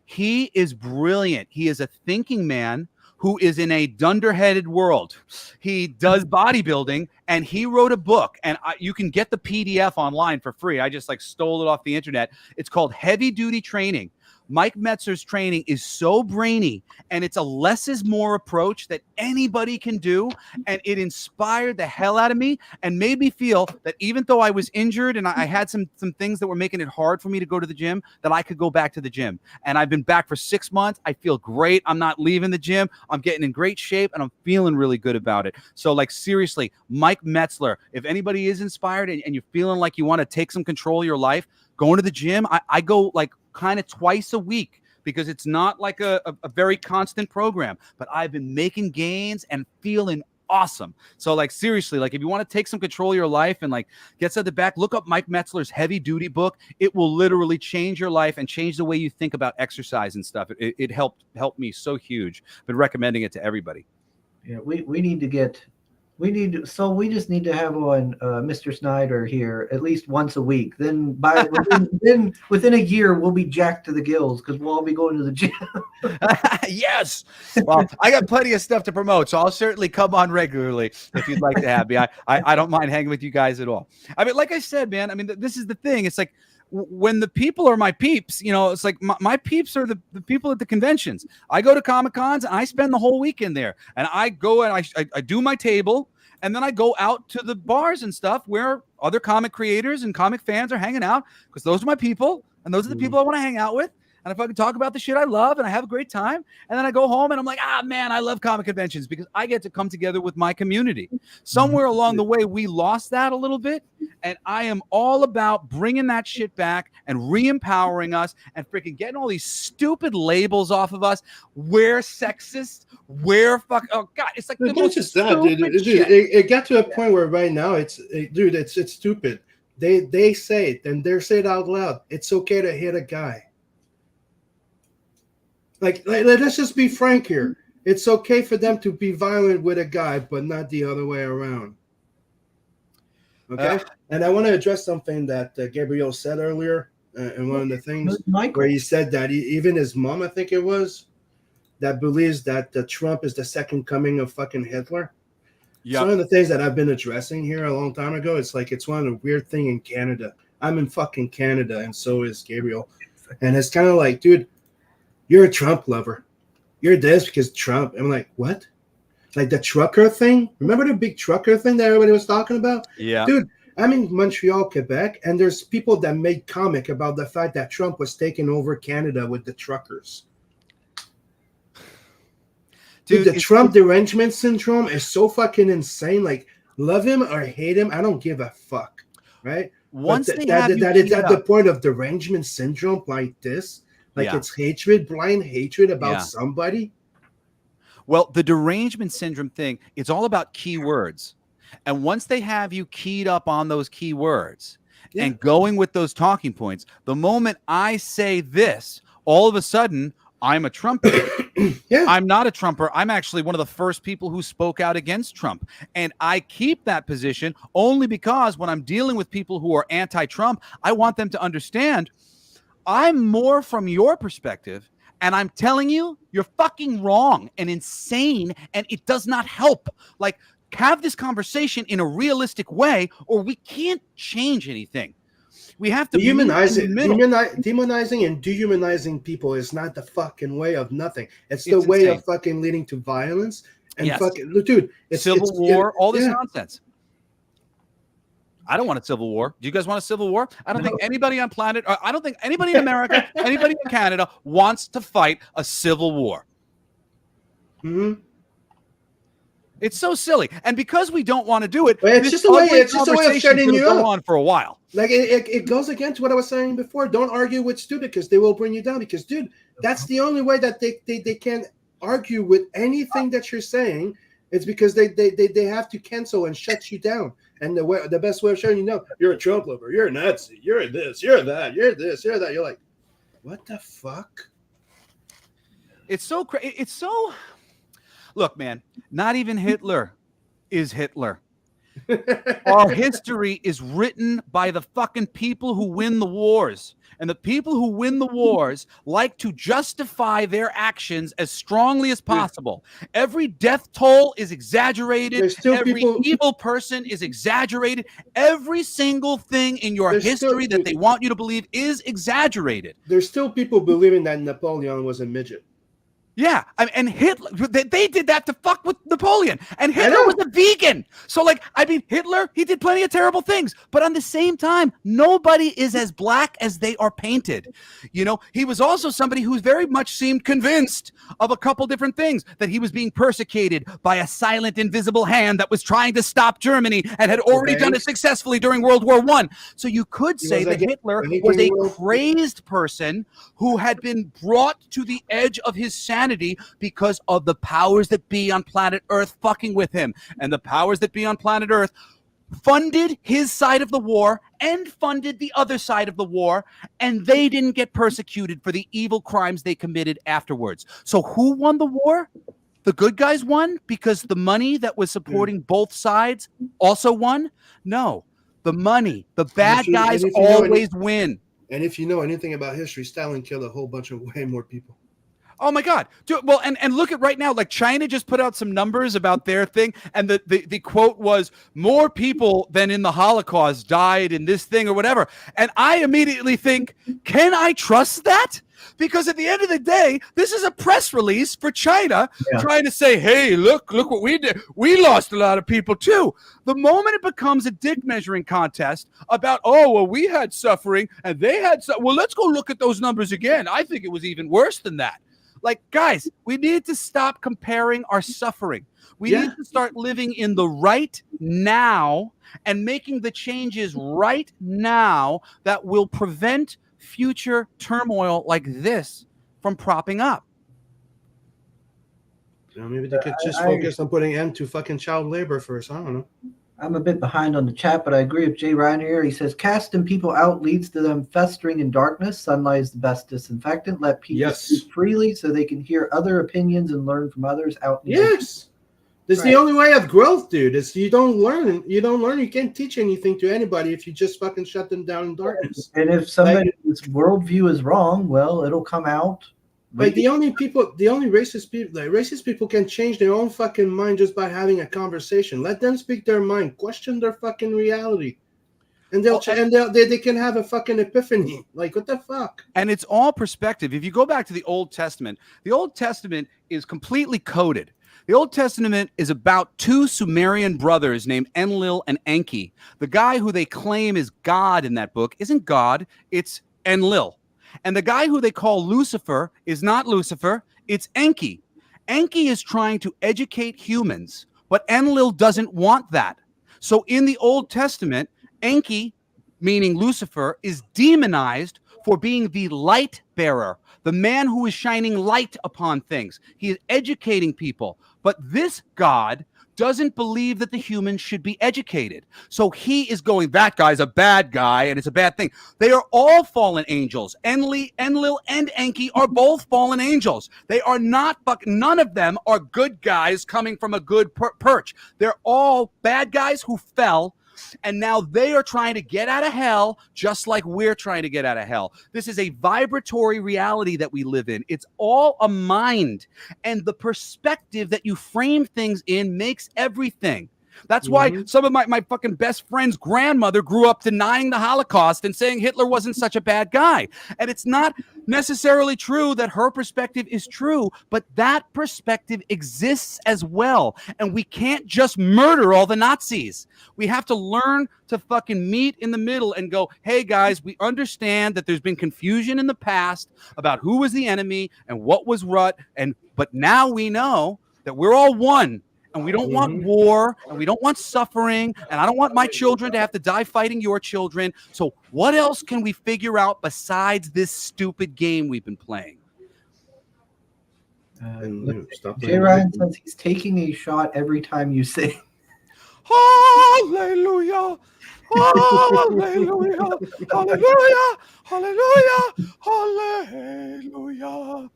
He is brilliant. He is a thinking man who is in a dunderheaded world. He does bodybuilding, and he wrote a book, and you can get the PDF online for free. I just like stole it off the internet. It's called Heavy Duty Training. Mike Metzler's training is so brainy, and it's a less is more approach that anybody can do, and it inspired the hell out of me and made me feel that even though I was injured and I had some things that were making it hard for me to go to the gym, that I could go back to the gym. And I've been back for 6 months. I feel great. I'm not leaving the gym. I'm getting in great shape, and I'm feeling really good about it. So, like, seriously, Mike Metzler, if anybody is inspired and you're feeling like you want to take some control of your life, going to the gym, I go like kind of twice a week because it's not like a very constant program, but I've been making gains and feeling awesome. So like seriously, like if you want to take some control of your life and like get to the back, look up Mike Metzler's Heavy Duty book. It will literally change your life and change the way you think about exercise and stuff. It helped me so huge. Been recommending it to everybody. Yeah, we just need to have one Mr. Snider here at least once a week. Then within a year we'll be jacked to the gills because we'll all be going to the gym. Yes. Well, I got plenty of stuff to promote, so I'll certainly come on regularly if you'd like to have me. I don't mind hanging with you guys at all. I mean, like I said, man, I mean, this is the thing. It's like when the people are my peeps, you know, it's like my peeps are the people at the conventions. I go to Comic-Cons and I spend the whole weekend there, and I go and I do my table, and then I go out to the bars and stuff where other comic creators and comic fans are hanging out, because those are my people, and those are the people I want to hang out with. And if I can talk about the shit I love and I have a great time, and then I go home and I'm like, man, I love comic conventions because I get to come together with my community. Somewhere along the way, we lost that a little bit. And I am all about bringing that shit back and re-empowering us and freaking getting all these stupid labels off of us. We're sexist. We're fuck. Oh God, it's like It's not just that, dude. It got to a point where right now it's stupid. They say it and they say it out loud. It's okay to hit a guy. Like, let's just be frank here. It's okay for them to be violent with a guy, but not the other way around. Okay? And I want to address something that Gabriel said earlier. And one of the things where he said that even his mom, I think it was, that believes that Trump is the second coming of fucking Hitler. Yeah. Some of the things that I've been addressing here a long time ago, it's like it's one of the weird thing in Canada. I'm in fucking Canada, and so is Gabriel. And it's kind of like, dude, you're a Trump lover. You're this because Trump. I'm like, what? Like the trucker thing? Remember the big trucker thing that everybody was talking about? Yeah. Dude, I'm in Montreal, Quebec, and there's people that made comic about the fact that Trump was taking over Canada with the truckers. Dude, the Trump derangement syndrome is so fucking insane. Like, love him or hate him, I don't give a fuck, right? Once that is at the point of derangement syndrome like this. Like it's hatred, blind hatred about somebody. Well, the derangement syndrome thing, it's all about keywords. And once they have you keyed up on those keywords and going with those talking points, the moment I say this, all of a sudden, I'm a Trumper. Yeah. I'm not a Trumper. I'm actually one of the first people who spoke out against Trump. And I keep that position only because when I'm dealing with people who are anti-Trump, I want them to understand I'm more from your perspective. And I'm telling you, you're fucking wrong and insane, and it does not help. Like, have this conversation in a realistic way, or we can't change anything. We have to demonizing and dehumanizing people is not the fucking way of nothing. It's the way insane. of fucking leading to violence and Yes. fucking dude. It's Civil war, all this yeah. nonsense. I don't want a civil war. Do you guys want a civil war? I don't think anybody on planet, I don't think anybody in America, anybody in Canada wants to fight a civil war. Mm-hmm. It's so silly, and because we don't want to do it, But it's just a way. It's just a way of shutting you go up. on for a while. Like it goes against what I was saying before. Don't argue with stupid because they will bring you down. Because dude, that's the only way that they can argue with anything that you're saying. It's because they have to cancel and shut you down. And the best way of showing you know you're a Trump lover, you're a Nazi, you're this, you're that, you're this, you're that. You're like, what the fuck? It's so crazy. It's so. Look, man, not even Hitler is Hitler. Our history is written by the fucking people who win the wars. And the people who win the wars like to justify their actions as strongly as possible. Every death toll is exaggerated. Every evil person is exaggerated. Every single thing in your history that they want you to believe is exaggerated. There's still people believing that Napoleon was a midget. Yeah, and Hitler, they did that to fuck with Napoleon. And Hitler was a vegan. So, like, I mean, Hitler, he did plenty of terrible things. But on the same time, nobody is as black as they are painted. You know, he was also somebody who very much seemed convinced of a couple different things. That he was being persecuted by a silent, invisible hand that was trying to stop Germany and had already done it successfully during World War I. So you could say that Hitler was a crazed person who had been brought to the edge of his sanity because of the powers that be on planet Earth fucking with him. And the powers that be on planet Earth funded his side of the war and funded the other side of the war, and they didn't get persecuted for the evil crimes they committed afterwards. So who won the war? The good guys won because the money that was supporting both sides also won? No. The money. The bad guys always win. And if you know anything about history, Stalin killed a whole bunch of way more people. Oh my God. Well, and look at right now, like China just put out some numbers about their thing. And the quote was more people than in the Holocaust died in this thing or whatever. And I immediately think, can I trust that? Because at the end of the day, this is a press release for China trying to say, hey, look what we did. We lost a lot of people too. The moment it becomes a dick measuring contest about, oh, well, we had suffering and they had, well, let's go look at those numbers again. I think it was even worse than that. Like, guys, we need to stop comparing our suffering. We need to start living in the right now and making the changes right now that will prevent future turmoil like this from propping up. You know, maybe they could just focus on putting end to fucking child labor first. I don't know. I'm a bit behind on the chat, but I agree with Jay Reinier. He says, casting people out leads to them festering in darkness. Sunlight is the best disinfectant. Let people speak freely so they can hear other opinions and learn from others out. This is the only way of growth, dude. Is you don't learn. You can't teach anything to anybody if you just fucking shut them down in darkness. And if somebody's worldview is wrong, well, it'll come out. Like the only racist people can change their own fucking mind just by having a conversation. Let them speak their mind, question their fucking reality, and they can have a fucking epiphany. Like, what the fuck? And it's all perspective. If you go back to the Old Testament is completely coded. The Old Testament is about two Sumerian brothers named Enlil and Enki. The guy who they claim is God in that book isn't God, it's Enlil. And the guy who they call Lucifer is not Lucifer, it's Enki. Enki is trying to educate humans, but Enlil doesn't want that. So in the Old Testament, Enki, meaning Lucifer, is demonized for being the light bearer, the man who is shining light upon things. He is educating people. But this God doesn't believe that the humans should be educated. So he is going, that guy's a bad guy and it's a bad thing. They are all fallen angels. Enlil, and Enki are both fallen angels. They are not, none of them are good guys coming from a good perch. They're all bad guys who fell, and now they are trying to get out of hell just like we're trying to get out of hell. This is a vibratory reality that we live in. It's all a mind, and the perspective that you frame things in makes everything. That's why some of my fucking best friend's grandmother grew up denying the Holocaust and saying Hitler wasn't such a bad guy. And it's not necessarily true that her perspective is true, but that perspective exists as well. And we can't just murder all the Nazis. We have to learn to fucking meet in the middle and go, hey guys, we understand that there's been confusion in the past about who was the enemy and what was what, but now we know that we're all one. And we don't want war, and we don't want suffering, and I don't want my children to have to die fighting your children. So what else can we figure out besides this stupid game we've been playing? J. Ryan says he's taking a shot every time you sing. Hallelujah! Hallelujah! Hallelujah! Hallelujah! Hallelujah!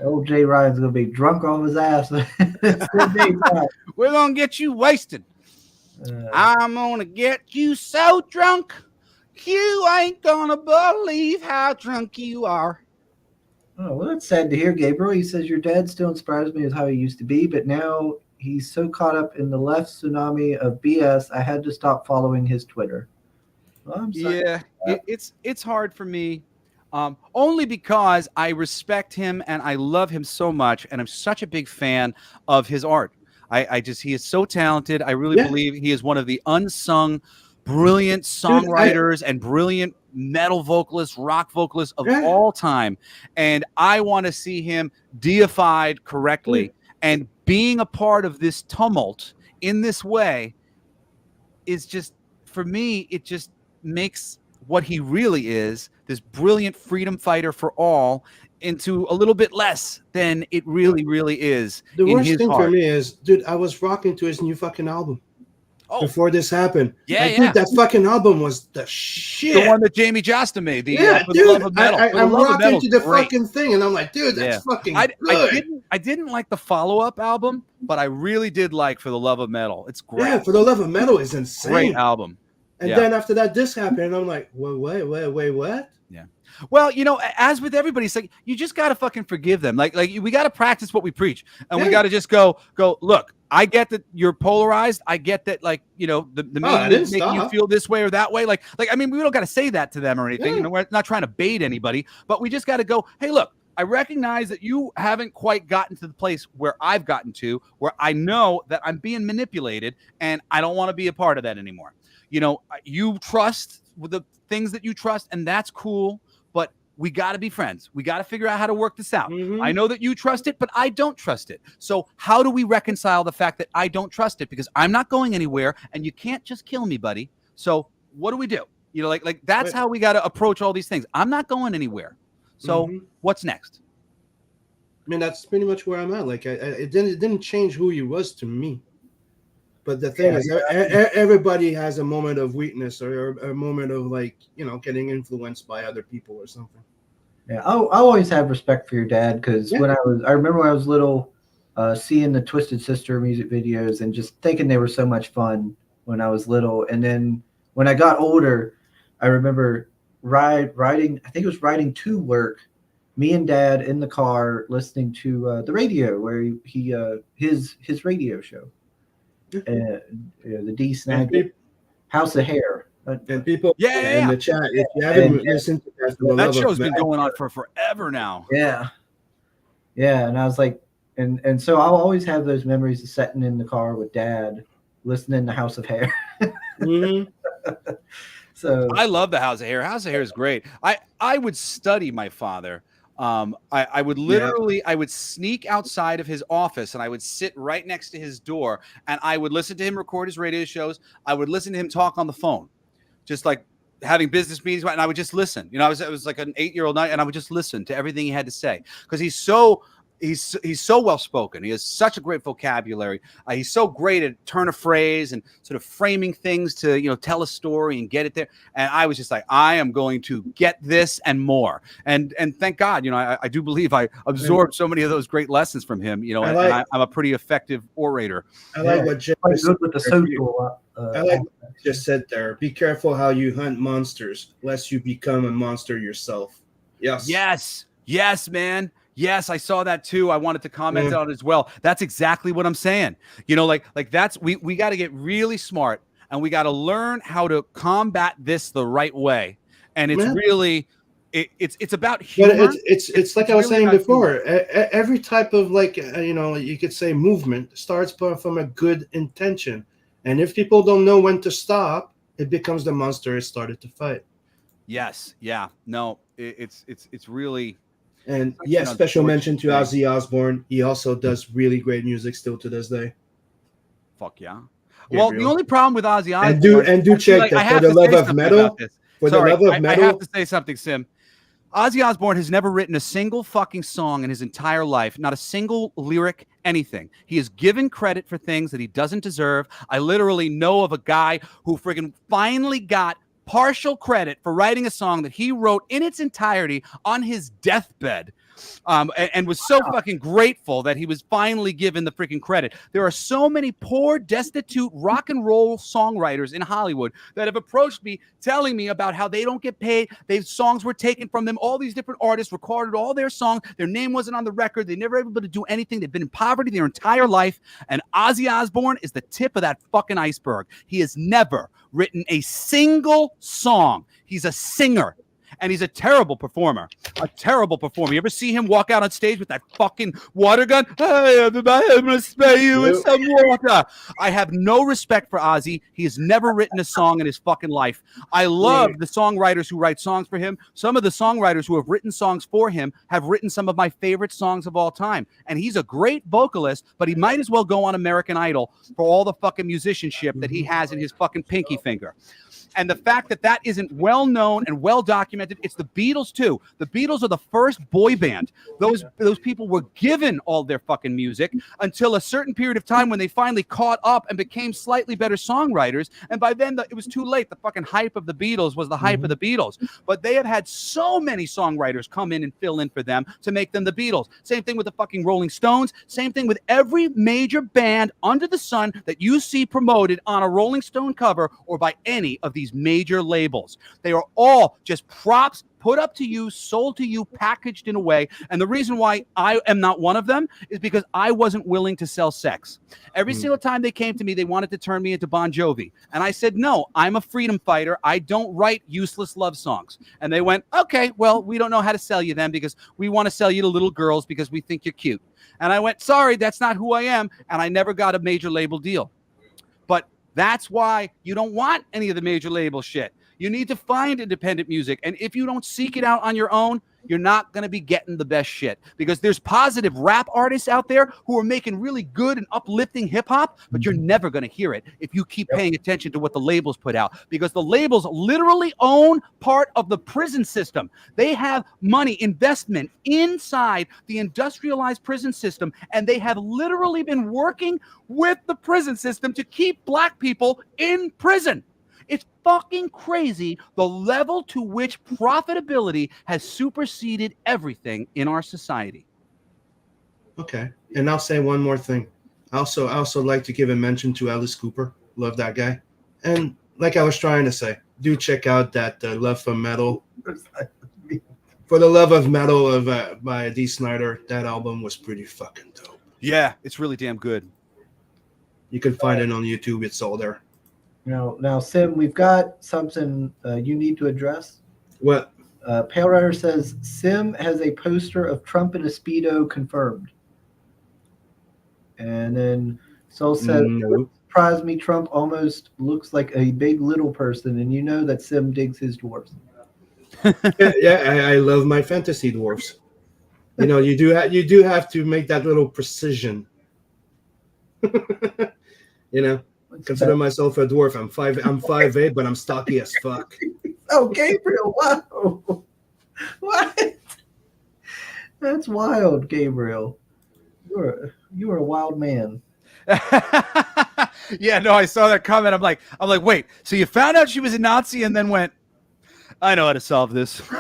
Old J. Ryan's gonna be drunk off his ass. We're gonna get you wasted. I'm gonna get you so drunk, you ain't gonna believe how drunk you are. Oh, well, that's sad to hear, Gabriel. He says your dad still inspires me as how he used to be, but now he's so caught up in the left tsunami of BS, I had to stop following his Twitter. Well, I'm sorry. Yeah, it's hard for me. Only because I respect him and I love him so much, and I'm such a big fan of his art. He is so talented. I really believe he is one of the unsung, brilliant songwriters and brilliant metal vocalists, rock vocalists of all time. And I want to see him deified correctly. And being a part of this tumult in this way is just, for me, it just makes what he really is, this brilliant freedom fighter for all, into a little bit less than it really, really is. The worst thing heart. for me is, dude, I was rocking to his new fucking album before this happened. Yeah, Dude, that fucking album was the shit. The one that Jamie Josta made. Dude, Love of Metal. I'm rocking to the fucking thing, and I'm like, dude, that's fucking good. I didn't like the follow-up album, but I really did like For the Love of Metal. It's great. Yeah, For the Love of Metal is insane. Great album. And then after that, this happened, and I'm like, wait, what? Yeah. Well, as with everybody, it's like you just gotta fucking forgive them. Like we gotta practice what we preach, and we gotta just go. Look, I get that you're polarized. I get that, the media is making you feel this way or that way. Like I mean, we don't gotta say that to them or anything. Yeah. We're not trying to bait anybody, but we just gotta go. Hey, look. I recognize that you haven't quite gotten to the place where I've gotten to, where I know that I'm being manipulated, and I don't want to be a part of that anymore. You trust with the things that you trust, and that's cool, but we got to be friends. We got to figure out how to work this out. I know that you trust it, but I don't trust it. So how do we reconcile the fact that I don't trust it? Because I'm not going anywhere, and you can't just kill me, buddy. So what do we do? That's how we got to approach all these things. I'm not going anywhere. So what's next? I mean, that's pretty much where I'm at. Like, it didn't change who he was to me. But the thing is, everybody has a moment of weakness or a moment of getting influenced by other people or something. Yeah, I always have respect for your dad because I remember when I was little, seeing the Twisted Sister music videos and just thinking they were so much fun when I was little. And then when I got older, I remember riding to work, me and Dad in the car listening to the radio where his radio show. The D Snider House of Hair. And people in the chat, if you haven't listened to that show's been going on for forever now. Yeah, and I was like, and so I'll always have those memories of sitting in the car with Dad, listening to House of Hair. So I love the House of Hair. House of Hair is great. I would study my father. I would literally, I would sneak outside of his office and I would sit right next to his door and I would listen to him record his radio shows. I would listen to him talk on the phone, just like having business meetings. And I would just listen. I was like an 8-year-old night and I would just listen to everything he had to say because he's so he's so well spoken. He has such a great vocabulary. He's so great at turn of phrase and sort of framing things to, you know, tell a story and get it there. And I was just like, I am going to get this and more. And thank God, you know, I do believe I absorbed so many of those great lessons from him. You know, I'm a pretty effective orator. I like what Jim Quite good with the social. I like what you just said there. Be careful how you hunt monsters, lest you become a monster yourself. Yes, man. Yes, I saw that too. I wanted to comment on it as well. That's exactly what I'm saying. You know, like that's we got to get really smart, and we got to learn how to combat this the right way. And it's really it's about humor. But it's like I was saying before. Every type of, like, you know, you could say movement starts from a good intention, and if people don't know when to stop, it becomes the monster it started to fight. Yes, yeah, no, it's really. And yes, special mention to Ozzy Osbourne. He also does really great music still to this day. Fuck yeah. Well, the only problem with Ozzy Osbourne, and do check that for the love of metal. For the love of metal, I have to say something, Sim. Ozzy Osbourne has never written a single fucking song in his entire life, not a single lyric, anything. He is given credit for things that he doesn't deserve. I literally know of a guy who friggin' finally got partial credit for writing a song that he wrote in its entirety on his deathbed, and was so fucking grateful that he was finally given the freaking credit. There are so many poor, destitute rock and roll songwriters in Hollywood that have approached me telling me about how they don't get paid. Their songs were taken from them. All these different artists recorded all their songs. Their name wasn't on the record. They never able to do anything. They've been in poverty their entire life. And Ozzy Osbourne is the tip of that fucking iceberg. He has never written a single song. He's a singer. And he's a terrible performer. A terrible performer. You ever see him walk out on stage with that fucking water gun? Hey, everybody, I'm going to spray you with some water. I have no respect for Ozzy. He has never written a song in his fucking life. I love the songwriters who write songs for him. Some of the songwriters who have written songs for him have written some of my favorite songs of all time. And he's a great vocalist, but he might as well go on American Idol for all the fucking musicianship that he has in his fucking pinky finger. And the fact that that isn't well known and well documented, it's the Beatles too. The Beatles are the first boy band. Those people were given all their fucking music until a certain period of time when they finally caught up and became slightly better songwriters. And by then it was too late. The fucking hype of the Beatles was the hype of the Beatles. But they have had so many songwriters come in and fill in for them to make them the Beatles. Same thing with the fucking Rolling Stones. Same thing with every major band under the sun that you see promoted on a Rolling Stone cover or by any of these major labels. They are all just props put up to you, sold to you, packaged in a way. And the reason why I am not one of them is because I wasn't willing to sell sex. Every single time they came to me, they wanted to turn me into Bon Jovi. And I said, no, I'm a freedom fighter. I don't write useless love songs. And they went, okay, well, we don't know how to sell you then because we want to sell you to little girls because we think you're cute. And I went, sorry, that's not who I am. And I never got a major label deal. But that's why you don't want any of the major label shit. You need to find independent music. And if you don't seek it out on your own, you're not going to be getting the best shit. Because there's positive rap artists out there who are making really good and uplifting hip hop, but you're never going to hear it if you keep paying attention to what the labels put out. Because the labels literally own part of the prison system. They have money, investment inside the industrialized prison system, and they have literally been working with the prison system to keep black people in prison. It's fucking crazy the level to which profitability has superseded everything in our society. Okay. And I'll say one more thing. I also like to give a mention to Alice Cooper. Love that guy. And like I was trying to say, do check out that Love for Metal. For the Love of Metal of by D. Snider. That album was pretty fucking dope. Yeah, it's really damn good. You can find it on YouTube. It's all there. Now, Sim, we've got something you need to address. What? Pale Rider says Sim has a poster of Trump in a Speedo confirmed. And then Soul says, Nope. surprised me, Trump almost looks like a big little person, and you know that Sim digs his dwarfs. I love my fantasy dwarfs. You know, you do have to make that little precision. You know. Consider myself a dwarf. I'm 5'8", but I'm stocky as fuck. Oh, Gabriel! Wow, what? That's wild, Gabriel. You were a wild man. Yeah, no, I saw that comment. I'm like, wait, so you found out she was a Nazi and then went, I know how to solve this. Well,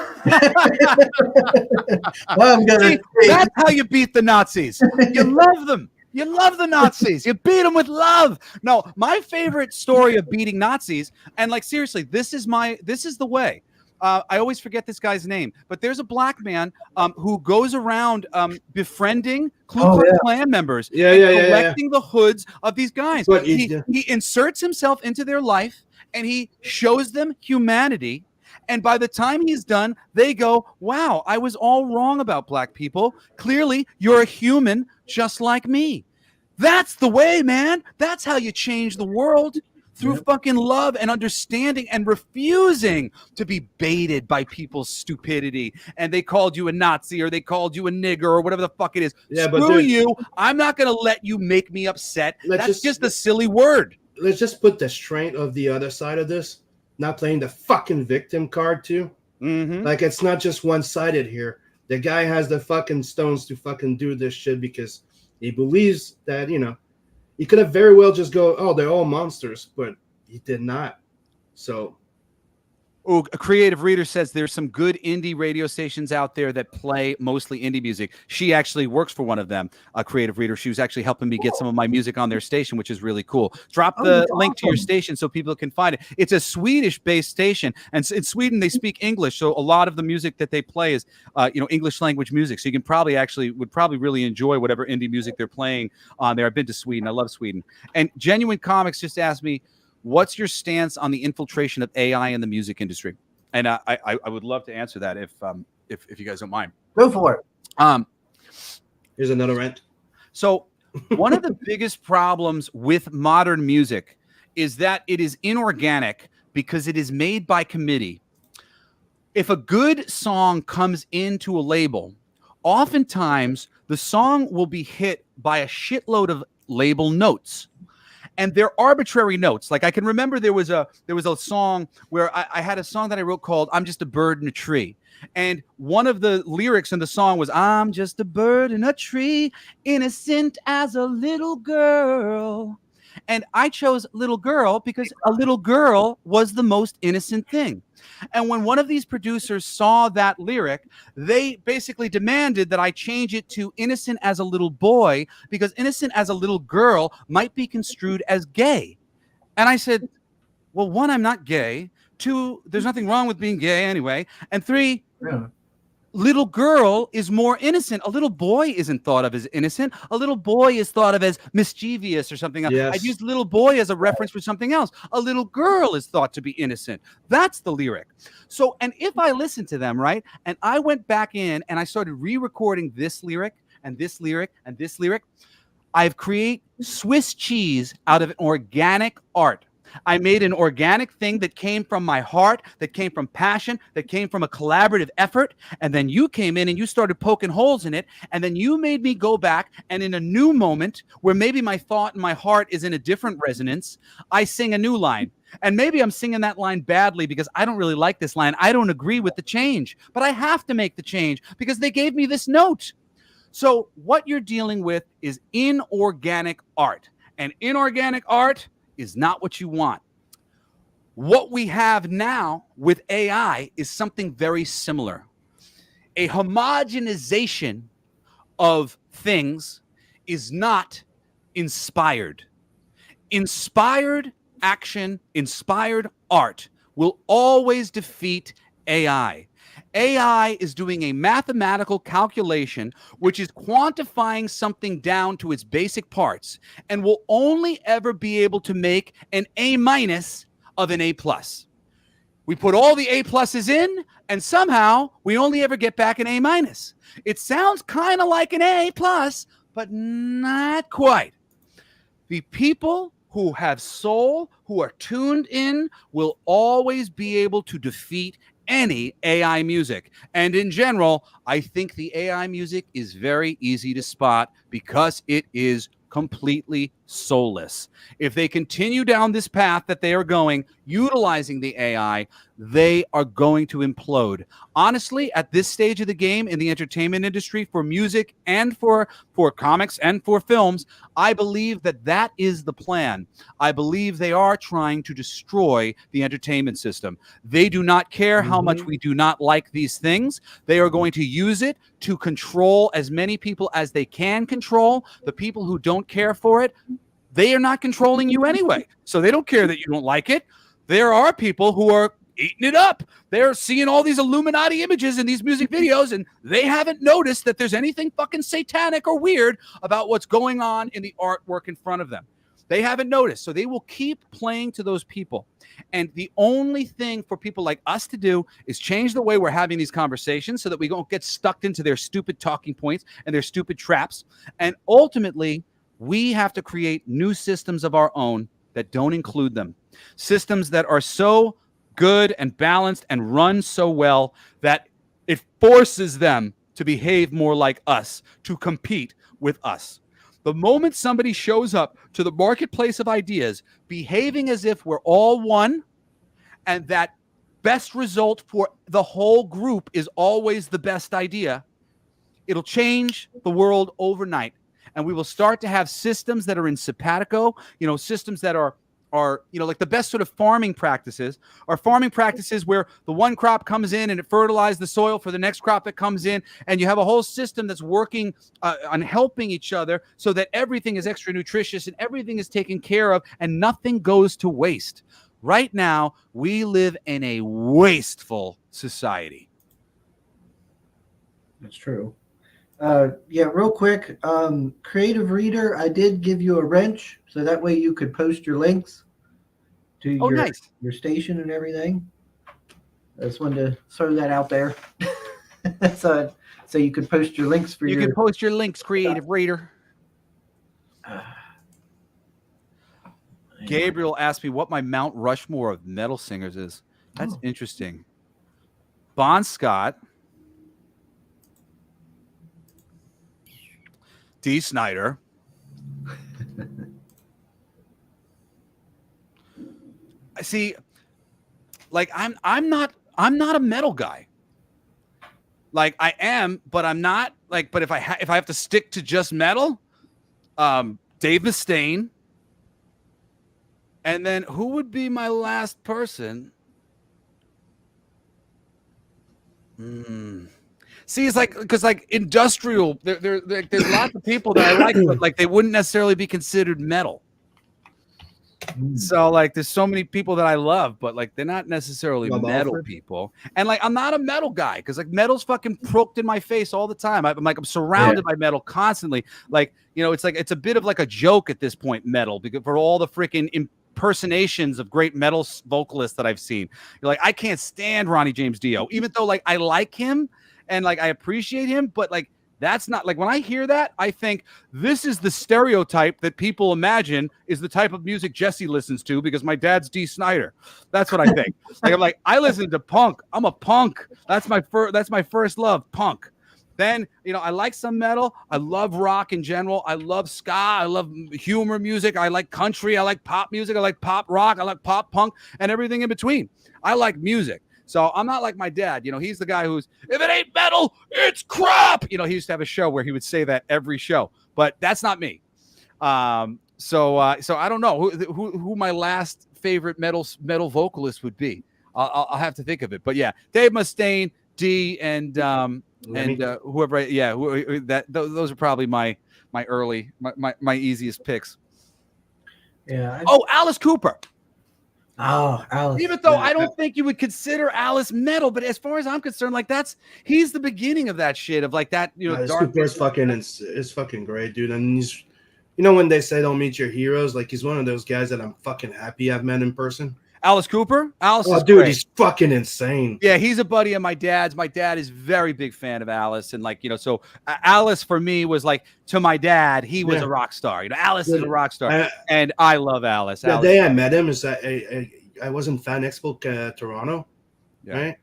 I'm gonna See, that's how you beat the Nazis. You love them. You love the Nazis. You beat them with love. No, my favorite story of beating Nazis, and like seriously, this is the way. I always forget this guy's name, but there's a black man who goes around befriending Ku Klux Klan members and collecting the hoods of these guys. But He inserts himself into their life and he shows them humanity. And by the time he's done, they go, wow, I was all wrong about black people. Clearly, you're a human just like me. That's the way, man. That's how you change the world. Through fucking love and understanding and refusing to be baited by people's stupidity. And they called you a Nazi or they called you a nigger or whatever the fuck it is. Yeah, Screw you. I'm not going to let you make me upset. That's just a silly word. Let's just put the strength of the other side of this. Not playing the fucking victim card too. Mm-hmm. Like it's not just one-sided here. The guy has the fucking stones to fucking do this shit because he believes that, he could have very well just go, oh, they're all monsters, but he did not. So. Oh, a creative reader says there's some good indie radio stations out there that play mostly indie music. She actually works for one of them, a creative reader. She was actually helping me get some of my music on their station, which is really cool. Drop the link to your station so people can find it. It's a Swedish-based station, and in Sweden they speak English, so a lot of the music that they play is, English language music. So you can would probably really enjoy whatever indie music they're playing on there. I've been to Sweden. I love Sweden. And Genuine Comics just asked me, what's your stance on the infiltration of AI in the music industry? And I would love to answer that if you guys don't mind. Go for it. Here's another rant. So one of the biggest problems with modern music is that it is inorganic because it is made by committee. If a good song comes into a label, oftentimes the song will be hit by a shitload of label notes. And they're arbitrary notes. Like I can remember there was a song where I had a song that I wrote called I'm Just a Bird in a Tree. And one of the lyrics in the song was, I'm just a bird in a tree, innocent as a little girl. And I chose little girl because a little girl was the most innocent thing. And when one of these producers saw that lyric, they basically demanded that I change it to innocent as a little boy because innocent as a little girl might be construed as gay. And I said, well, one, I'm not gay. Two, there's nothing wrong with being gay anyway. And three, little girl is more innocent. A little boy isn't thought of as innocent. A little boy is thought of as mischievous or something else. Yes. I'd use little boy as a reference for something else. A little girl is thought to be innocent. That's the lyric. So, and if I listened to them, right, and I went back in and I started re-recording this lyric and this lyric and this lyric, I've created Swiss cheese out of organic art. I made an organic thing that came from my heart, that came from passion, that came from a collaborative effort. And then you came in and you started poking holes in it. And then you made me go back and in a new moment where maybe my thought and my heart is in a different resonance, I sing a new line. And maybe I'm singing that line badly because I don't really like this line. I don't agree with the change, but I have to make the change because they gave me this note. So what you're dealing with is inorganic art. And inorganic art is not what you want. What we have now with AI is something very similar. A homogenization of things is not inspired. Inspired action, inspired art will always defeat AI. AI is doing a mathematical calculation which is quantifying something down to its basic parts and will only ever be able to make an A- of an A+. We put all the A pluses in and somehow we only ever get back an A-. It sounds kind of like an A+, but not quite. The people who have soul, who are tuned in, will always be able to defeat any AI music. And in general, I think the AI music is very easy to spot because it is completely soulless. If they continue down this path that they are going, utilizing the AI, they are going to implode. Honestly, at this stage of the game in the entertainment industry, for music and for comics and for films, I believe that is the plan. I believe they are trying to destroy the entertainment system. They do not care how much we do not like these things. They are going to use it to control as many people as they can control. The people who don't care for it, they are not controlling you anyway. So they don't care that you don't like it. There are people who are eating it up. They're seeing all these Illuminati images in these music videos, and they haven't noticed that there's anything fucking satanic or weird about what's going on in the artwork in front of them. They haven't noticed. So they will keep playing to those people. And the only thing for people like us to do is change the way we're having these conversations so that we don't get stuck into their stupid talking points and their stupid traps. And ultimately, we have to create new systems of our own that don't include them. Systems that are so good and balanced and run so well that it forces them to behave more like us, to compete with us. The moment somebody shows up to the marketplace of ideas, behaving as if we're all one, and that best result for the whole group is always the best idea, it'll change the world overnight. And we will start to have systems that are in simpatico, systems that are like the best sort of farming practices are farming practices where the one crop comes in and it fertilizes the soil for the next crop that comes in. And you have a whole system that's working on helping each other so that everything is extra nutritious and everything is taken care of and nothing goes to waste. Right now, we live in a wasteful society. That's true. Real quick, Creative Reader, I did give you a wrench so that way you could post your links to your station and everything. I just wanted to throw that out there. so you could post your links for You can post your links, Creative Reader. Gabriel asked me what my Mount Rushmore of metal singers is. That's interesting. Bon Scott, D. Snider, I see. Like I'm not a metal guy. Like I am, but I'm not. Like, but if I have to stick to just metal, Dave Mustaine, and then who would be my last person? See, it's like because like industrial, there's lots of people that I like, but like they wouldn't necessarily be considered metal. So like there's so many people that I love, but like they're not necessarily metal people. And like I'm not a metal guy because like metal's fucking poked in my face all the time. I'm surrounded by metal constantly. Like, it's like it's a bit of like a joke at this point, metal, because for all the freaking impersonations of great metal vocalists that I've seen. You're like, I can't stand Ronnie James Dio, even though like I like him and like I appreciate him, but like that's not like when I hear that, I think this is the stereotype that people imagine is the type of music Jesse listens to because my dad's D. Snider. That's what I think. I listen to punk. I'm a punk. That's my first love, punk. Then, I like some metal. I love rock in general. I love ska. I love humor music. I like country. I like pop music. I like pop rock. I like pop punk and everything in between. I like music. So I'm not like my dad. He's the guy who's, if it ain't metal, it's crap. He used to have a show where he would say that every show, but that's not me. So I don't know who my last favorite metal vocalist would be. I'll have to think of it. But yeah, Dave Mustaine, D, and whoever. Yeah, those are probably my early, my easiest picks. Yeah. Alice Cooper. Oh, Alice. Even though I don't think you would consider Alice metal, but as far as I'm concerned, like he's the beginning of that shit of like that, Cooper's is fucking great, dude. And he's, when they say don't meet your heroes, like he's one of those guys that I'm fucking happy I've met in person. Alice Cooper? Alice is dude, great. He's fucking insane. Yeah, he's a buddy of my dad's. My dad is very big fan of Alice. And like, so Alice for me was like, to my dad, he was a rock star. Alice is a rock star. And I love Alice. The day I met him is that I was in Fan Expo Toronto, right?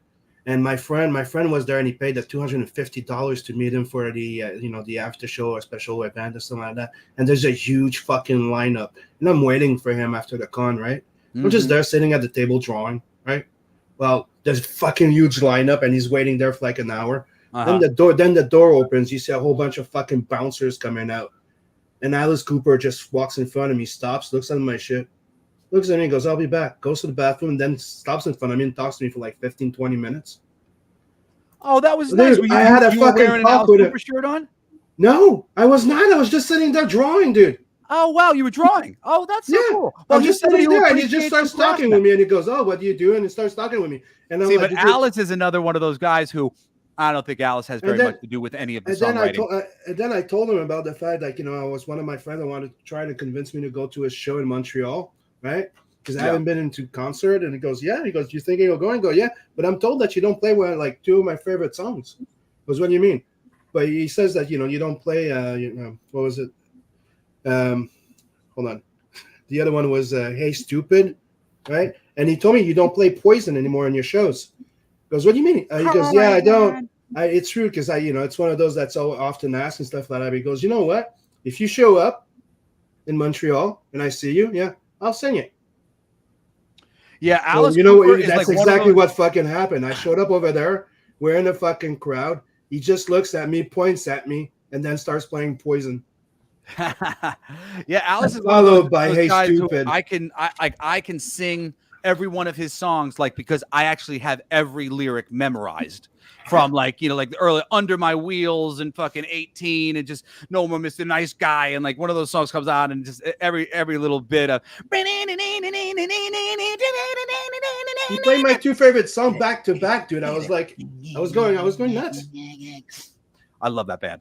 And my friend was there, and he paid the $250 to meet him for the the after show or special event or something like that. And there's a huge fucking lineup, and I'm waiting for him after the con, right? I'm just there sitting at the table drawing, right? Well, there's a fucking huge lineup, and he's waiting there for like an hour. Then the door opens. You see a whole bunch of fucking bouncers coming out, and Alice Cooper just walks in front of me, stops, looks at my shit, looks at me, goes, "I'll be back." Goes to the bathroom, and then stops in front of me and talks to me for like 15, 20 minutes. Oh, that was Dude, nice. I had a you were fucking wearing an talk Alice with Cooper shirt on? No, I was not. I was just sitting there drawing, dude. Oh, wow, you were drawing. Oh, that's so cool. Well, he just said that sitting you there, and he just starts appreciate talking with me, and he goes, "Oh, what do you do?" And he starts talking with me, and I'm See, like, but Alice is another one of those guys who I don't think Alice has very then- much to do with any of the and then songwriting. and then I told him about the fact, like, I was one of my friends that wanted to try to convince me to go to a show in Montreal, right? Because I haven't been into concert, and he goes, "Yeah." He goes, "You thinking of going?" I go, "Yeah," but I'm told that you don't play like two of my favorite songs. I goes, "What do you mean?" But he says that you don't play. What was it? Hold on. The other one was "Hey Stupid," right? And he told me you don't play Poison anymore in your shows. He goes, "What do you mean?" He goes, "Yeah, I don't." It's true because it's one of those that's so often asked and stuff like that. He goes, "You know what? If you show up in Montreal and I see you, yeah, I'll sing it." Yeah, So, Alice Cooper is that's like exactly one of what fucking happened. I showed up over there. We're in the fucking crowd. He just looks at me, points at me, and then starts playing Poison. those... Yeah, Alice is one of Followed by those "Hey guys who Stupid." I can sing every one of his songs because I actually have every lyric memorized from like the early Under My Wheels and fucking 18 and just No More Mr. Nice Guy, and like one of those songs comes on and just every little bit of He played my two favorite songs back to back, dude. I was going nuts. I love that band.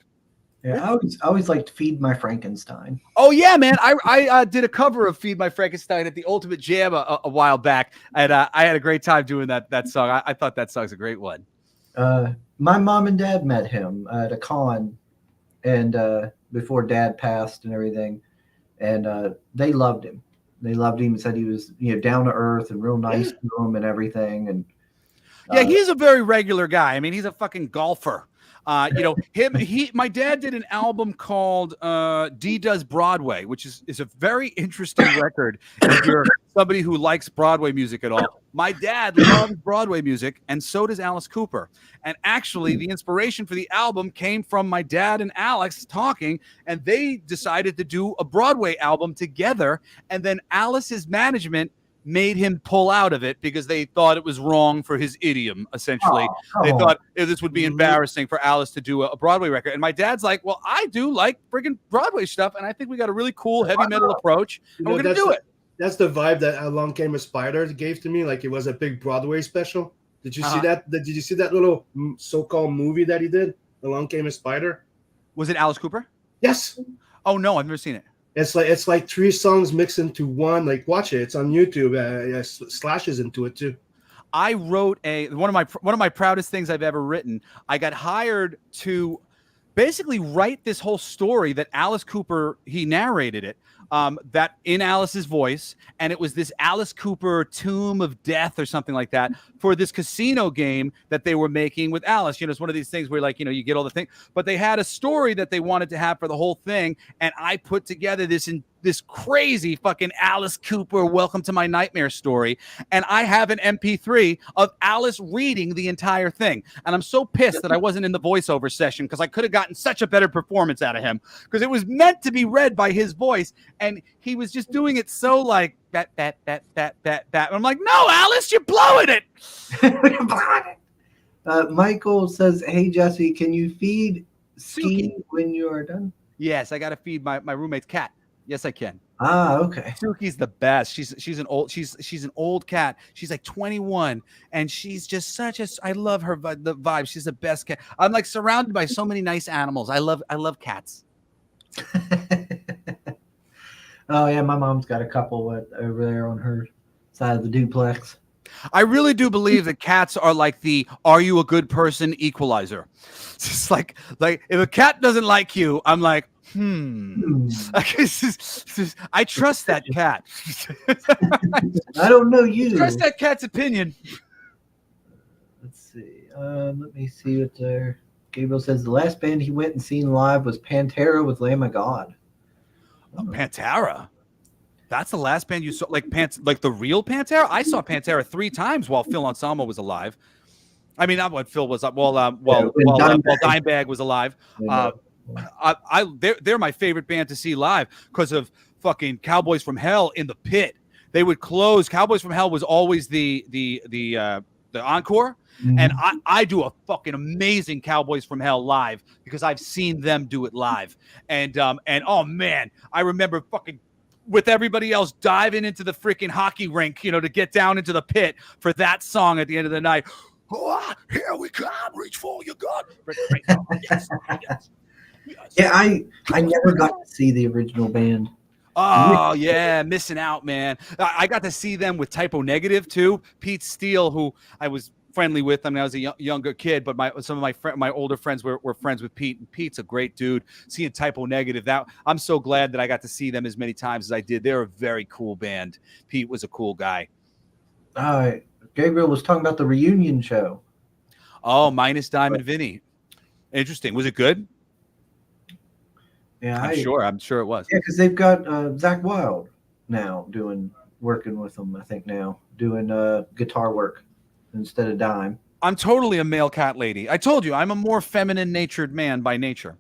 Yeah, I always liked Feed My Frankenstein. Oh yeah, man! I did a cover of "Feed My Frankenstein" at the Ultimate Jam a while back, and I had a great time doing that song. I thought that song's a great one. My mom and dad met him at a con, and before Dad passed and everything, and they loved him. They loved him and said he was down to earth and real nice to them and everything. And yeah, he's a very regular guy. I mean, he's a fucking golfer. My dad did an album called D Does Broadway, which is a very interesting record if you're somebody who likes Broadway music at all. My dad loves Broadway music, and so does Alice Cooper. And actually, the inspiration for the album came from my dad and Alex talking, and they decided to do a Broadway album together. And then Alice's management made him pull out of it because they thought it was wrong for his idiom, essentially. They thought this would be embarrassing for Alice to do a Broadway record. And my dad's like, well, I do like friggin' Broadway stuff, and I think we got a really cool heavy metal approach, and we're going to do it. That's the vibe that Along Came a Spider gave to me, like it was a big Broadway special. Did you see that? Did you see that little so-called movie that he did, Along Came a Spider? Was it Alice Cooper? Yes. Oh, no, I've never seen it. It's like three songs mixed into one. Like, watch it. It's on YouTube. Slashes into it too. I wrote one of my proudest things I've ever written. I got hired to basically write this whole story that Alice Cooper, he narrated it, that in Alice's voice, and it was this Alice Cooper Tomb of Death or something like that for this casino game that they were making with Alice. It's one of these things where like, you get all the things, but they had a story that they wanted to have for the whole thing. And I put together this crazy fucking Alice Cooper Welcome to My Nightmare story. And I have an MP3 of Alice reading the entire thing. And I'm so pissed that I wasn't in the voiceover session because I could have gotten such a better performance out of him because it was meant to be read by his voice. And he was just doing it so like that. And I'm like, no, Alice, you're blowing it. Michael says, hey, Jesse, can you feed Ski when you are done? Yes, I got to feed my roommate's cat. Yes, I can. Ah, okay. Suki's the best. She's an old cat. She's like 21, and she's just I love her the vibe. She's the best cat. I'm like surrounded by so many nice animals. I love cats. Oh yeah, my mom's got a couple over there on her side of the duplex. I really do believe that cats are like the "Are you a good person?" equalizer. It's just like if a cat doesn't like you, I'm like, I trust that cat. I don't know you. Trust that cat's opinion. Let's see. Let me see what there. Gabriel says the last band he went and seen live was Pantera with Lamb of God. Pantera. That's the last band you saw, like the real Pantera. I saw Pantera 3 times while Phil Anselmo was alive. I mean, not when Phil was up. While Dimebag was alive. They're my favorite band to see live because of fucking Cowboys from Hell in the pit. They would close. Cowboys from Hell was always the encore. Mhm. And I do a fucking amazing Cowboys from Hell live because I've seen them do it live. And oh man, I remember fucking with everybody else diving into the freaking hockey rink, to get down into the pit for that song at the end of the night. Oh, here we come, reach for your gun. Yes. Yeah, I never got to see the original band. Oh yeah, missing out, man. I got to see them with Typo Negative too. Pete Steele, who I was friendly with. I mean, I was a younger kid, but some of my older friends were friends with Pete, and Pete's a great dude. Seeing Typo Negative, that I'm so glad that I got to see them as many times as I did. They're a very cool band. Pete was a cool guy. Gabriel was talking about the reunion show. Oh, minus Diamond Vinny. Interesting. Was it good? Yeah, I'm sure it was. Yeah, because they've got Zach Wilde now working with them. I think now doing guitar work instead of Dime. I'm totally a male cat lady. I told you I'm a more feminine natured man by nature.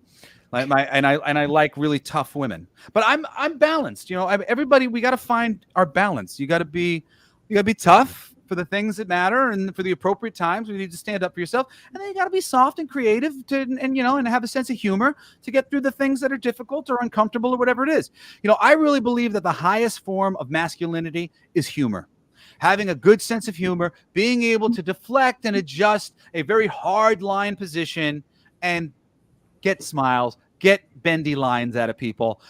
I like really tough women, but I'm balanced. Everybody, we got to find our balance. You got to be tough for the things that matter, and for the appropriate times you need to stand up for yourself. And then you got to be soft and creative and have a sense of humor to get through the things that are difficult or uncomfortable or whatever it is. I really believe that the highest form of masculinity is humor. Having a good sense of humor, being able to deflect and adjust a very hard line position and get smiles, get bendy lines out of people.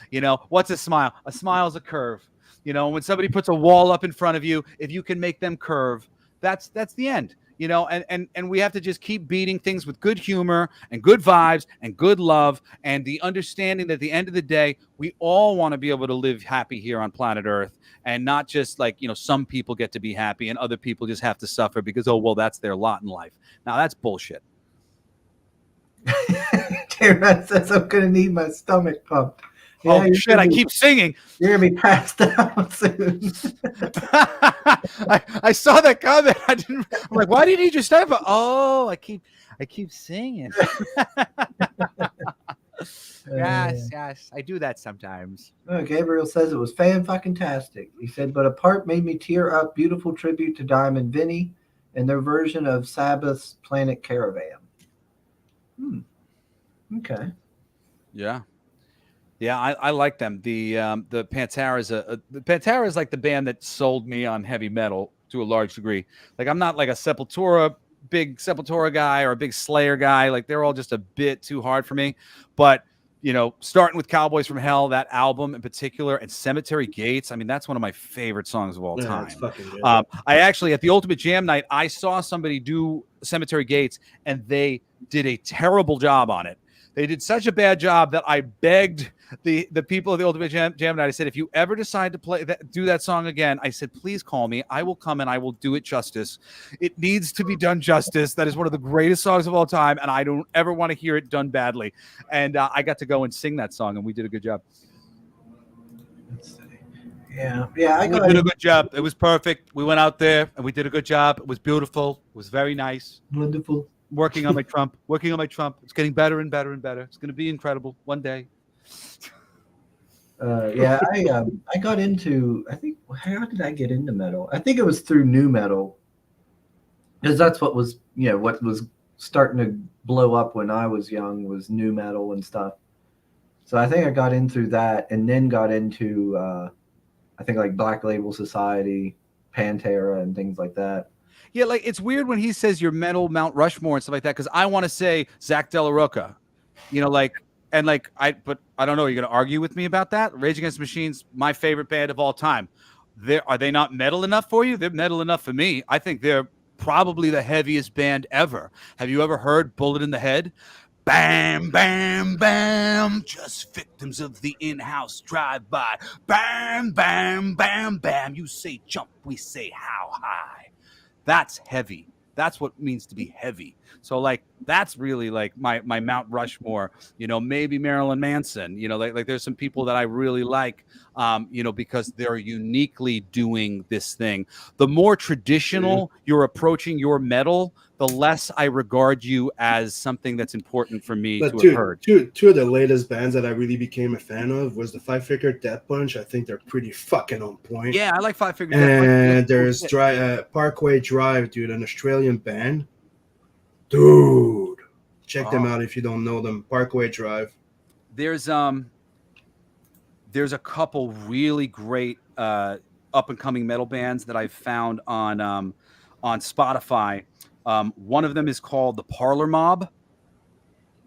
What's a smile? A smile is a curve. When somebody puts a wall up in front of you, if you can make them curve, that's the end. And we have to just keep beating things with good humor and good vibes and good love, and the understanding that at the end of the day, we all want to be able to live happy here on planet Earth, and not just like, some people get to be happy and other people just have to suffer because, oh, well, that's their lot in life. Now that's bullshit. Darren says I'm going to need my stomach pumped. Yeah, oh shit! I keep singing. You're gonna be passed out soon. I saw that comment. I'm like, why do you need your stomach? Oh, I keep singing. Yes, I do that sometimes. Gabriel says it was fan-fucking-tastic. He said, but a part made me tear up. Beautiful tribute to Diamond Vinny and their version of Sabbath's Planet Caravan. Okay. Yeah, I like them. The Pantera is like the band that sold me on heavy metal to a large degree. Like, I'm not like a big Sepultura guy or a big Slayer guy. Like, they're all just a bit too hard for me. But starting with Cowboys from Hell, that album in particular, and Cemetery Gates, I mean, that's one of my favorite songs of all time. It's fucking good. I actually, at the Ultimate Jam night, I saw somebody do Cemetery Gates, and they did a terrible job on it. They did such a bad job that I begged the people of the Ultimate Jam night. I said, if you ever decide to do that song again, I said, please call me. I will come and I will do it justice. It needs to be done justice. That is one of the greatest songs of all time, and I don't ever want to hear it done badly. And I got to go and sing that song, and we did a good job. Yeah. We did a good job. It was perfect. We went out there and we did a good job. It was beautiful. It was very nice. Wonderful. Working on my Trump. It's getting better and better and better. It's going to be incredible one day. I got into, I think, how did I get into metal? I think it was through new metal, because that's what was starting to blow up when I was young, was new metal and stuff. So I think I got in through that, and then got into I think like Black Label Society, Pantera, and things like that. Yeah, like, it's weird when he says your metal Mount Rushmore and stuff like that, because I want to say Zach De La Rocha, but I don't know. Are you going to argue with me about that? Rage Against the Machine's my favorite band of all time. Are they not metal enough for you? They're metal enough for me. I think they're probably the heaviest band ever. Have you ever heard Bullet in the Head? Bam, bam, bam, just victims of the in-house drive-by. Bam, bam, bam, bam. You say jump, we say how high. That's heavy. That's what means to be heavy. So like that's really like my Mount Rushmore. You know, maybe Marilyn Manson. You know, like there's some people that I really like. You know, because they're uniquely doing this thing. The more traditional you're approaching your metal, the less I regard you as something that's important for me But to have heard. two of the latest bands that I really became a fan of was the Five Finger Death Punch. I think they're pretty fucking on point. Yeah, I like Five Finger Death Punch. And there's Parkway Drive, dude, an Australian band. Dude, check them out if you don't know them. Parkway Drive. There's a couple really great up and coming metal bands that I've found on Spotify. One of them is called the Parlor Mob,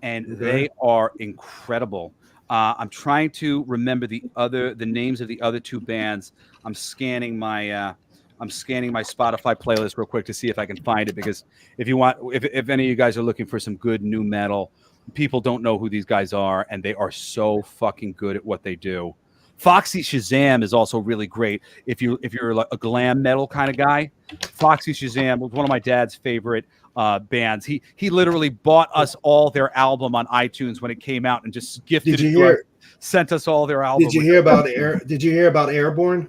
and they are incredible. I'm trying to remember the names of the other two bands. I'm scanning my Spotify playlist real quick to see if I can find it, because if any of you guys are looking for some good new metal, people don't know who these guys are, and they are so fucking good at what they do. Foxy Shazam is also really great if you're like a glam metal kind of guy. Foxy Shazam was one of my dad's favorite bands. He literally bought us all their album on iTunes when it came out and just gifted it to us, sent us all their album. Did you hear about Airborne?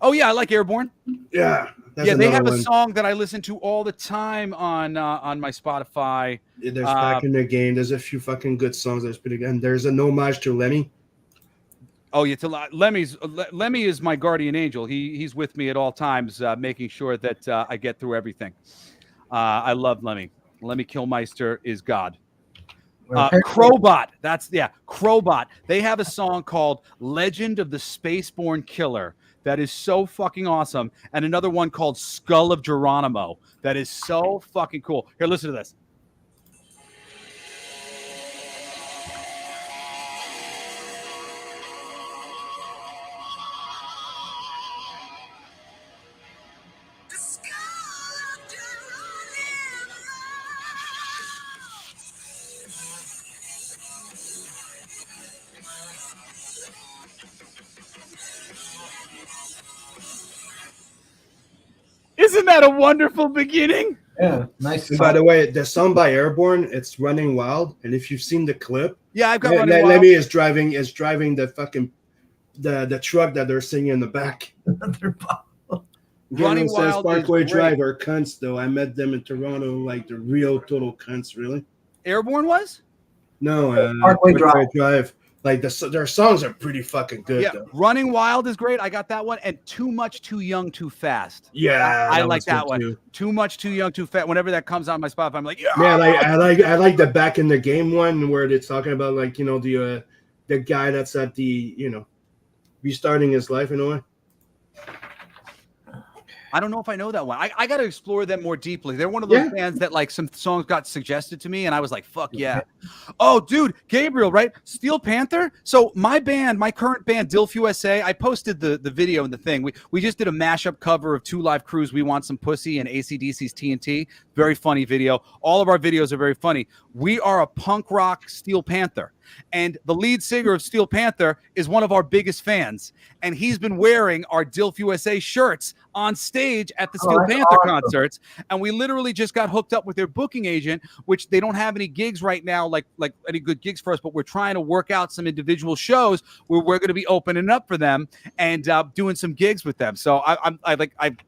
Oh yeah, I like Airborne. Yeah. They have a song that I listen to all the time on my Spotify. There's Back in the Game. There's a few fucking good songs that's pretty good. And there's an homage to Lemmy. Oh yeah, Lemmy is my guardian angel. He's with me at all times, making sure that I get through everything. I love Lemmy. Lemmy Kilmeister is God. Crowbot. Crowbot. They have a song called Legend of the Spaceborne Killer that is so fucking awesome. And another one called Skull of Geronimo that is so fucking cool. Here, listen to this. Isn't that a wonderful beginning? Yeah, nice. And by the way, the song by Airborne, it's Running Wild, and if you've seen the clip, yeah, I've got Running Wild. Lemmy is driving the fucking the truck that they're singing in the back. Running Wild Parkway Drive are cunts, though. I met them in Toronto, like the real total cunts, really. Airborne was? No, Parkway Drive. Like their songs are pretty fucking good. Yeah, though. Running Wild is great. I got that one. And Too Much, Too Young, Too Fast. Yeah, I like that one. Too Much, Too Young, Too Fast. Whenever that comes on my Spotify, I'm like, yeah. I like the Back in the Game one where it's talking about like the guy that's at the restarting his life in a way. I don't know if I know that one. I got to explore them more deeply. They're one of those bands that like some songs got suggested to me and I was like, fuck yeah. Oh, dude, Gabriel, right? Steel Panther. So my current band, Dilf USA, I posted the video and the thing. We just did a mashup cover of Two Live Crews, We Want Some Pussy, and AC/DC's TNT. Very funny video. All of our videos are very funny. We are a punk rock Steel Panther. And the lead singer of Steel Panther is one of our biggest fans. And he's been wearing our Dilf USA shirts on stage at the Steel Panther concerts. And we literally just got hooked up with their booking agent, which they don't have any gigs right now, like any good gigs for us, but we're trying to work out some individual shows where we're going to be opening up for them and doing some gigs with them. So I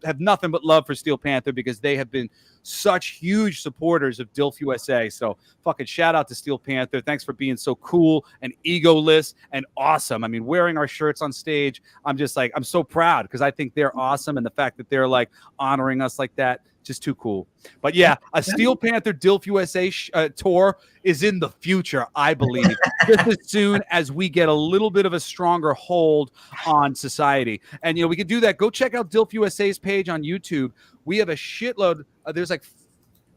have nothing but love for Steel Panther because they have been such huge supporters of Dilf USA. So fucking shout out to Steel Panther. Thanks for being so cool and egoless and awesome. I mean, wearing our shirts on stage, I'm just like, I'm so proud because I think they're awesome. And the fact that they're like honoring us like that, just too cool. But yeah, a Steel Panther Dilf USA tour is in the future, I believe, just as soon as we get a little bit of a stronger hold on society. And, we can do that. Go check out Dilf USA's page on YouTube. We have a shitload. There's like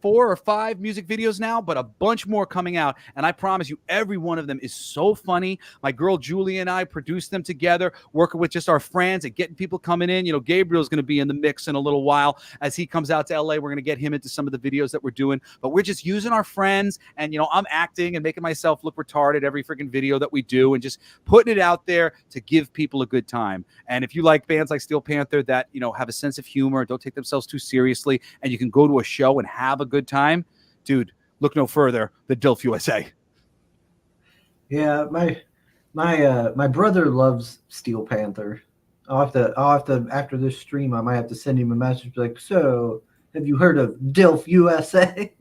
4 or 5 music videos now, but a bunch more coming out. And I promise you, every one of them is so funny. My girl Julie and I produced them together, working with just our friends and getting people coming in. You know, Gabriel's going to be in the mix in a little while. As he comes out to LA, we're going to get him into some of the videos that we're doing. But we're just using our friends, and, you know, I'm acting and making myself look retarded every freaking video that we do, and just putting it out there to give people a good time. And if you like bands like Steel Panther that, you know, have a sense of humor, don't take themselves too seriously, and you can go to a show and have a good time, dude, look no further than DILF USA. Yeah, my brother loves Steel Panther. I'll have to after this stream, I might have to send him a message like, so have you heard of DILF USA?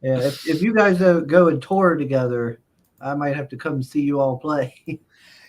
Yeah, if you guys go and tour together, I might have to come see you all play.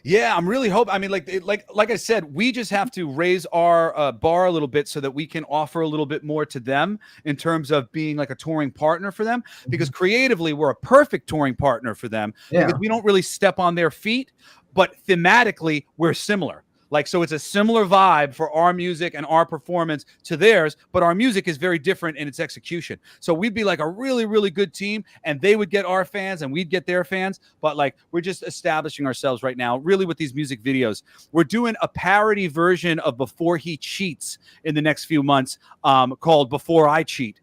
Yeah, I'm really hoping. I mean, like I said, we just have to raise our bar a little bit so that we can offer a little bit more to them in terms of being like a touring partner for them. Because creatively, we're a perfect touring partner for them. Yeah. Because we don't really step on their feet, but thematically, we're similar. Like, so it's a similar vibe for our music and our performance to theirs, but our music is very different in its execution. So we'd be like a really, really good team, and they would get our fans and we'd get their fans. But like, we're just establishing ourselves right now, really, with these music videos. We're doing a parody version of Before He Cheats in the next few months, called Before I Cheat.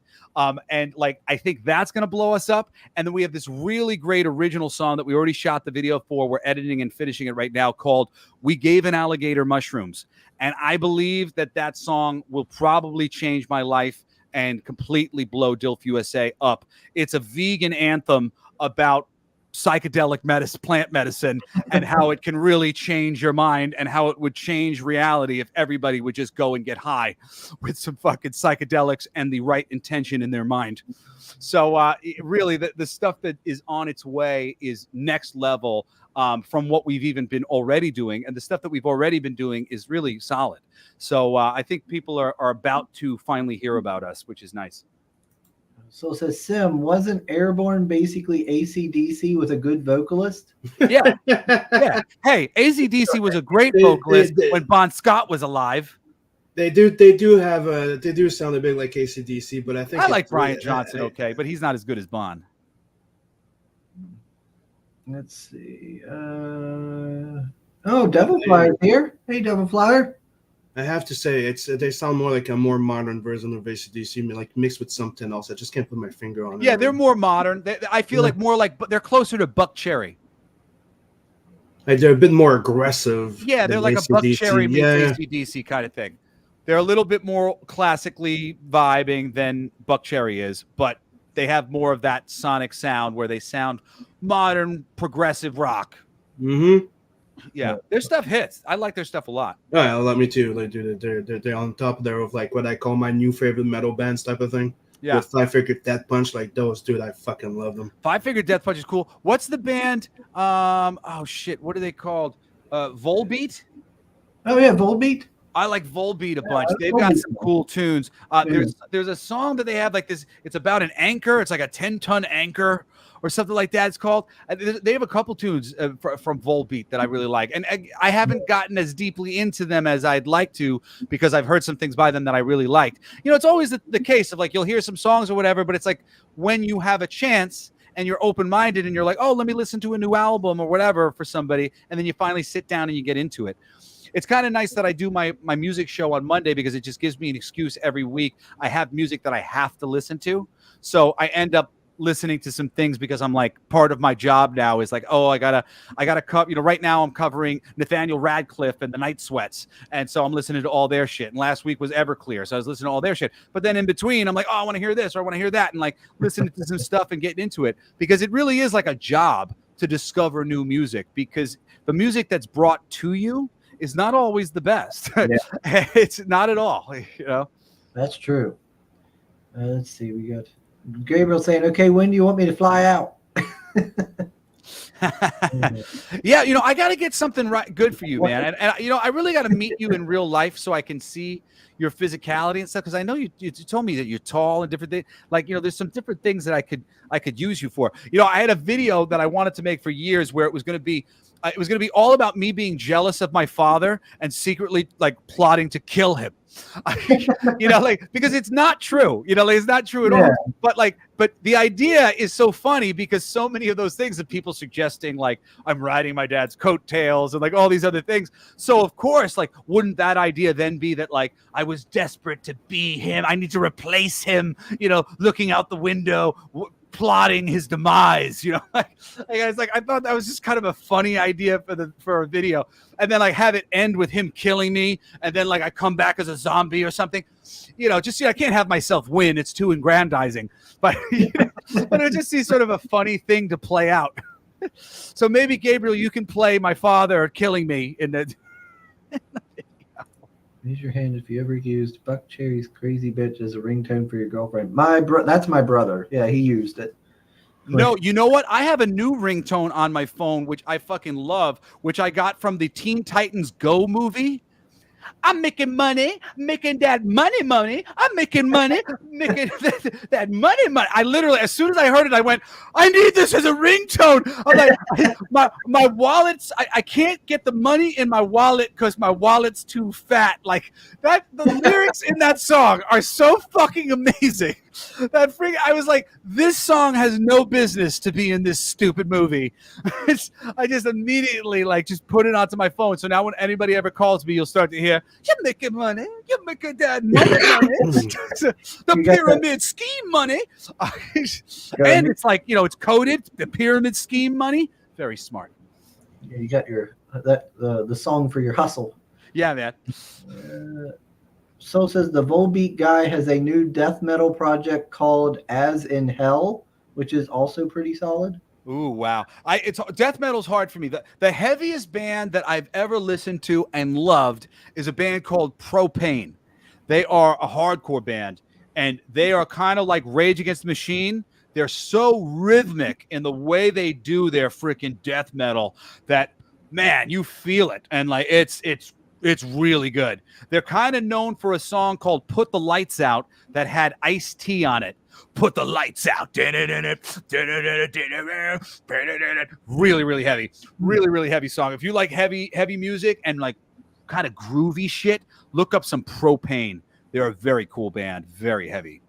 And like, I think that's going to blow us up. And then we have this really great original song that we already shot the video for. We're editing and finishing it right now, called We Gave an Alligator Mushrooms. And I believe that that song will probably change my life and completely blow DILF USA up. It's a vegan anthem about psychedelic plant medicine, and how it can really change your mind, and how it would change reality if everybody would just go and get high with some fucking psychedelics and the right intention in their mind. So really, the stuff that is on its way is next level from what we've even been already doing, and the stuff that we've already been doing is really solid. So I think people are about to finally hear about us, which is nice. So it says, Sim, wasn't Airborne basically AC/DC with a good vocalist? Yeah. Yeah. Hey, AC/DC was a great vocalist when Bon Scott was alive. They do sound a bit like AC/DC, but I think I like Brian Johnson, okay, but he's not as good as Bon. Let's see. Oh, Devil Flyer here. Hey, Devil Flyer. I have to say, they sound more like a more modern version of AC/DC, like mixed with something else. I just can't put my finger on it. Yeah, they're more modern. I feel like more like, but they're closer to Buck Cherry. Like they're a bit more aggressive. Yeah, they're like a Buck Cherry meets AC/DC kind of thing. They're a little bit more classically vibing than Buck Cherry is, but they have more of that sonic sound where they sound modern, progressive rock. Mm-hmm. Yeah, their stuff hits. I like their stuff a lot. Oh, I love me too. Like, dude, they're on top there of like what I call my new favorite metal bands type of thing. Yeah, with Five Finger Death Punch, like those, dude, I fucking love them. Five Finger Death Punch is cool. What's the band? Oh shit, what are they called? Volbeat? Oh yeah, Volbeat. I like Volbeat a bunch. They've got some cool tunes. There's a song that they have like this. It's about an anchor. It's like a 10-ton anchor or something like that. It's called. They have a couple tunes from Volbeat that I really like, and I haven't gotten as deeply into them as I'd like to, because I've heard some things by them that I really liked. You know, it's always the case of like, you'll hear some songs or whatever, but it's like when you have a chance and you're open-minded and you're like, oh, let me listen to a new album or whatever for somebody, and then you finally sit down and you get into it. It's kind of nice that I do my music show on Monday, because it just gives me an excuse every week. I have music that I have to listen to. So I end up listening to some things because I'm like, part of my job now is like, oh, I gotta cover, you know, right now I'm covering Nathaniel Radcliffe and the Night Sweats. And so I'm listening to all their shit. And last week was Everclear. So I was listening to all their shit. But then in between, I'm like, oh, I want to hear this or I want to hear that. And like listening to some stuff and getting into it, because it really is like a job to discover new music, because the music that's brought to you is not always the best. Yeah. It's not at all, you know. That's true. Let's see. We got Gabriel saying, okay, when do you want me to fly out? Yeah, you know, I got to get something good for you, man. And you know, I really got to meet you in real life so I can see your physicality and stuff. Because I know you told me that you're tall and different things. Like, you know, there's some different things that I could use you for. You know, I had a video that I wanted to make for years where it was going to be all about me being jealous of my father and secretly like plotting to kill him. You know, like, because it's not true. You know, like, it's not true at Yeah. all. But the idea is so funny because so many of those things of people suggesting like I'm riding my dad's coattails and like all these other things. So of course, like, wouldn't that idea then be that like I was desperate to be him? I need to replace him. You know, looking out the window, plotting his demise. You know, I thought that was just kind of a funny idea for a video, and then like have it end with him killing me, and then like I come back as a zombie or something. You know, just I can't have myself win. It's too aggrandizing. But but it just seems sort of a funny thing to play out. So maybe Gabriel, you can play my father killing me in the. Raise your hand if you ever used Buck Cherry's "Crazy Bitch" as a ringtone for your girlfriend. That's my brother. Yeah, he used it. No, you know what? I have a new ringtone on my phone, which I fucking love, which I got from the Teen Titans Go movie. I'm making money, making that money. I'm making money, making that money. I literally, as soon as I heard it, I went, I need this as a ringtone. I'm like, my wallet's, I can't get the money in my wallet because my wallet's too fat. Like that, the lyrics in that song are so fucking amazing. I was like, this song has no business to be in this stupid movie. I just immediately like just put it onto my phone. So now when anybody ever calls me, you'll start to hear, you're making money, you're making that money. The pyramid scheme money. And it's like, you know, it's coded, the pyramid scheme money. Very smart. Yeah, you got your the song for your hustle. Yeah, man. Soul says the Volbeat guy has a new death metal project called As in Hell, which is also pretty solid. Ooh, wow. It's death metal's hard for me. The heaviest band that I've ever listened to and loved is a band called Propane. They are a hardcore band, and they are kind of like Rage Against the Machine. They're so rhythmic in the way they do their freaking death metal that, man, you feel it. And like it's really good. They're kind of known for a song called Put the Lights Out that had Ice-T on it. Put the lights out. Really, really heavy. Really, really heavy song. If you like heavy music and like kind of groovy shit, look up some Propane. They're a very cool band. Very heavy.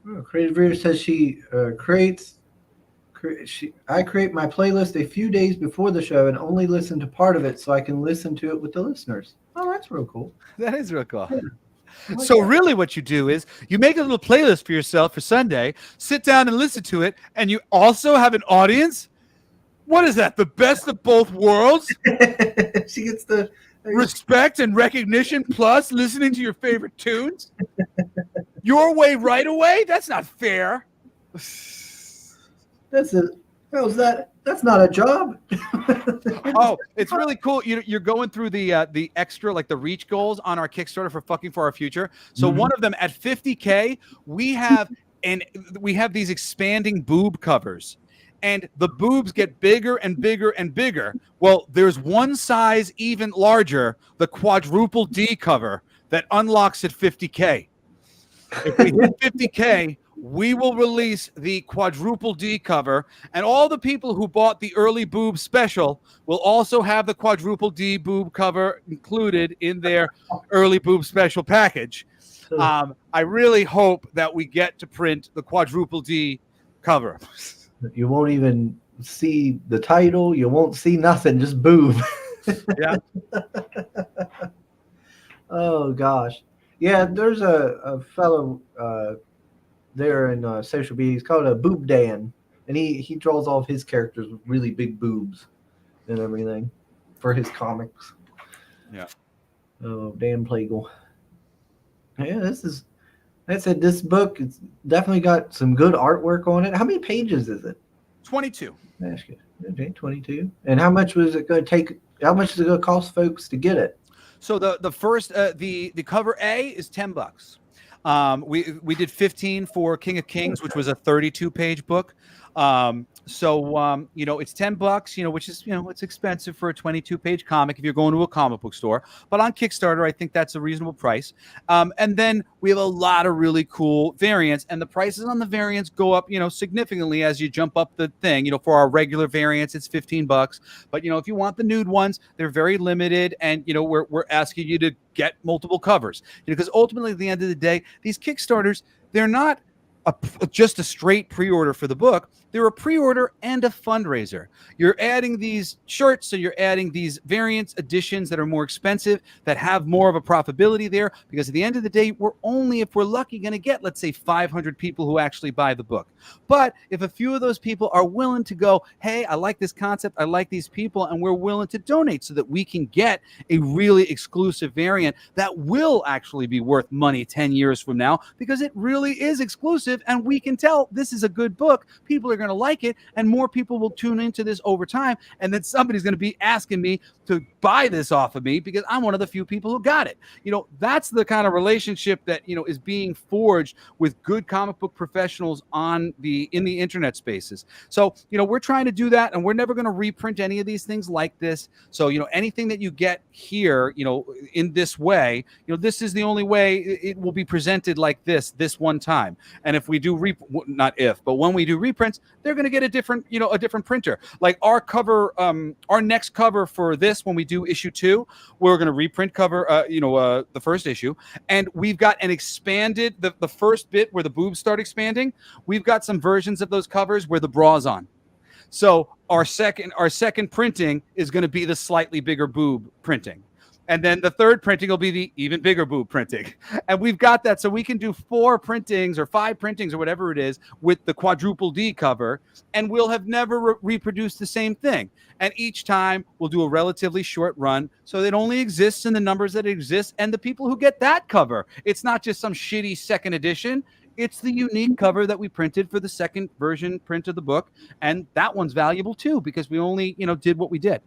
Oh, Creative Reader says she I create my playlist a few days before the show and only listen to part of it so I can listen to it with the listeners. Oh, that's real cool. That is real cool. Yeah. So really what you do is you make a little playlist for yourself for Sunday, sit down and listen to it, and you also have an audience? What is that? The best of both worlds? She gets the respect and recognition plus listening to your favorite tunes? Your way, right away? That's not fair. That's not a job. Oh, it's really cool. You're going through the extra, like the reach goals on our Kickstarter for Fucking for Our Future. So one of them at 50K, we have these expanding boob covers, and the boobs get bigger and bigger and bigger. Well, there's one size even larger, the quadruple D cover that unlocks at 50K. If we hit 50K, we will release the quadruple D cover, and all the people who bought the early boob special will also have the quadruple D boob cover included in their early boob special package. I really hope that we get to print the quadruple D cover. You won't even see the title. You won't see nothing, just boob. Yeah. Oh, gosh. Yeah, there's a fellow there in social media. He's called a Boob Dan, and he draws all of his characters with really big boobs and everything for his comics. Yeah. Oh, Dan Plagle. Yeah, this book, it's definitely got some good artwork on it. How many pages is it? 22. That's good. Okay, 22. And how much was it going to take? How much is it going to cost folks to get it? So the first the cover A is $10. We did 15 for King of Kings, which was a 32-page book. You know, it's $10, you know, which is, you know, it's expensive for a 22-page comic if you're going to a comic book store. But on Kickstarter, I think that's a reasonable price. And then we have a lot of really cool variants, and the prices on the variants go up, you know, significantly as you jump up the thing. You know, for our regular variants, it's $15. But, you know, if you want the nude ones, they're very limited. And, you know, we're asking you to get multiple covers, you know, because ultimately at the end of the day, these Kickstarters, they're not just a straight pre-order for the book. They're a pre-order and a fundraiser. You're adding these shirts, so you're adding these variants editions that are more expensive, that have more of a profitability there, because at the end of the day, we're only, if we're lucky, going to get, let's say, 500 people who actually buy the book. But if a few of those people are willing to go, hey, I like this concept, I like these people, and we're willing to donate so that we can get a really exclusive variant that will actually be worth money 10 years from now, because it really is exclusive, and we can tell this is a good book. People are going to like it, and more people will tune into this over time, and then somebody's going to be asking me to buy this off of me because I'm one of the few people who got it. You know, that's the kind of relationship that, you know, is being forged with good comic book professionals in the internet spaces. So, you know, we're trying to do that, and we're never going to reprint any of these things like this. So, you know, anything that you get here, you know, in this way, you know, this is the only way it will be presented like this one time. And if we do but when we do reprints, they're going to get a different printer. Like our cover, our next cover for this, when we do issue 2, we're going to reprint cover, the first issue, and we've got an expanded, the first bit where the boobs start expanding. We've got some versions of those covers where the bra's on. So our second printing is going to be the slightly bigger boob printing. And then the third printing will be the even bigger boob printing. And we've got that. So we can do 4 printings or 5 printings or whatever it is with the quadruple D cover. And we'll have never reproduced the same thing. And each time we'll do a relatively short run. So it only exists in the numbers that exist. And the people who get that cover, it's not just some shitty second edition. It's the unique cover that we printed for the second version print of the book. And that one's valuable too, because we only, you know, did what we did.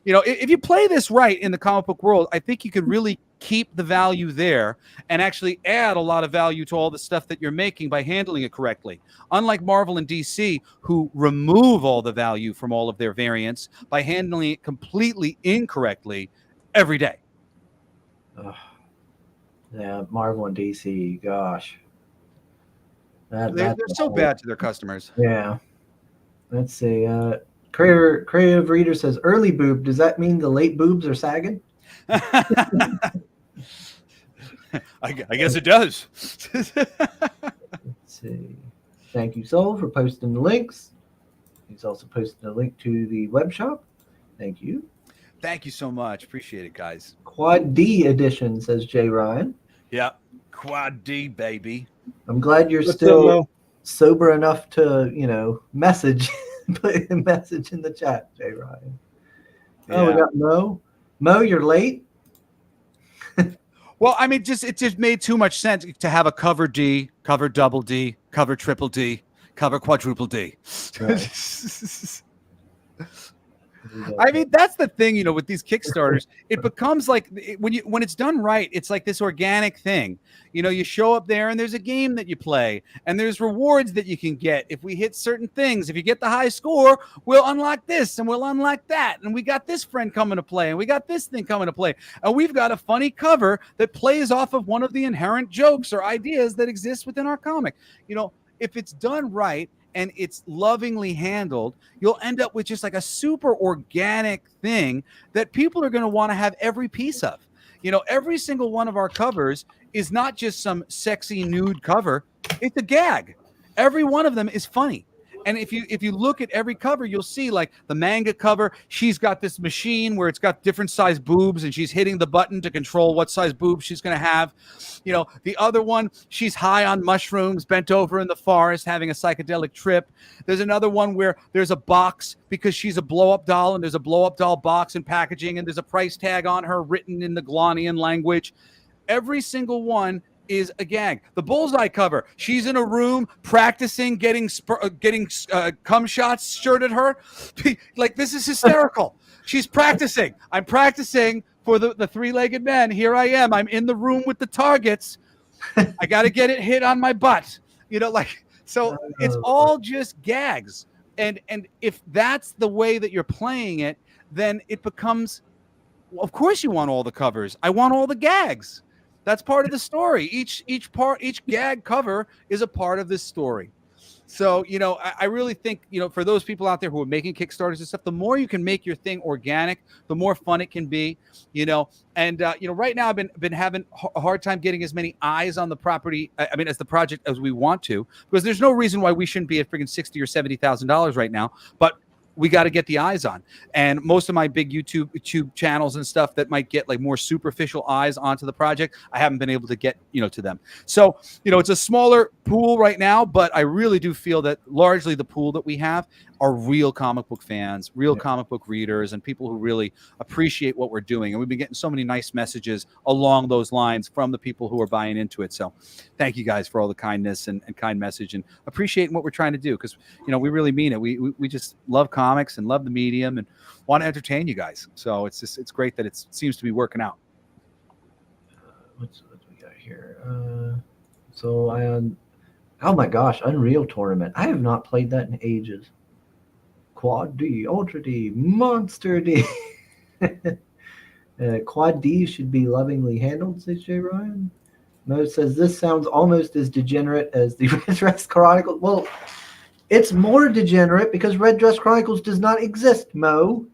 You know, if you play this right in the comic book world, I think you could really keep the value there and actually add a lot of value to all the stuff that you're making by handling it correctly. Unlike Marvel and DC, who remove all the value from all of their variants by handling it completely incorrectly every day. Yeah, Marvel and DC, gosh. They're so bad to their customers. Yeah. Let's see. Creative Reader says, early boob, does that mean the late boobs are sagging? I guess it does. Let's see. Thank you, Soul, for posting the links. He's also posted a link to the web shop. Thank you. Thank you so much. Appreciate it, guys. Quad D edition, says Jay Ryan. Yeah. Quad D, baby. I'm glad you're What's still up, Mo? sober enough to, you know, message. Put a message in the chat, Jay Ryan. Oh, we got Mo. Mo, you're late. Well, I mean, it just made too much sense to have a cover D, cover double D, cover triple D, cover quadruple D. Right. I mean, that's the thing, you know, with these Kickstarters, it becomes like when it's done right, it's like this organic thing. You know, you show up there and there's a game that you play and there's rewards that you can get. If we hit certain things, if you get the high score, we'll unlock this and we'll unlock that. And we got this friend coming to play and we got this thing coming to play. And we've got a funny cover that plays off of one of the inherent jokes or ideas that exist within our comic. You know, if it's done right, and it's lovingly handled, you'll end up with just like a super organic thing that people are going to want to have every piece of. You know, every single one of our covers is not just some sexy nude cover. It's a gag. Every one of them is funny. And if you look at every cover, you'll see like the manga cover, she's got this machine where it's got different size boobs and she's hitting the button to control what size boobs she's going to have. You know, the other one, she's high on mushrooms, bent over in the forest, having a psychedelic trip. There's another one where there's a box because she's a blow-up doll and there's a blow-up doll box and packaging and there's a price tag on her written in the Glonian language. Every single one is a gag. The Bullseye cover, she's in a room practicing getting cum shots shot at her. Like, this is hysterical. She's practicing. I'm practicing for the three-legged man. Here I am. I'm in the room with the targets. I got to get it hit on my butt. You know, like, So it's all just gags. And if that's the way that you're playing it, then it becomes, well, of course you want all the covers. I want all the gags. That's part of the story. Each gag cover is a part of this story. So, I really think, for those people out there who are making Kickstarters and stuff, the more you can make your thing organic, the more fun it can be, and, right now I've been having a hard time getting as many eyes on the property. As the project as we want to, because there's no reason why we shouldn't be at friggin' $60,000 or $70,000 right now. But we got to get the eyes on. And most of my big YouTube channels and stuff that might get like more superficial eyes onto the project, I haven't been able to get, to them. So, it's a smaller pool right now, but I really do feel that largely the pool that we have are real comic book fans, real comic book readers, and people who really appreciate what we're doing. And we've been getting so many nice messages along those lines from the people who are buying into it. So thank you guys for all the kindness and kind message and appreciating what we're trying to do. Because, we really mean it. We just love comics and love the medium and want to entertain you guys. So it's great that it seems to be working out. What we got here? Oh my gosh, Unreal Tournament. I have not played that in ages. Quad D, Ultra D, Monster D. Quad D should be lovingly handled, says Jay Ryan. Mo says this sounds almost as degenerate as the Red Dress Chronicles. Well, it's more degenerate because Red Dress Chronicles does not exist, Mo.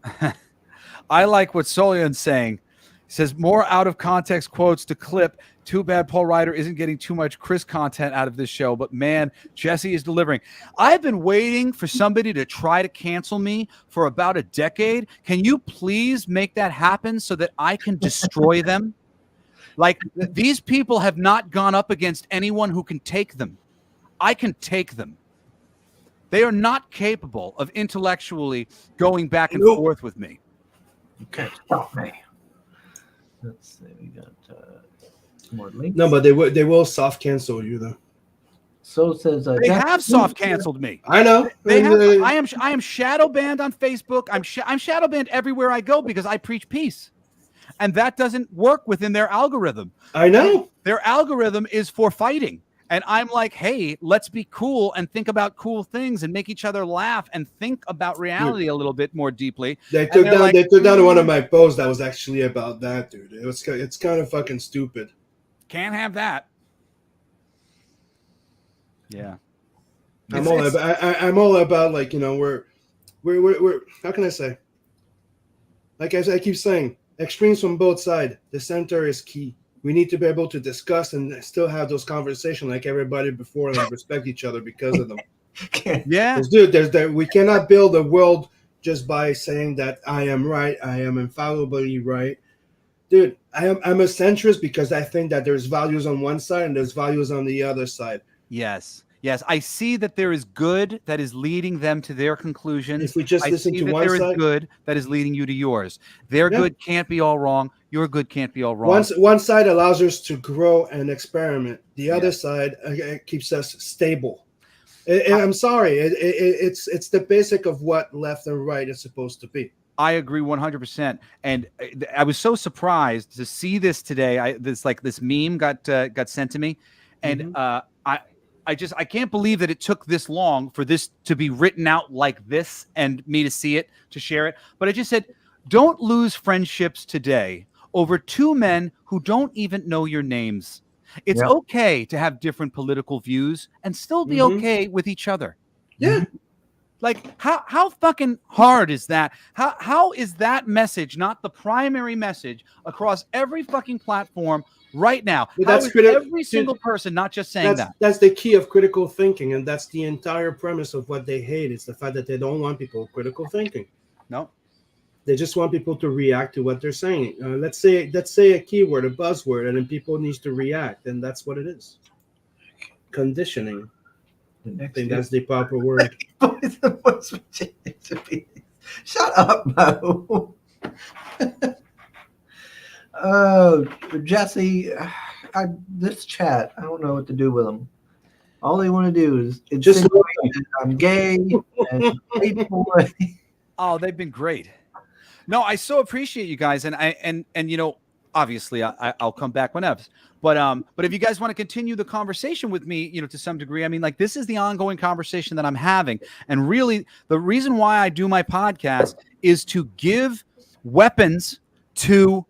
I like what Solian's saying. He says more out of context quotes to clip. Too bad Paul Ryder isn't getting too much Chris content out of this show, but man, Jesse is delivering. I've been waiting for somebody to try to cancel me for about a decade. Can you please make that happen so that I can destroy them? Like, these people have not gone up against anyone who can take them. I can take them. They are not capable of intellectually going back and forth with me. You can't stop me. Let's see, we got more links. No, but they will soft cancel you though. So says they have soft canceled me. I know. They have. I am shadow banned on Facebook. I'm shadow banned everywhere I go because I preach peace, and that doesn't work within their algorithm. I know. Their algorithm is for fighting. And I'm like, hey, let's be cool and think about cool things and make each other laugh and think about reality a little bit more deeply. They took down one of my posts that was actually about that, dude. It's kind of fucking stupid. Can't have that. Yeah. I'm all about like, we're how can I say? Like I keep saying, extremes from both sides. The center is key. We need to be able to discuss and still have those conversations like everybody before and respect each other because of them. Yeah. Dude, we cannot build a world just by saying that I am right, I am infallibly right. Dude, I'm a centrist because I think that there's values on one side and there's values on the other side. Yes. Yes, I see that there is good that is leading them to their conclusions. If we just listen to one side, there is good that is leading you to yours. Their good can't be all wrong. Your good can't be all wrong. One side allows us to grow and experiment. The other side keeps us stable. I'm sorry. It's the basic of what left and right is supposed to be. I agree 100%. And I was so surprised to see this today. This meme got sent to me, and I can't believe that it took this long for this to be written out like this and me to see it, to share it. But I just said, don't lose friendships today over two men who don't even know your names. It's okay to have different political views and still be okay with each other. Yeah. Like, how fucking hard is that? How is that message not the primary message across every fucking platform right now? Every single person not just saying that? That's the key of critical thinking, and that's the entire premise of what they hate. It's the fact that they don't want people critical thinking. No. They just want people to react to what they're saying. Let's say a keyword, a buzzword, and then people needs to react, and that's what it is. Conditioning. I think that's the proper word. Shut up, Mo. Jesse, this chat, I don't know what to do with them. All they want to do is just I'm gay and oh, they've been great. No, I so appreciate you guys, and obviously I'll come back whenever. But if you guys want to continue the conversation with me, to some degree, I mean, like, this is the ongoing conversation that I'm having. And really, the reason why I do my podcast is to give weapons to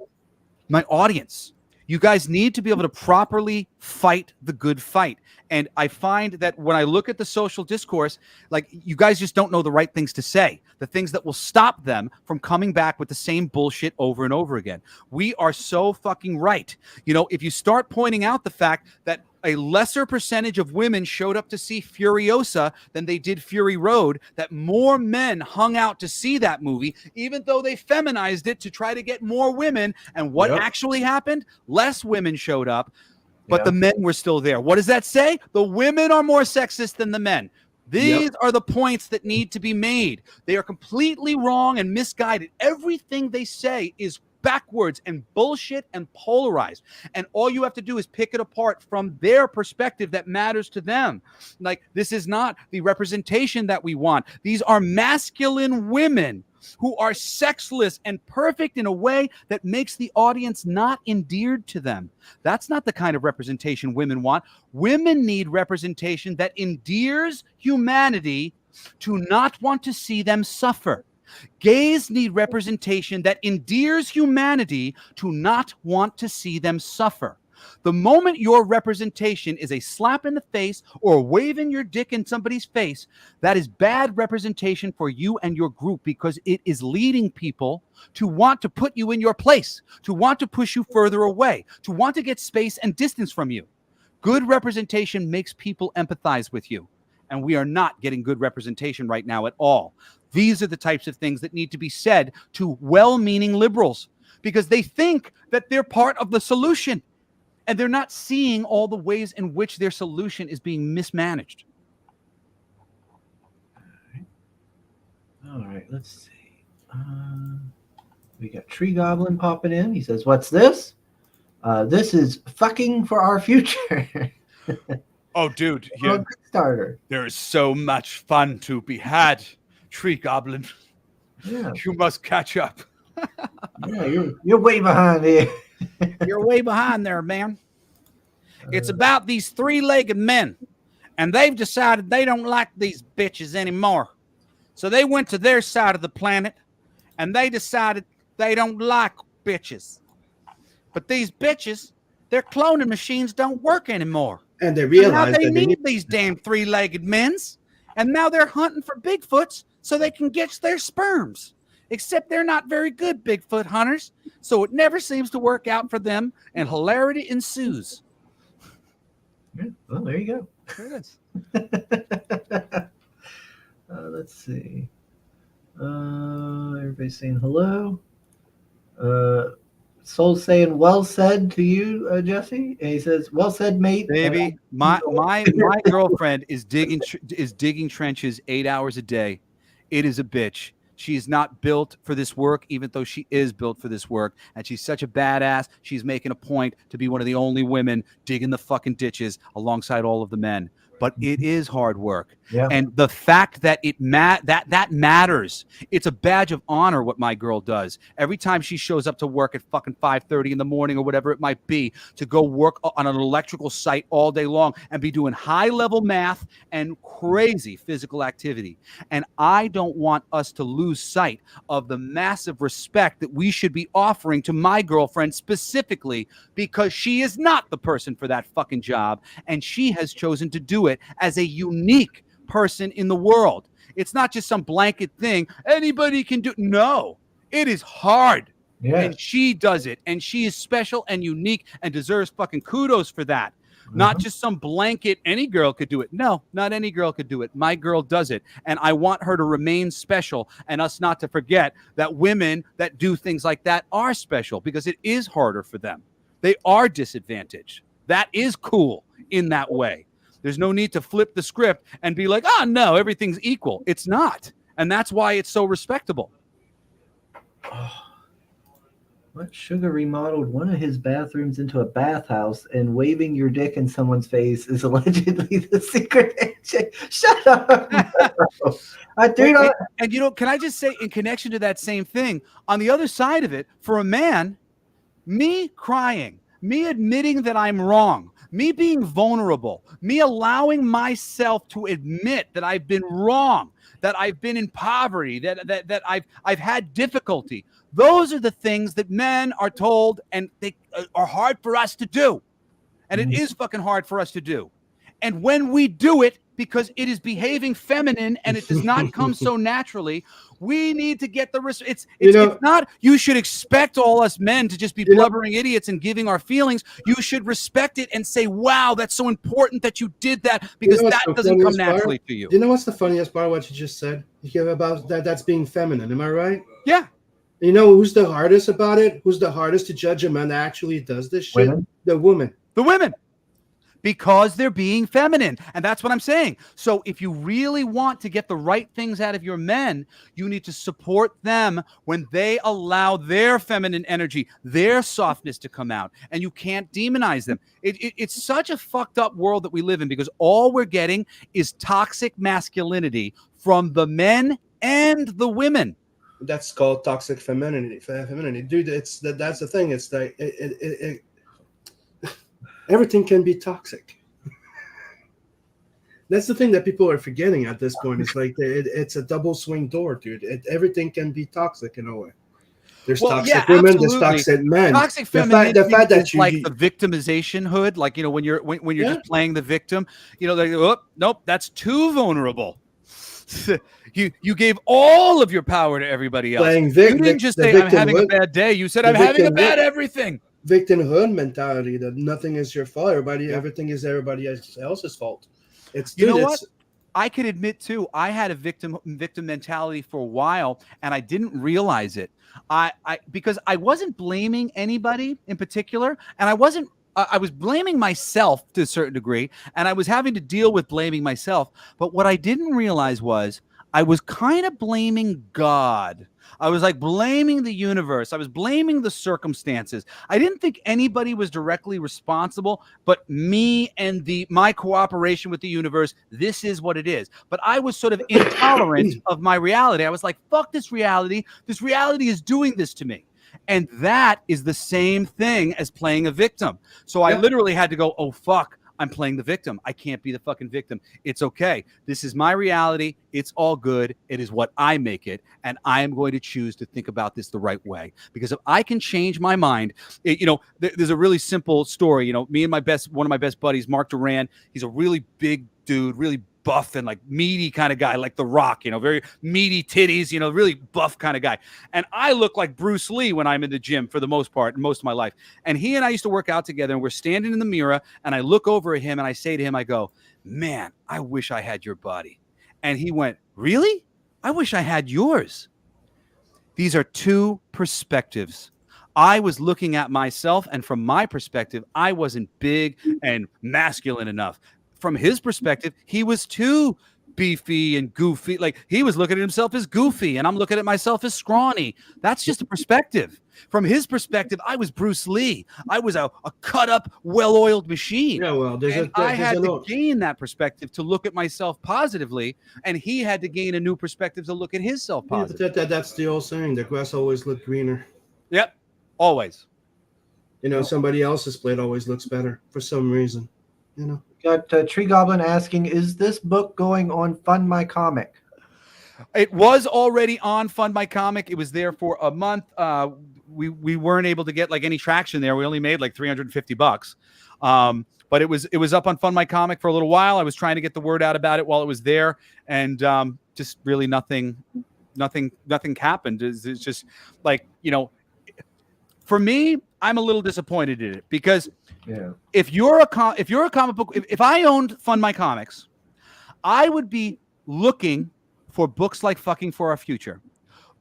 my audience. You guys need to be able to properly fight the good fight. And I find that when I look at the social discourse, like, you guys just don't know the right things to say, the things that will stop them from coming back with the same bullshit over and over again. We are so fucking right. If you start pointing out the fact that a lesser percentage of women showed up to see Furiosa than they did Fury Road, that more men hung out to see that movie, even though they feminized it to try to get more women. And what actually happened? Less women showed up, but the men were still there. What does that say? The women are more sexist than the men. These are the points that need to be made. They are completely wrong and misguided. Everything they say is backwards and bullshit and polarized, and all you have to do is pick it apart from their perspective that matters to them. Like, this is not the representation that we want. These are masculine women who are sexless and perfect in a way that makes the audience not endeared to them. That's not the kind of representation women want. Women need representation that endears humanity to not want to see them suffer. Gays need representation that endears humanity to not want to see them suffer. The moment your representation is a slap in the face or waving your dick in somebody's face, that is bad representation for you and your group, because it is leading people to want to put you in your place, to want to push you further away, to want to get space and distance from you. Good representation makes people empathize with you, and we are not getting good representation right now at all. These are the types of things that need to be said to well-meaning liberals, because they think that they're part of the solution, and they're not seeing all the ways in which their solution is being mismanaged. All right, let's see. We got Tree Goblin popping in. He says, "What's this? This is fucking for our future." Oh, dude, Kickstarter. There is so much fun to be had, Tree Goblin. Yeah, You must catch up. yeah, you're way behind here. You're way behind there, man. It's about these three-legged men, and they've decided they don't like these bitches anymore. So they went to their side of the planet, and they decided they don't like bitches. But these bitches, their cloning machines don't work anymore. And they So now realize they that they need need these damn three-legged men's, and now they're hunting for Bigfoots so they can get their sperms. Except they're not very good Bigfoot hunters, so it never seems to work out for them, and hilarity ensues. Yeah, well, there you go. There it is. Let's see. Everybody's saying hello. Soul's saying "well said" to you, Jesse. And he says, "Well said, mate." Baby, my girlfriend is digging trenches 8 hours a day. It is a bitch. She is not built for this work, even though she is built for this work. And she's such a badass. She's making a point to be one of the only women digging the fucking ditches alongside all of the men. But it is hard work. Yeah. And the fact that that matters. It's a badge of honor what my girl does. Every time she shows up to work at fucking 5:30 in the morning or whatever it might be, to go work on an electrical site all day long and be doing high-level math and crazy physical activity. And I don't want us to lose sight of the massive respect that we should be offering to my girlfriend specifically, because she is not the person for that fucking job, and she has chosen to do it as a unique person in the world. It's not just some blanket thing anybody can do. No, it is hard. Yeah. And she does it, and she is special and unique and deserves fucking kudos for that. Not just some blanket any girl could do it. No, not any girl could do it. My girl does it, and I want her to remain special, and us not to forget that women that do things like that are special, because it is harder for them. They are disadvantaged. That is cool in that way. There's no need to flip the script and be like, oh, no, everything's equal. It's not. And that's why it's so respectable. What? Sugar remodeled one of his bathrooms into a bathhouse, and waving your dick in someone's face is allegedly the secret handshake. Shut up. I do not. And, can I just say, in connection to that same thing, on the other side of it, for a man, Me crying, me admitting that I'm wrong, me being vulnerable, me allowing myself to admit that I've been wrong, that I've been in poverty, that I've had difficulty. Those are the things that men are told, and they are hard for us to do. And it is fucking hard for us to do. And when we do it, because it is behaving feminine and it does not come so naturally, we need to get the it's not you should expect all us men to just be blubbering idiots and giving our feelings. You should respect it and say, wow, that's so important that you did that, because that doesn't come naturally to you. You know what's the funniest part of what you just said? You hear about that's being feminine, am I right? Yeah. You know who's the hardest about it? Who's the hardest to judge a man that actually does this shit? Women. The woman. The women. Because they're being feminine. And that's what I'm saying. So if you really want to get the right things out of your men, you need to support them when they allow their feminine energy, their softness to come out. And you can't demonize them. It's such a fucked up world that we live in, because all we're getting is toxic masculinity from the men and the women. That's called toxic femininity. Dude, that's the thing. It's like everything can be toxic. That's the thing that people are forgetting at this point. It's like it's a double swing door, dude. Everything can be toxic in a way. There's toxic women, there's toxic men. Toxic femininity, the fact that like the victimization hood, like, you know, when you're just playing the victim, you know, like, oh, nope, that's too vulnerable. You gave all of your power to everybody else. You didn't just say, I'm having a bad day. You said, I'm having a bad everything. Victimhood mentality, that nothing is your fault. Everything is everybody else's fault. What? I could admit too, I had a victim mentality for a while, and I didn't realize it. Because I wasn't blaming anybody in particular, and I was blaming myself to a certain degree, and I was having to deal with blaming myself. But what I didn't realize was I was kind of blaming God. I was like blaming the universe. I was blaming the circumstances. I didn't think anybody was directly responsible, but me and my cooperation with the universe. This is what it is. But I was sort of intolerant of my reality. I was like, fuck this reality. This reality is doing this to me. And that is the same thing as playing a victim. So I literally had to go, oh, fuck, I'm playing the victim. I can't be the fucking victim. It's okay. This is my reality. It's all good. It is what I make it. And I am going to choose to think about this the right way. Because if I can change my mind, there's a really simple story. You know, me and one of my best buddies, Mark Duran, he's a really big dude, really buff and like meaty kind of guy, like The Rock, you know, very meaty titties, you know, really buff kind of guy. And I look like Bruce Lee when I'm in the gym for the most part, most of my life. And he and I used to work out together, and we're standing in the mirror, and I look over at him and I say to him, I go, man, I wish I had your body. And he went, really? I wish I had yours. These are two perspectives. I was looking at myself, and from my perspective, I wasn't big and masculine enough. From his perspective, he was too beefy and goofy. Like, he was looking at himself as goofy, and I'm looking at myself as scrawny. That's just a perspective. From his perspective, I was Bruce Lee. I was a cut-up, well-oiled machine. Yeah, well, I had to gain that perspective to look at myself positively, and he had to gain a new perspective to look at himself positively. Yeah, that's the old saying: the grass always looks greener. Yep, always. You know, somebody else's plate always looks better for some reason. You know. Got Tree Goblin asking, is this book going on Fund My Comic? It was already on Fund My Comic. It was there for a month. We weren't able to get like any traction there. We only made like $350. But it was up on Fund My Comic for a little while. I was trying to get the word out about it while it was there, and just really nothing happened. It's just like, you know, for me, I'm a little disappointed in it, because if you're a comic book, if I owned Fund My Comics, I would be looking for books like Fucking for Our Future.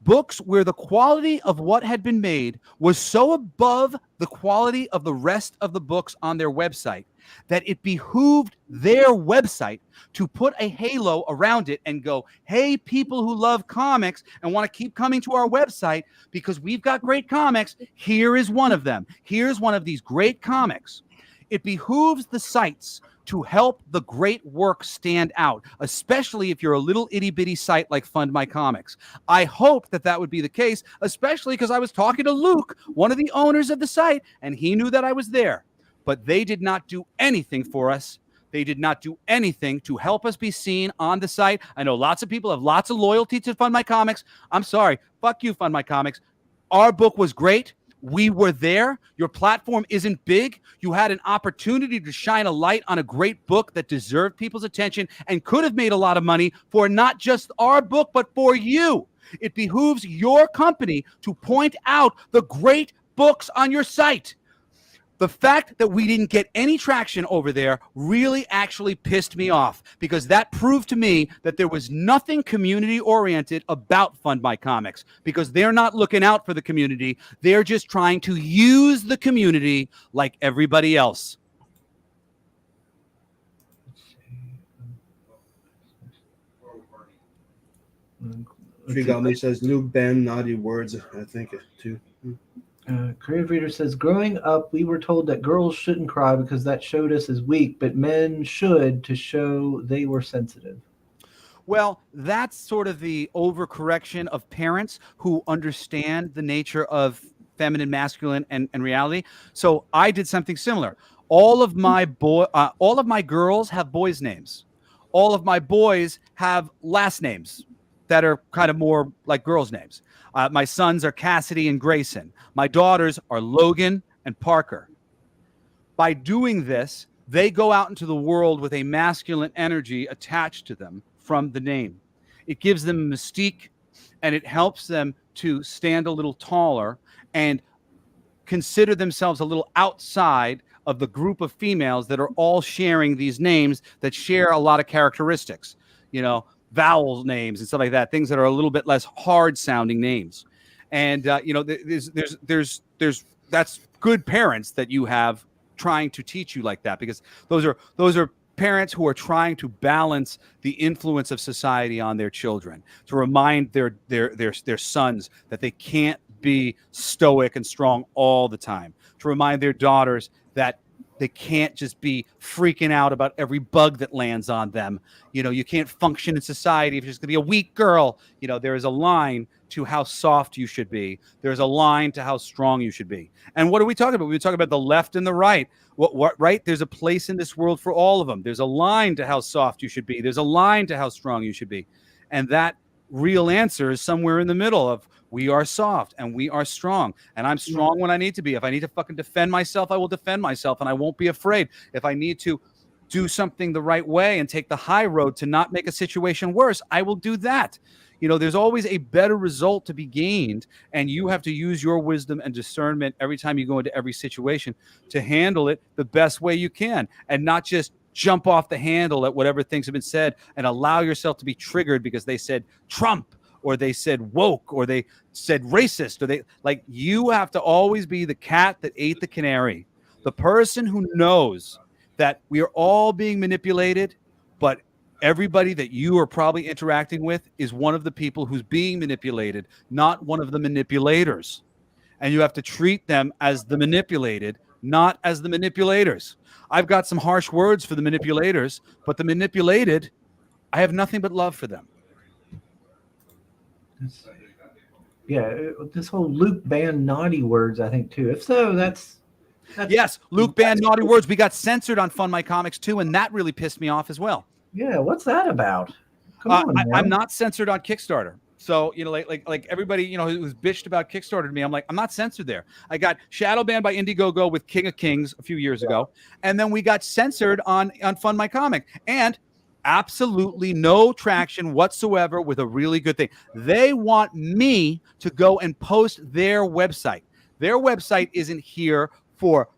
Books where the quality of what had been made was so above the quality of the rest of the books on their website that it behooved their website to put a halo around it and go, hey, people who love comics and want to keep coming to our website because we've got great comics, here is one of them. Here's one of these great comics. It behooves the sites to help the great work stand out, especially if you're a little itty bitty site like Fund My Comics. I hope that would be the case, especially because I was talking to Luke, one of the owners of the site, and he knew that I was there. But they did not do anything for us. They did not do anything to help us be seen on the site. I know lots of people have lots of loyalty to Fund My Comics. I'm sorry. Fuck you, Fund My Comics. Our book was great. We were there. Your platform isn't big. You had an opportunity to shine a light on a great book that deserved people's attention and could have made a lot of money for not just our book, but for you. It behooves your company to point out the great books on your site. The fact that we didn't get any traction over there really actually pissed me off, because that proved to me that there was nothing community-oriented about Fund My Comics, because they're not looking out for the community. They're just trying to use the community like everybody else. Trigami says Luke banned naughty words. I think too. Creative Reader says, growing up, we were told that girls shouldn't cry because that showed us as weak, but men should to show they were sensitive. Well, that's sort of the overcorrection of parents who understand the nature of feminine, masculine, and reality. So I did something similar. All of my girls have boys' names. All of my boys have last names that are kind of more like girls' names. My sons are Cassidy and Grayson. My daughters are Logan and Parker. By doing this, they go out into the world with a masculine energy attached to them from the name. It gives them mystique, and it helps them to stand a little taller and consider themselves a little outside of the group of females that are all sharing these names that share a lot of characteristics, vowel names and stuff like that, things that are a little bit less hard sounding names. And there's that's good parents that you have trying to teach you like that, because those are parents who are trying to balance the influence of society on their children, to remind their sons that they can't be stoic and strong all the time, to remind their daughters that they can't just be freaking out about every bug that lands on them. You can't function in society if you're just going to be a weak girl. There is a line to how soft you should be. There's a line to how strong you should be. And what are we talking about? We're talking about the left and the right. What right? There's a place in this world for all of them. There's a line to how soft you should be. There's a line to how strong you should be. And that real answer is somewhere in the middle of, we are soft and we are strong, and I'm strong when I need to be. If I need to fucking defend myself, I will defend myself, and I won't be afraid. If I need to do something the right way and take the high road to not make a situation worse, I will do that. There's always a better result to be gained, and you have to use your wisdom and discernment every time you go into every situation to handle it the best way you can, and not just jump off the handle at whatever things have been said and allow yourself to be triggered because they said Trump, or they said woke, or they said racist, or you have to always be the cat that ate the canary, the person who knows that we are all being manipulated, but everybody that you are probably interacting with is one of the people who's being manipulated, not one of the manipulators. And you have to treat them as the manipulated, not as the manipulators. I've got some harsh words for the manipulators, but the manipulated, I have nothing but love for them. This whole Luke banned naughty words, I think, too. If so, that's yes, Luke banned naughty words. We got censored on Fund My Comics too, and that really pissed me off as well. Yeah, what's that about? Come on, I'm not censored on Kickstarter. So, like everybody, who's bitched about Kickstarter to me, I'm like, I'm not censored there. I got shadow banned by Indiegogo with King of Kings a few years ago, and then we got censored on Fund My Comic, and absolutely no traction whatsoever with a really good thing. They want me to go and post their website. Their website isn't here for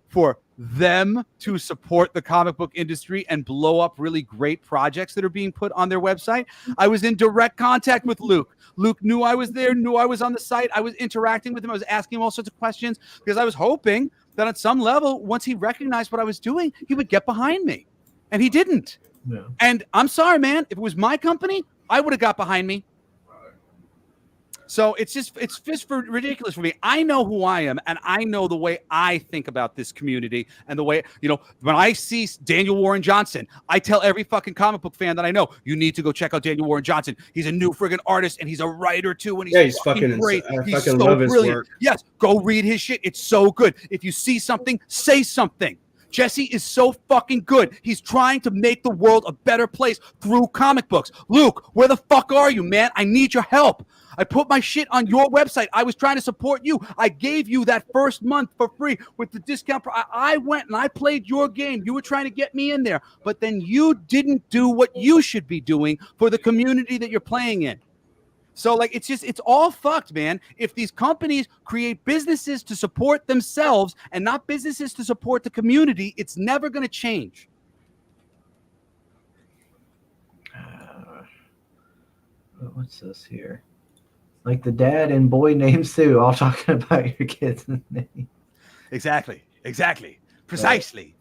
them to support the comic book industry and blow up really great projects that are being put on their website. I was in direct contact with Luke. Luke knew I was there, knew I was on the site. I was interacting with him. I was asking him all sorts of questions because I was hoping that at some level, once he recognized what I was doing, he would get behind me. And he didn't. Yeah. And I'm sorry, man. If it was my company, I would have got behind me. So it's just ridiculous for me. I know who I am, and I know the way I think about this community, and the way, when I see Daniel Warren Johnson, I tell every fucking comic book fan that I know, you need to go check out Daniel Warren Johnson. He's a new friggin' artist, and he's a writer too, and he's fucking great. I He's fucking so love his brilliant. work. Yes, go read his shit. It's so good. If you see something, say something. Jesse is so fucking good. He's trying to make the world a better place through comic books. Luke, where the fuck are you, man? I need your help. I put my shit on your website. I was trying to support you. I gave you that first month for free with the discount. I went and I played your game. You were trying to get me in there, but then you didn't do what you should be doing for the community that you're playing in. So, it's all fucked, man. If these companies create businesses to support themselves and not businesses to support the community, it's never going to change. What's this here? Like the dad and boy named Sue, all talking about your kids' name. Exactly. Precisely.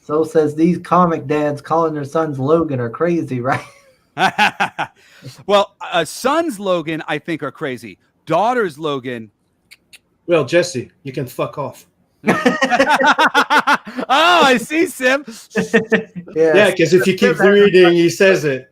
So says these comic dads calling their sons Logan are crazy, right? Well, son's Logan, I think, are crazy. Daughter's Logan. Well, Jesse, you can fuck off. Oh, I see, Sim. Yeah, because if you keep reading, he says it.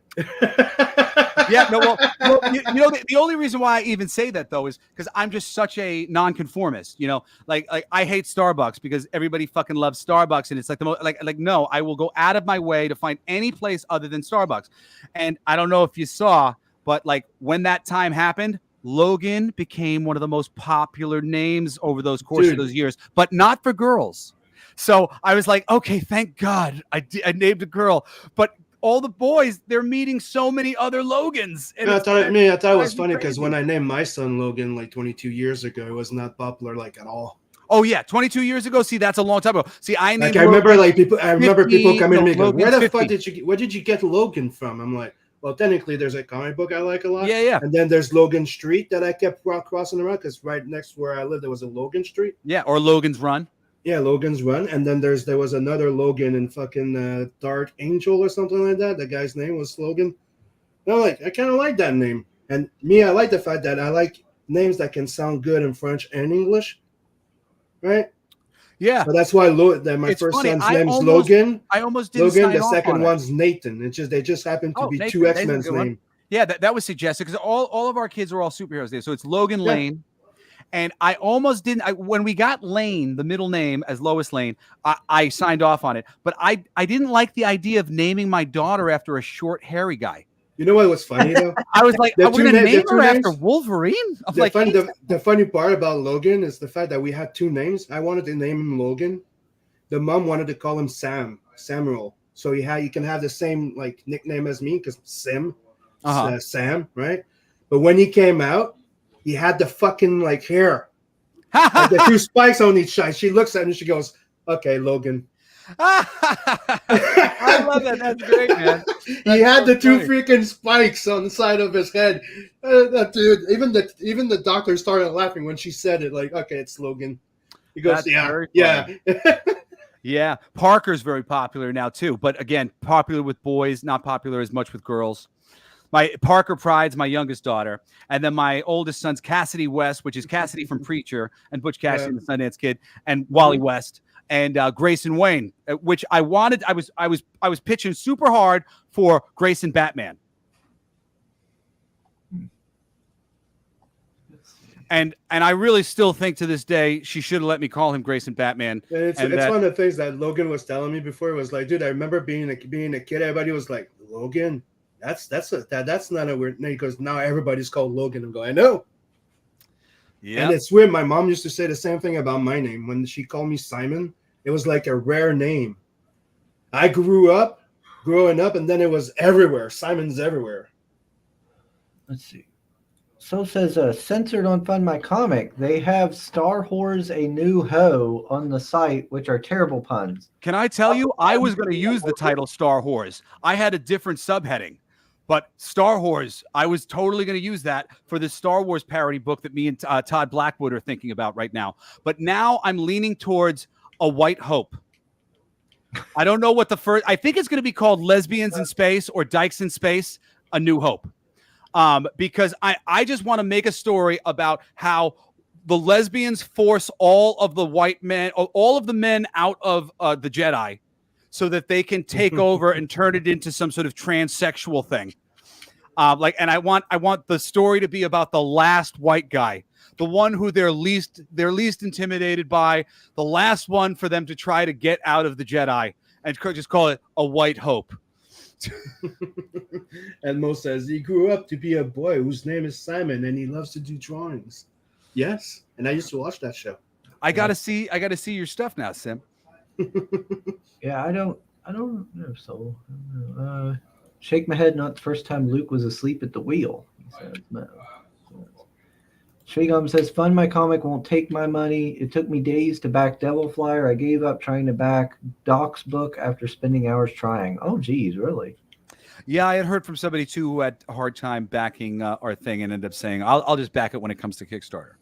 Yeah, no, well the only reason why I even say that, though, is because I'm just such a nonconformist. Like I hate Starbucks because everybody fucking loves Starbucks, and it's like the most no, I will go out of my way to find any place other than Starbucks. And I don't know if you saw, but when that time happened, Logan became one of the most popular names over those course of those years, but not for girls. So I was like, okay, thank God I named a girl, but all the boys, they're meeting so many other Logans. And I thought it was funny because when I named my son Logan 22 years ago, it was not popular at all. Oh yeah, 22 years ago. See, that's a long time ago. See, I named I remember people coming to me going, "Where the 50. fuck where did you get Logan from?" I'm like, well, technically, there's a comic book I like a lot. Yeah. And then there's Logan Street that I kept crossing around because right next to where I lived, there was a Logan Street. Yeah, or Logan's Run. Yeah, Logan's Run, and then there was another Logan in fucking Dark Angel or something like that. The guy's name was Logan. And I kind of like that name, and I like the fact that I like names that can sound good in French and English, right? Yeah, so that's why my first son's name is Logan. I almost didn't. Logan. The second one's Nathan. They just happen to be Nathan, two X-Men's names. Yeah, that was suggested because all of our kids are all superheroes there. So it's Logan Lane. And I almost didn't. When we got Lane, the middle name as Lois Lane, I signed off on it. But I didn't like the idea of naming my daughter after a short, hairy guy. You know what was funny though? I was like, we're gonna name her after Wolverine. The funny part about Logan is the fact that we had two names. I wanted to name him Logan. The mom wanted to call him Samuel. So you can have the same nickname as me because Sam, right? But when he came out, he had the fucking hair, the two spikes on each side. She looks at him and she goes, "Okay, Logan." I love that. That's great, man. He had the two freaking spikes on the side of his head. That dude, even the doctor started laughing when she said it. Okay, it's Logan. He goes, "Yeah." Yeah. Parker's very popular now too, but again, popular with boys, not popular as much with girls. My Parker Pride's my youngest daughter, and then my oldest son's Cassidy West, which is Cassidy from Preacher, and Butch Cassidy and the Sundance Kid, and Wally West, and Grayson Wayne, which I wanted. I was pitching super hard for Grayson Batman, and I really still think to this day she should have let me call him Grayson Batman. It's one of the things that Logan was telling me before. It was like, dude, I remember being a kid. Everybody was like, Logan. That's not a weird name because now everybody's called Logan. I'm going, I know. Yeah. And it's weird. My mom used to say the same thing about my name. When she called me Simon, it was like a rare name. I growing up, and then it was everywhere. Simon's everywhere. Let's see. So says censored on Fund My Comic. They have Star Wars A New Ho on the site, which are terrible puns. Can I tell you, I was going to use the title Star Wars. I had a different subheading. But Star Wars, I was totally going to use that for the Star Wars parody book that me and Todd Blackwood are thinking about right now. But now I'm leaning towards A White Hope. I don't know what I think it's going to be called Lesbians in Space or Dykes in Space, A New Hope. because I just want to make a story about how the lesbians force all of the white men, all of the men out of the Jedi, so that they can take over and turn it into some sort of transsexual thing. And I want the story to be about the last white guy, the one who they're least intimidated by, the last one for them to try to get out of the Jedi, and just call it a white hope. And Mo says he grew up to be a boy whose name is Simon, and he loves to do drawings. Yes, and I used to watch that show. I gotta see your stuff now, Sim. Yeah, I don't know. So shake my head. Not the first time Luke was asleep at the wheel. He says no. Shigum says, "Fund my comic won't take my money. It took me days to back Devil Flyer. I gave up trying to back Doc's book after spending hours trying." Oh, geez, really? Yeah, I had heard from somebody too who had a hard time backing our thing and ended up saying, "I'll just back it when it comes to Kickstarter."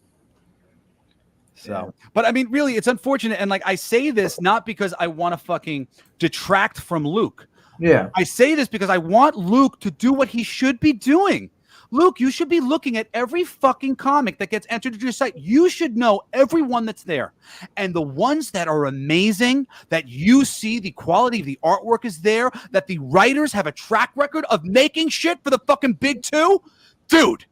So, yeah. But I mean, really, it's unfortunate. And like, I say this not because I want to fucking detract from Luke. Yeah. I say this because I want Luke to do what he should be doing. Luke, you should be looking at every fucking comic that gets entered into your site. You should know everyone that's there. And the ones that are amazing, that you see the quality of the artwork is there, that the writers have a track record of making shit for the fucking big two, dude,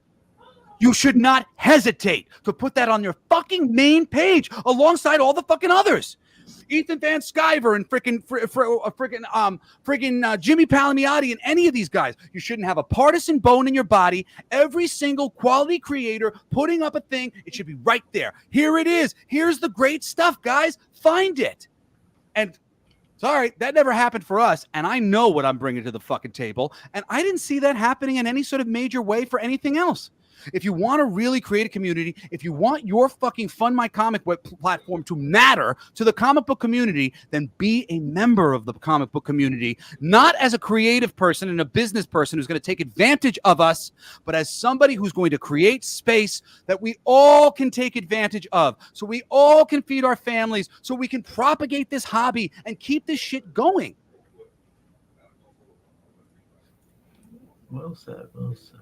you should not hesitate to put that on your fucking main page alongside all the fucking others. Ethan Van Sciver and freaking Jimmy Palmiotti and any of these guys. You shouldn't have a partisan bone in your body. Every single quality creator putting up a thing, it should be right there. Here it is. Here's the great stuff, guys. Find it. And sorry, that never happened for us. And I know what I'm bringing to the fucking table. And I didn't see that happening in any sort of major way for anything else. If you want to really create a community, if you want your fucking Fund My Comic Book platform to matter to the comic book community, then be a member of the comic book community, not as a creative person and a business person who's going to take advantage of us, but as somebody who's going to create space that we all can take advantage of, so we all can feed our families, so we can propagate this hobby and keep this shit going. Well said, well said.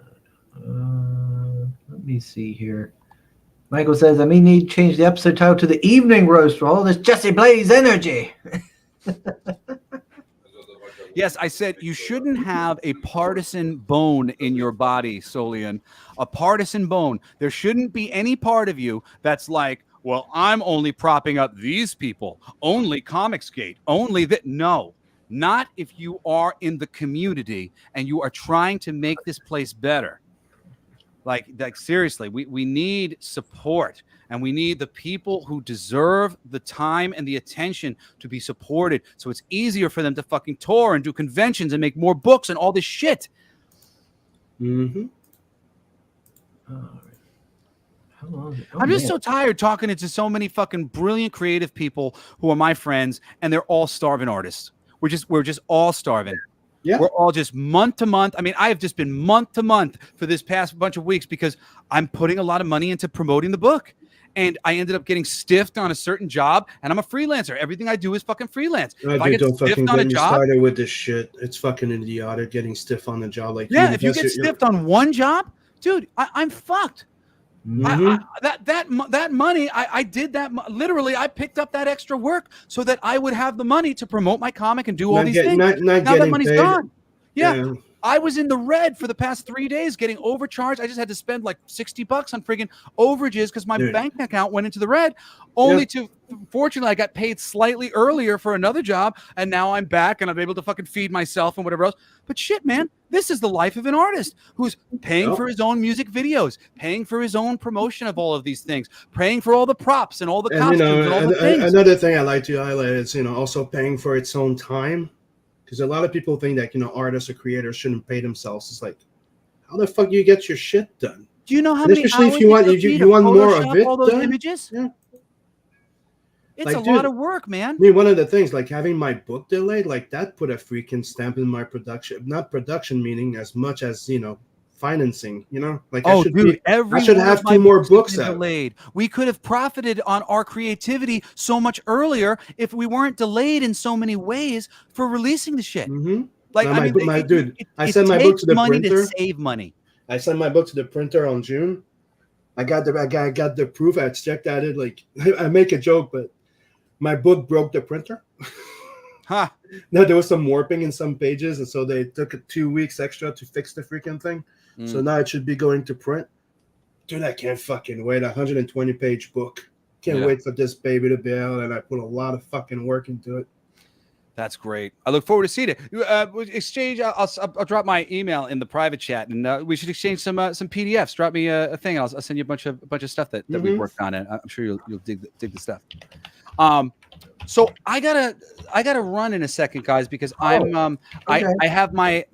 Let me see here. Michael says, I may need to change the episode title to The Evening Roast for all this Jesse Blaze energy. Yes, I said you shouldn't have a partisan bone in your body, Solian. A partisan bone. There shouldn't be any part of you that's like, well, I'm only propping up these people. Only Comicsgate. Only that. No. Not if you are in the community and you are trying to make this place better. Like seriously, we need support, and we need the people who deserve the time and the attention to be supported, so it's easier for them to fucking tour and do conventions and make more books and all this shit. Mm-hmm. How long? I'm just so tired talking to so many fucking brilliant creative people who are my friends, and they're all starving artists. We're just all starving. Yeah. We're all just month to month. I mean, I have just been month to month for this past bunch of weeks because I'm putting a lot of money into promoting the book. And I ended up getting stiffed on a certain job, and I'm a freelancer. Everything I do is fucking freelance. If I get stiffed on a job, started with this shit. It's fucking idiotic getting stiff on the job. Like, yeah, if you get stiffed on one job, dude, I'm fucked. Mm-hmm. That money, I did that. Literally, I picked up that extra work so that I would have the money to promote my comic and do all these things. Now that money's gone. Yeah. I was in the red for the past 3 days getting overcharged. I just had to spend like $60 on friggin' overages because my bank account went into the red. Fortunately, I got paid slightly earlier for another job, and now I'm back and I'm able to fucking feed myself and whatever else. But shit, man, this is the life of an artist who's paying for his own music videos, paying for his own promotion of all of these things, paying for all the props and all the costumes and all the things. Another thing I like to highlight is, also paying for its own time. Because a lot of people think that, artists or creators shouldn't pay themselves. It's like, how the fuck do you get your shit done? Do you know how many especially hours if you want more of it all those done? Images? Yeah. It's like, a lot of work, man. I mean, one of the things, like having my book delayed, like that put a freaking stamp in my production. Not production meaning as much as, financing, like I should have 2 more books out. Delayed. We could have profited on our creativity so much earlier if we weren't delayed in so many ways for releasing the shit. Mm-hmm. Like, now, I sent my book to the money printer. to save money. I sent my book to the printer on June. I got the proof. I checked at it. Like I make a joke, but my book broke the printer. Huh. No, there was some warping in some pages, and so they took 2 weeks extra to fix the freaking thing. So now it should be going to print. Dude, I can't fucking wait. 120-page book. Can't wait for this baby to be out, and I put a lot of fucking work into it. That's great. I look forward to seeing it. Exchange. I'll drop my email in the private chat, and we should exchange some PDFs. Drop me a thing. I'll send you a bunch of stuff that we've worked on, and I'm sure you'll dig the stuff. So I gotta run in a second, guys, because I have my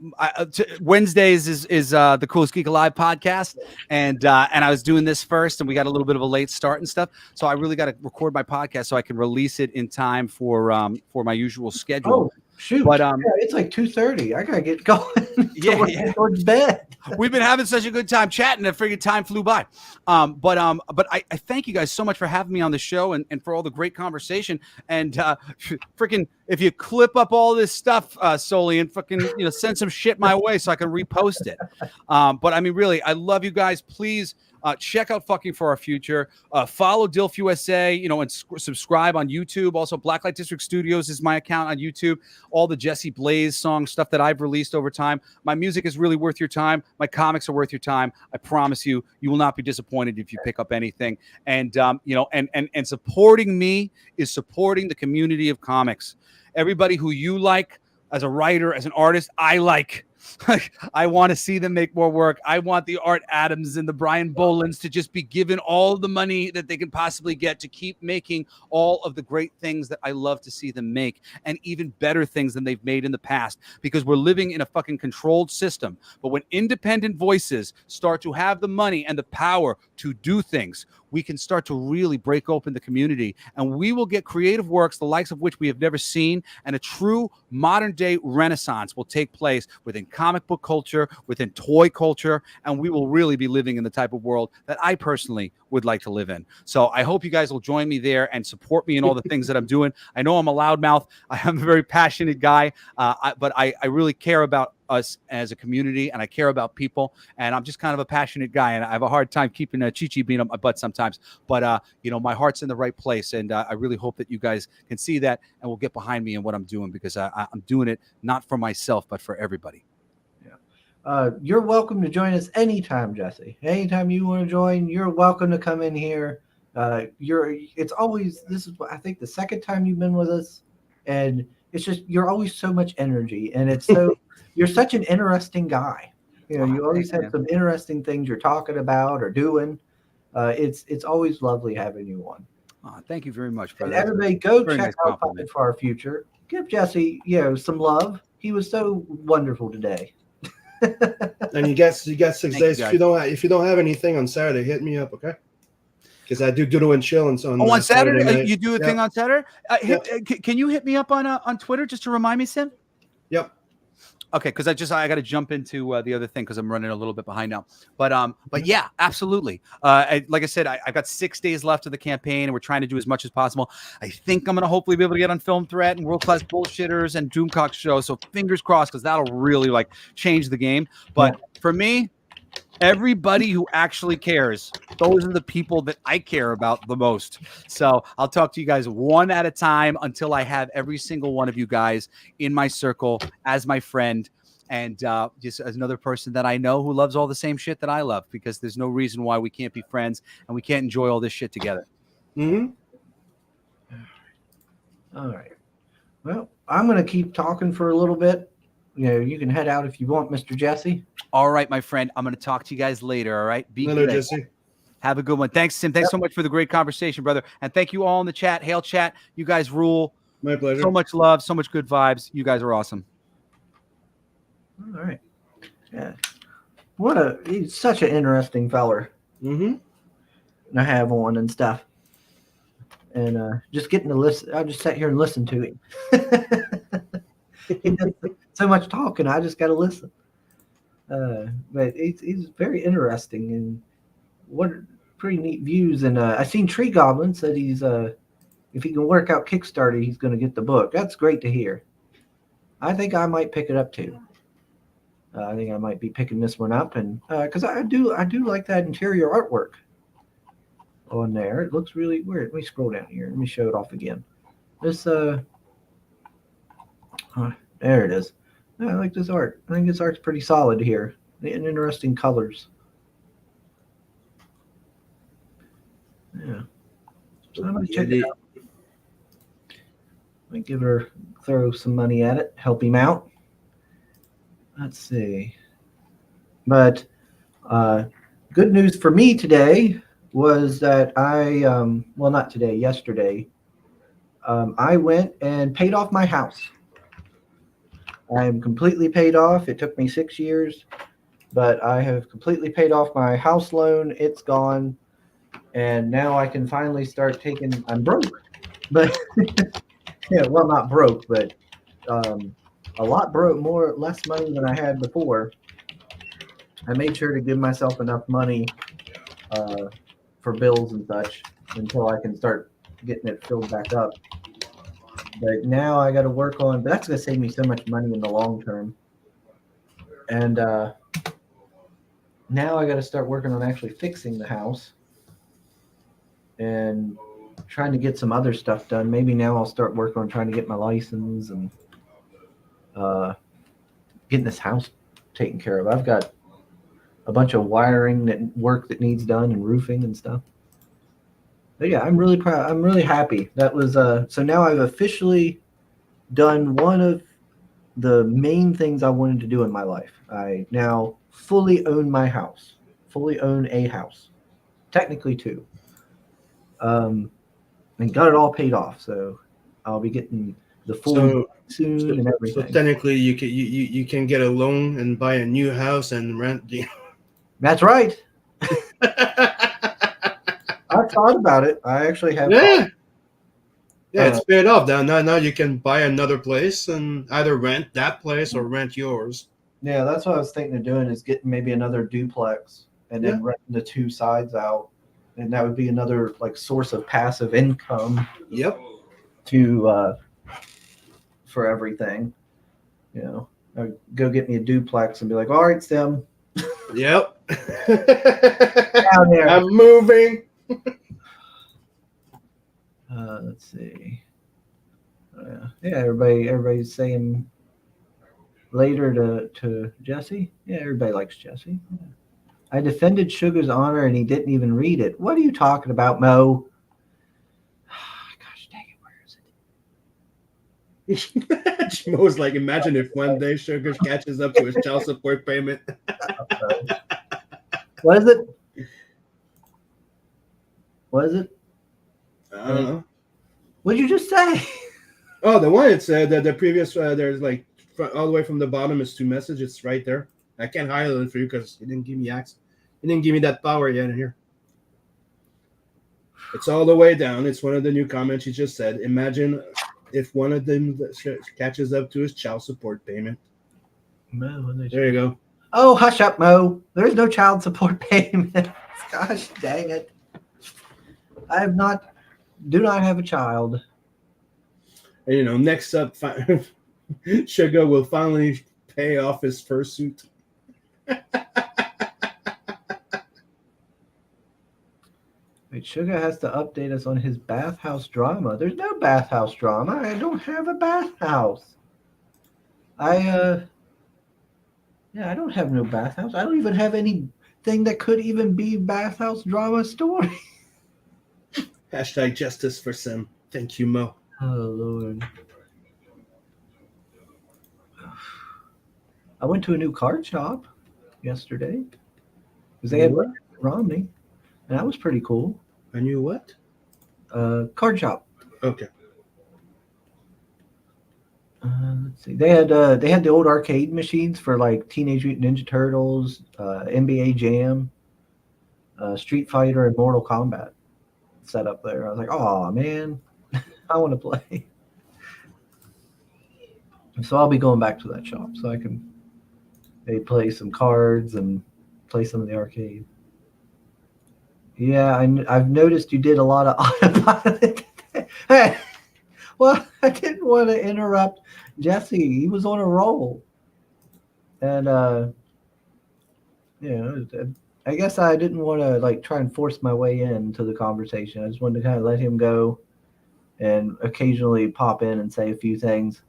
Wednesdays is the Coolest Geek Alive podcast, and I was doing this first, and we got a little bit of a late start and stuff. So I really got to record my podcast so I can release it in time for my usual schedule. Oh, shoot! But it's like 2:30. I gotta get going. Yeah. Towards bed. We've been having such a good time chatting. The friggin' time flew by. But I thank you guys so much for having me on the show and for all the great conversation. And freaking, if you clip up all this stuff, Soli, and fucking send some shit my way so I can repost it. But I mean, really, I love you guys. Please. Check out Fucking for Our Future. Follow Dilf USA, and subscribe on YouTube. Also, Blacklight District Studios is my account on YouTube. All the Jesse Blaze song stuff that I've released over time. My music is really worth your time. My comics are worth your time. I promise you, you will not be disappointed if you pick up anything. And and supporting me is supporting the community of comics. Everybody who you like as a writer, as an artist, I like. I want to see them make more work. I want the Art Adams and the Brian Bolins to just be given all the money that they can possibly get to keep making all of the great things that I love to see them make, and even better things than they've made in the past, because we're living in a fucking controlled system. But when independent voices start to have the money and the power to do things, we can start to really break open the community, and we will get creative works, the likes of which we have never seen, and a true modern day renaissance will take place within comic book culture, within toy culture, and we will really be living in the type of world that I personally would like to live in. So I hope you guys will join me there and support me in all the things that I'm doing. I know I'm a loudmouth. I am a very passionate guy, but I really care about us as a community, and I care about people, and I'm just kind of a passionate guy, and I have a hard time keeping a Chi-Chi being up my butt sometimes, but my heart's in the right place, and I really hope that you guys can see that and will get behind me in what I'm doing, because I'm doing it not for myself but for everybody. You're welcome to join us anytime, Jesse. Anytime you want to join, you're welcome to come in here. It's always, this is I think the second time you've been with us, and it's just, you're always so much energy, and it's so you're such an interesting guy. You always have some interesting things you're talking about or doing. It's always lovely having you on. Thank you very much, brother. And everybody go check out Fucking for Our Future. Give Jesse, some love. He was so wonderful today. And you got 6 days. If you don't have anything on Saturday, hit me up, okay? Because I do Doodle and Chill and so on. Oh, on Saturday night. You do a thing on Saturday? Can you hit me up on Twitter just to remind me, Sim? Yep. Okay, because I got to jump into the other thing because I'm running a little bit behind now. But yeah, absolutely. Like I said, I've got 6 days left of the campaign, and we're trying to do as much as possible. I think I'm going to hopefully be able to get on Film Threat and World Class Bullshitters and Doomcock Show. So fingers crossed, because that'll really change the game. But for me, everybody who actually cares, those are the people that I care about the most. So I'll talk to you guys one at a time until I have every single one of you guys in my circle as my friend, and just as another person that I know who loves all the same shit that I love, because there's no reason why we can't be friends and we can't enjoy all this shit together. Mm-hmm. All right. Well, I'm going to keep talking for a little bit. You can head out if you want, Mr. Jesse. All right, my friend. I'm going to talk to you guys later. All right. Be Later, good. Jesse. Have a good one. Thanks, Sim. Thanks so much for the great conversation, brother. And thank you all in the chat. Hail chat. You guys rule. My pleasure. So much love. So much good vibes. You guys are awesome. All right. Yeah. He's such an interesting feller. Mm-hmm. And I have on and stuff. And just getting to listen. I just sat here and listened to him. He does so much talking. I just got to listen. But he's very interesting, and what pretty neat views. And I seen Tree Goblin said he's if he can work out Kickstarter, he's going to get the book. That's great to hear. I think I might pick it up too. I think I might be picking this one up, and because I do like that interior artwork on there. It looks really weird. Let me scroll down here. Let me show it off again. This there it is. I like this art. I think this art's pretty solid here, and interesting colors. Yeah. So I'm gonna check it out. I give her throw some money at it, help him out. Let's see. But good news for me today was that I well, not today, yesterday. I went and paid off my house. I am completely paid off. It took me 6 years, but I have completely paid off my house loan. It's gone, and now I can finally start taking. I'm broke, but yeah, well, not broke, but a lot less money than I had before. I made sure to give myself enough money for bills and such until I can start getting it filled back up. But now I got to work on. But that's going to save me so much money in the long term. And now I got to start working on actually fixing the house and trying to get some other stuff done. Maybe now I'll start working on trying to get my license and getting this house taken care of. I've got a bunch of wiring that needs done and roofing and stuff. But yeah, I'm really proud. I'm really happy. That was so now I've officially done one of the main things I wanted to do in my life. I now fully own my house. Fully own a house. Technically two. And got it all paid off. So I'll be getting the full soon and everything. So technically, you can get a loan and buy a new house and rent. That's right. I thought about it. I actually have. Yeah, it's paid off. Now you can buy another place and either rent that place or rent yours. Yeah, that's what I was thinking of doing, is getting maybe another duplex and then renting the two sides out, and that would be another like source of passive income. Yep. To for everything, you know, I'd go get me a duplex and be like, all right, Stem. Yep. Down there. I'm moving. Let's see. Yeah, everybody's saying later to Jesse. Yeah, everybody likes Jesse. Yeah. I defended Sugar's honor and he didn't even read it. What are you talking about, Mo? Gosh dang it, where is it? Mo's like, imagine if one day Sugar catches up to his child support payment. What is it? What is it? I don't know. What did you just say? Oh, the one it said that the previous there's like all the way from the bottom is two messages. It's right there. I can't highlight it for you because he didn't give me access. He didn't give me that power yet in here. It's all the way down. It's one of the new comments he just said. Imagine if one of them catches up to his child support payment. Mo, there you go. Oh, hush up, Mo. There's no child support payment. Gosh dang it. I do not have a child. And, you know, next up, Sugar will finally pay off his fursuit. Wait, Sugar has to update us on his bathhouse drama. There's no bathhouse drama. I don't have a bathhouse. I don't have no bathhouse. I don't even have anything that could even be bathhouse drama story. Hashtag justice for Sim. Thank you, Mo. Oh, Lord. I went to a new card shop yesterday because they had Romney, and that was pretty cool. A new what? Card shop. Okay. Let's see. They had the old arcade machines for like Teenage Mutant Ninja Turtles, NBA Jam, Street Fighter, and Mortal Kombat set up there. I was like, oh man, I want to play. So I'll be going back to that shop so I can play some cards and play some of the arcade. Yeah, I've noticed you did a lot of autopilot. Hey, well, I didn't want to interrupt Jesse. He was on a roll. And I guess I didn't want to like try and force my way into the conversation. I just wanted to kind of let him go and occasionally pop in and say a few things.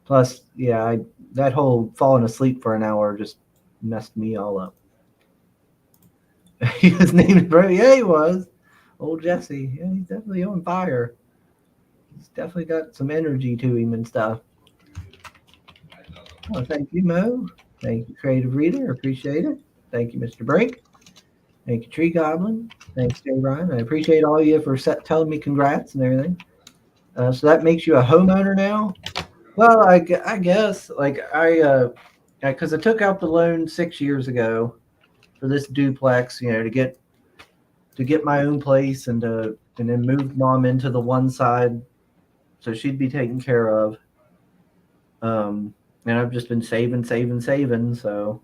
Plus, yeah, that whole falling asleep for an hour just messed me all up. He was named Bro. Yeah, he was. Old Jesse. Yeah, he's definitely on fire. He's definitely got some energy to him and stuff. Oh, thank you, Mo. Thank you, Creative Reader. Appreciate it. Thank you, Mr. Brink. Thank you, Tree Goblin. Thanks, Jay Ryan. I appreciate all of you for telling me congrats and everything. So that makes you a homeowner now? Well, I guess, like, because I took out the loan 6 years ago for this duplex, to get my own place and then moved mom into the one side so she'd be taken care of. And I've just been saving, so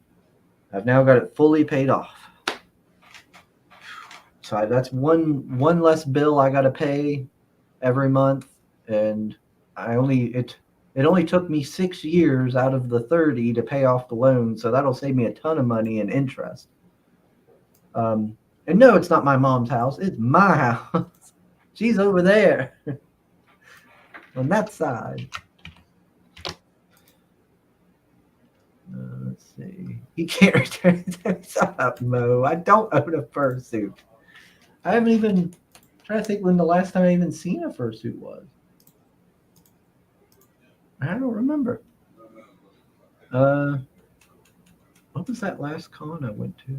I've now got it fully paid off. So that's one less bill I got to pay every month, and it only took me 6 years out of the 30 to pay off the loan, so that'll save me a ton of money in interest. And no, it's not my mom's house; it's my house. She's over there on that side. Let's see. He can't return. Shut up, Mo. I don't own a fursuit. I haven't even trying to think when the last time I even seen a fursuit was. I don't remember. What was that last con I went to?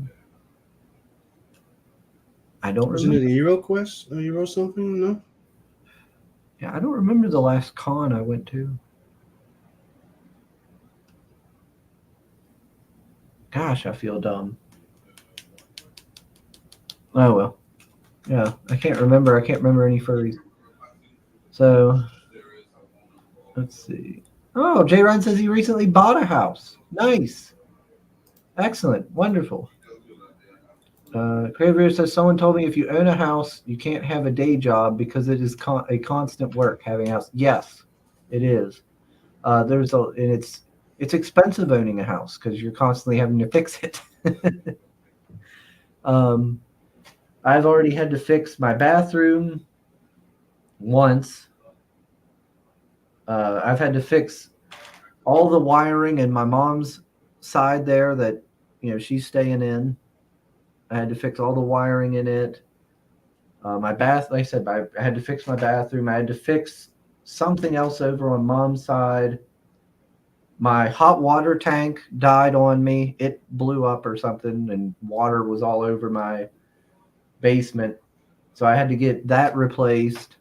I don't Wasn't remember. it a Euro Quest? A Euro something? No. Yeah, I don't remember the last con I went to. Gosh, I feel dumb. Oh well. Yeah, I can't remember. I can't remember any furries. So let's see. Oh, Jay Ryan says he recently bought a house. Nice. Excellent. Wonderful. Craver says someone told me if you own a house, you can't have a day job because it is a constant work having a house. Yes, it is. It's expensive owning a house because you're constantly having to fix it. I've already had to fix my bathroom once. I've had to fix all the wiring in my mom's side there that she's staying in. I had to fix all the wiring in it. My bath, like I said, I had to fix my bathroom. I had to fix something else over on mom's side. My hot water tank died on me. It blew up or something, and water was all over my basement. So I had to get that replaced.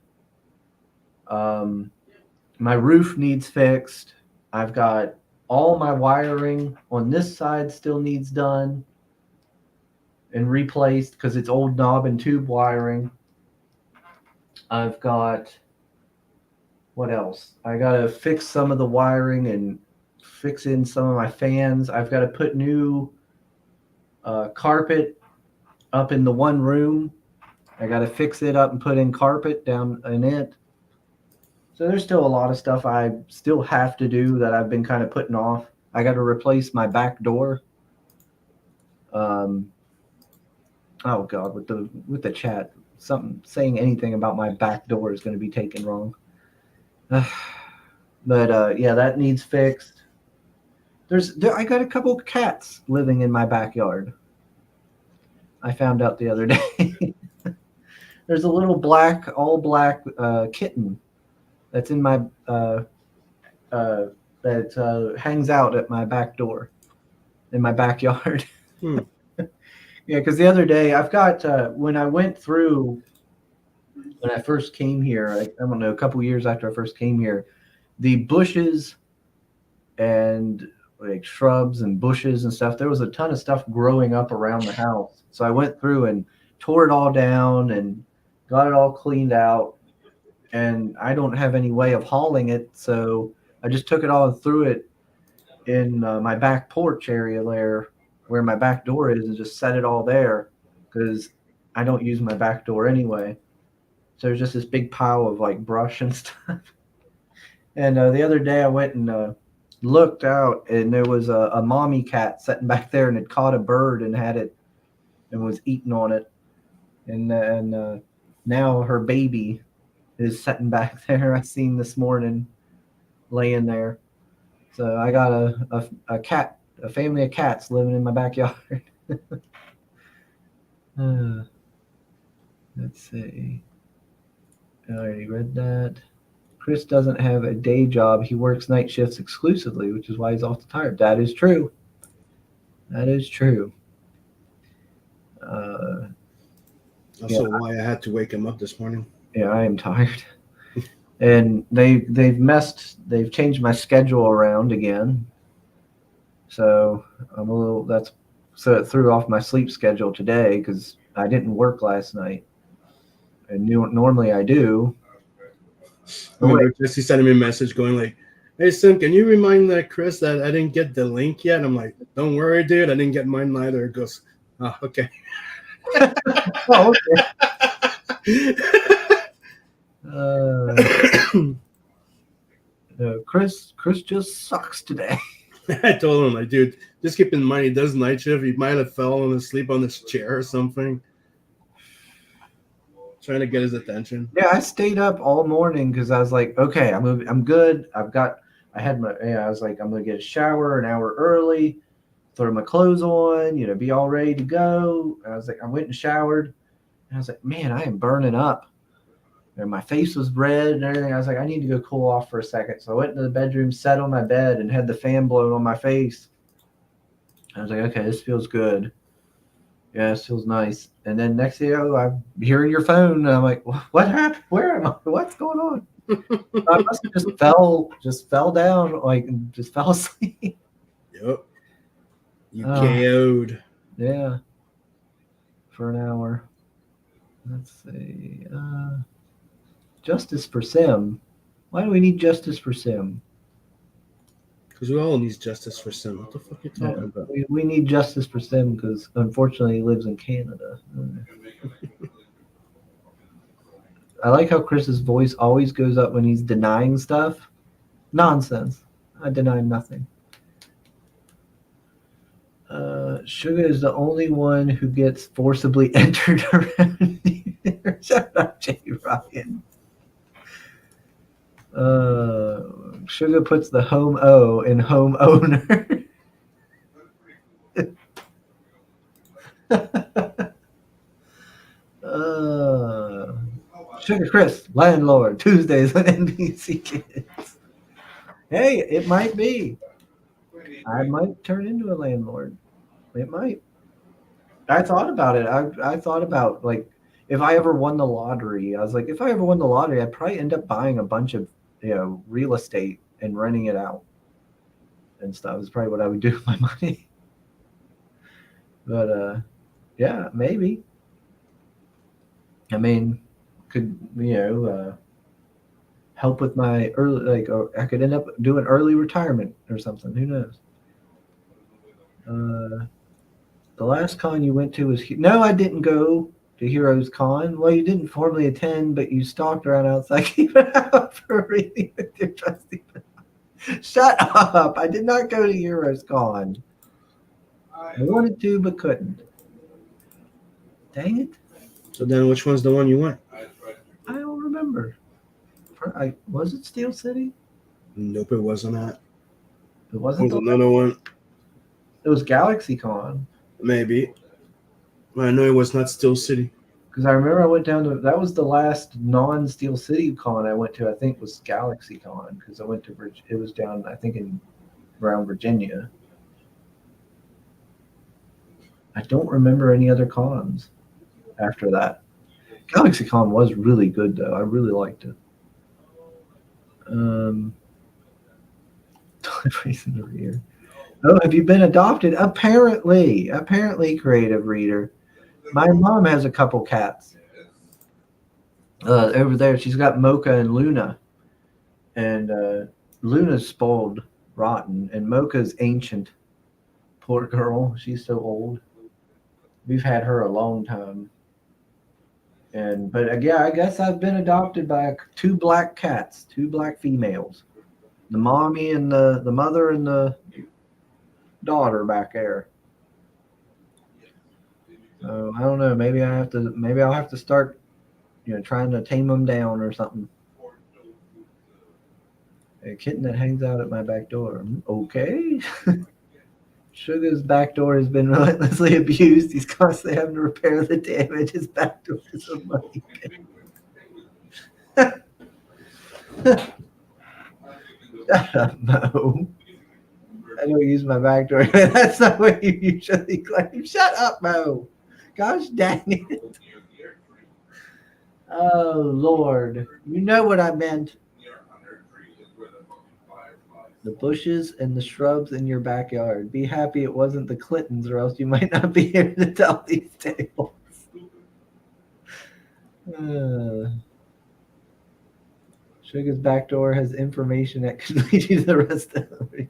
My roof needs fixed. I've got all my wiring on this side still needs done and replaced because it's old knob and tube wiring. I've got, what else? I got to fix some of the wiring and fix in some of my fans. I've got to put new carpet up in the one room. I got to fix it up and put in carpet down in it. So there's still a lot of stuff I still have to do that I've been kind of putting off. I got to replace my back door. Oh God, with the chat, something saying anything about my back door is going to be taken wrong. But yeah, that needs fixed. I got a couple cats living in my backyard. I found out the other day. There's a little all black kitten that's in my that hangs out at my back door in my backyard. Yeah, because the other day I've got when I first came here, I don't know, a couple years after I first came here, the bushes and like shrubs and bushes and stuff, there was a ton of stuff growing up around the house. So I went through and tore it all down and got it all cleaned out. And I don't have any way of hauling it, so I just took it all and threw it in my back porch area there where my back door is and just set it all there because I don't use my back door anyway. So there's just this big pile of like brush and stuff. And the other day I went and looked out, and there was a mommy cat sitting back there and had caught a bird and had it and was eating on it. And now her baby is sitting back there. I seen this morning laying there. So I got a cat, a family of cats living in my backyard. Let's see. I already read that. Chris doesn't have a day job. He works night shifts exclusively, which is why he's often tired. That is true. That is true. Also, why I had to wake him up this morning. Yeah, I am tired. And they've changed my schedule around again. So I'm a little, so it threw off my sleep schedule today because I didn't work last night. And normally I do. I remember Jesse sending me a message going like, "Hey Sim, can you remind Chris that I didn't get the link yet?" I'm like, "Don't worry, dude. I didn't get mine either." It goes, "Oh, okay." Oh, okay. Chris just sucks today. I told him, like, dude, just keep in mind he does night shift. He might have fallen asleep on his chair or something. Trying to get his attention. Yeah, I stayed up all morning because I was like, okay, I'm good. I was like, I'm gonna get a shower an hour early, throw my clothes on, be all ready to go. And I was like, I went and showered, and I was like, man, I am burning up. And my face was red and everything. I was like, I need to go cool off for a second. So I went into the bedroom, sat on my bed, and had the fan blowing on my face. I was like, okay, this feels good. Yeah, it feels nice. And then next thing you know, I'm hearing your phone, and I'm like, what happened? Where am I? What's going on? I must have just fell down, like, and just fell asleep. Yep. You KO'd. Yeah. For an hour. Let's see. Justice for Sim. Why do we need justice for Sim? Because we all need justice for Sim. What the fuck are you talking about? We need justice for Sim because unfortunately he lives in Canada. I like how Chris's voice always goes up when he's denying stuff. Nonsense. I deny nothing. Sugar is the only one who gets forcibly entered around here. Shut up, J. Ryan. Sugar puts the home O in home owner. Sugar Chris, landlord, Tuesdays on NBC Kids. Hey, it might be. I might turn into a landlord. It might. I thought about it. I thought about, like, if I ever won the lottery, I was like, if I ever won the lottery, I'd probably end up buying a bunch of, real estate and renting it out and stuff. It's probably what I would do with my money. But yeah, maybe. I mean, could help with my early, or I could end up doing early retirement or something. Who knows? The last con you went to was no, I didn't go to Heroes Con. Well, you didn't formally attend, but you stalked around outside, keeping out for a reading with your trusty. Shut up! I did not go to Heroes Con. I wanted to, but couldn't. Dang it! So then, which one's the one you went? I don't remember. Was it Steel City? Nope, it wasn't that. It wasn't. It was another one. It was Galaxy Con. Maybe. I know it was not Steel City. Because I remember I went down to, that was the last non-Steel City con I went to, I think was Galaxy Con, because I went to, it was down, I think, around Virginia. I don't remember any other cons after that. Galaxy Con was really good, though. I really liked it. Reason to read. Oh, have you been adopted? Apparently, creative reader. My mom has a couple cats over there. She's got Mocha and Luna, and Luna's spoiled rotten, and Mocha's ancient. Poor girl, she's so old. We've had her a long time, but yeah, I guess I've been adopted by two black cats, two black females. The mommy and the mother and the daughter back there. So I don't know. Maybe I'll have to start, trying to tame them down or something. A kitten that hangs out at my back door. Okay. Sugar's back door has been relentlessly abused. He's constantly having to repair the damage. His back door is a money pit. Shut up, Mo. I don't use my back door. That's not what you usually claim. Shut up, Mo. Gosh dang it. Oh, Lord. You know what I meant. The bushes and the shrubs in your backyard. Be happy it wasn't the Clintons, or else you might not be here to tell these tales. Sugar's back door has information that could lead you to the rest of the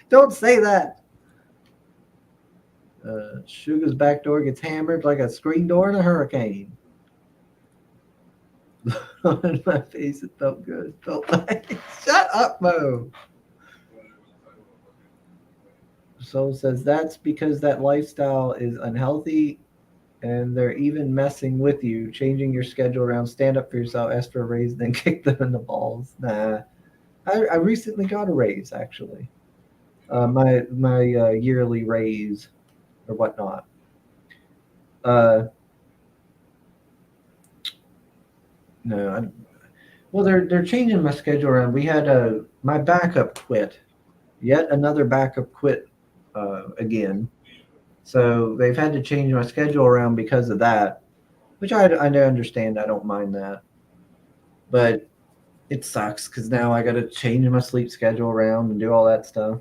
Don't say that. Sugar's back door gets hammered like a screen door in a hurricane. On my face, it felt good. Felt like, shut up, Mo. Soul says that's because that lifestyle is unhealthy, and they're even messing with you, changing your schedule around. Stand up for yourself, ask for a raise, then kick them in the balls. Nah, I recently got a raise actually. My yearly raise or whatnot. No, well they're changing my schedule around. We had my backup quit, yet another backup quit again. So they've had to change my schedule around because of that, which I understand. I don't mind that, but it sucks because now I got to change my sleep schedule around and do all that stuff.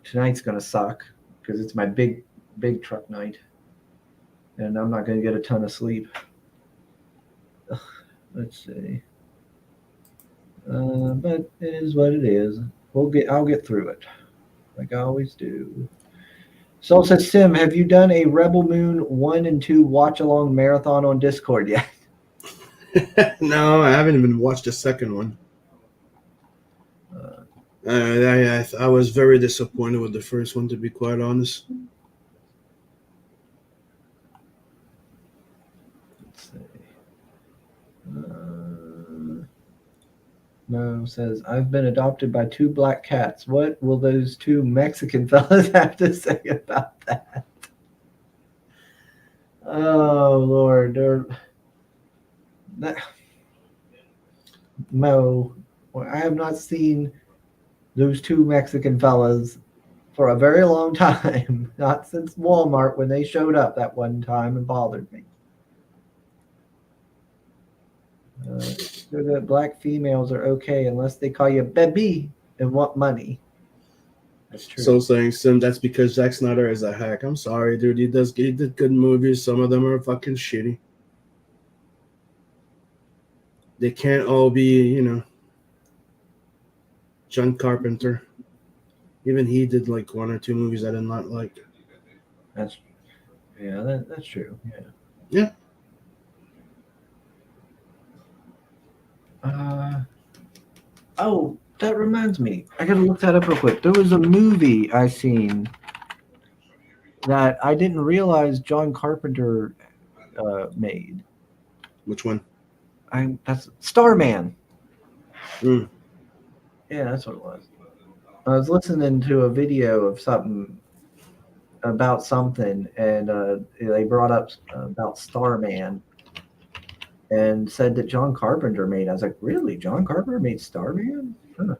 Tonight's gonna suck because it's my big truck night, and I'm not gonna get a ton of sleep. Ugh, let's see. But it is what it is. I'll get through it, like I always do. Soul says, Sim, have you done a Rebel Moon 1 and 2 watch along marathon on Discord yet? No, I haven't even watched the second one. I was very disappointed with the first one, to be quite honest. Let's see. No says, I've been adopted by 2 black cats. What will those 2 Mexican fellas have to say about that? Oh, Lord. Mo, I have not seen those 2 Mexican fellas for a very long time. Not since Walmart when they showed up that one time and bothered me. So that black females are okay unless they call you baby and want money. That's true. So saying, Sim, that's because Zack Snyder is a hack. I'm sorry, dude. He did good movies. Some of them are fucking shitty. They can't all be, John Carpenter. Even he did like 1 or 2 movies I did not like. That's true. Yeah. Yeah. Oh, that reminds me. I gotta look that up real quick. There was a movie I seen that I didn't realize John Carpenter made. Which one? That's Starman. Mm. Yeah, that's what it was. I was listening to a video of something about something, and they brought up about Starman and said that John Carpenter made. I was like, really? John Carpenter made Starman? Huh.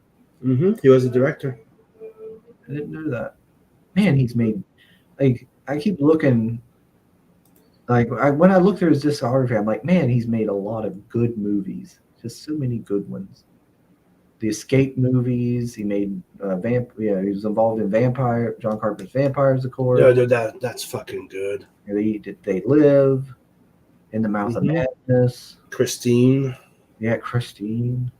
Mm-hmm. He was a director. I didn't know that. Man, he's made, like, I keep looking, like, when I look through his discography, I'm like, man, he's made a lot of good movies. Just so many good ones. The Escape movies, he made he was involved in John Carpenter's Vampires, of course. Yeah, dude, that's fucking good. They Live, In the Mouth of Madness. Christine. Yeah, Christine.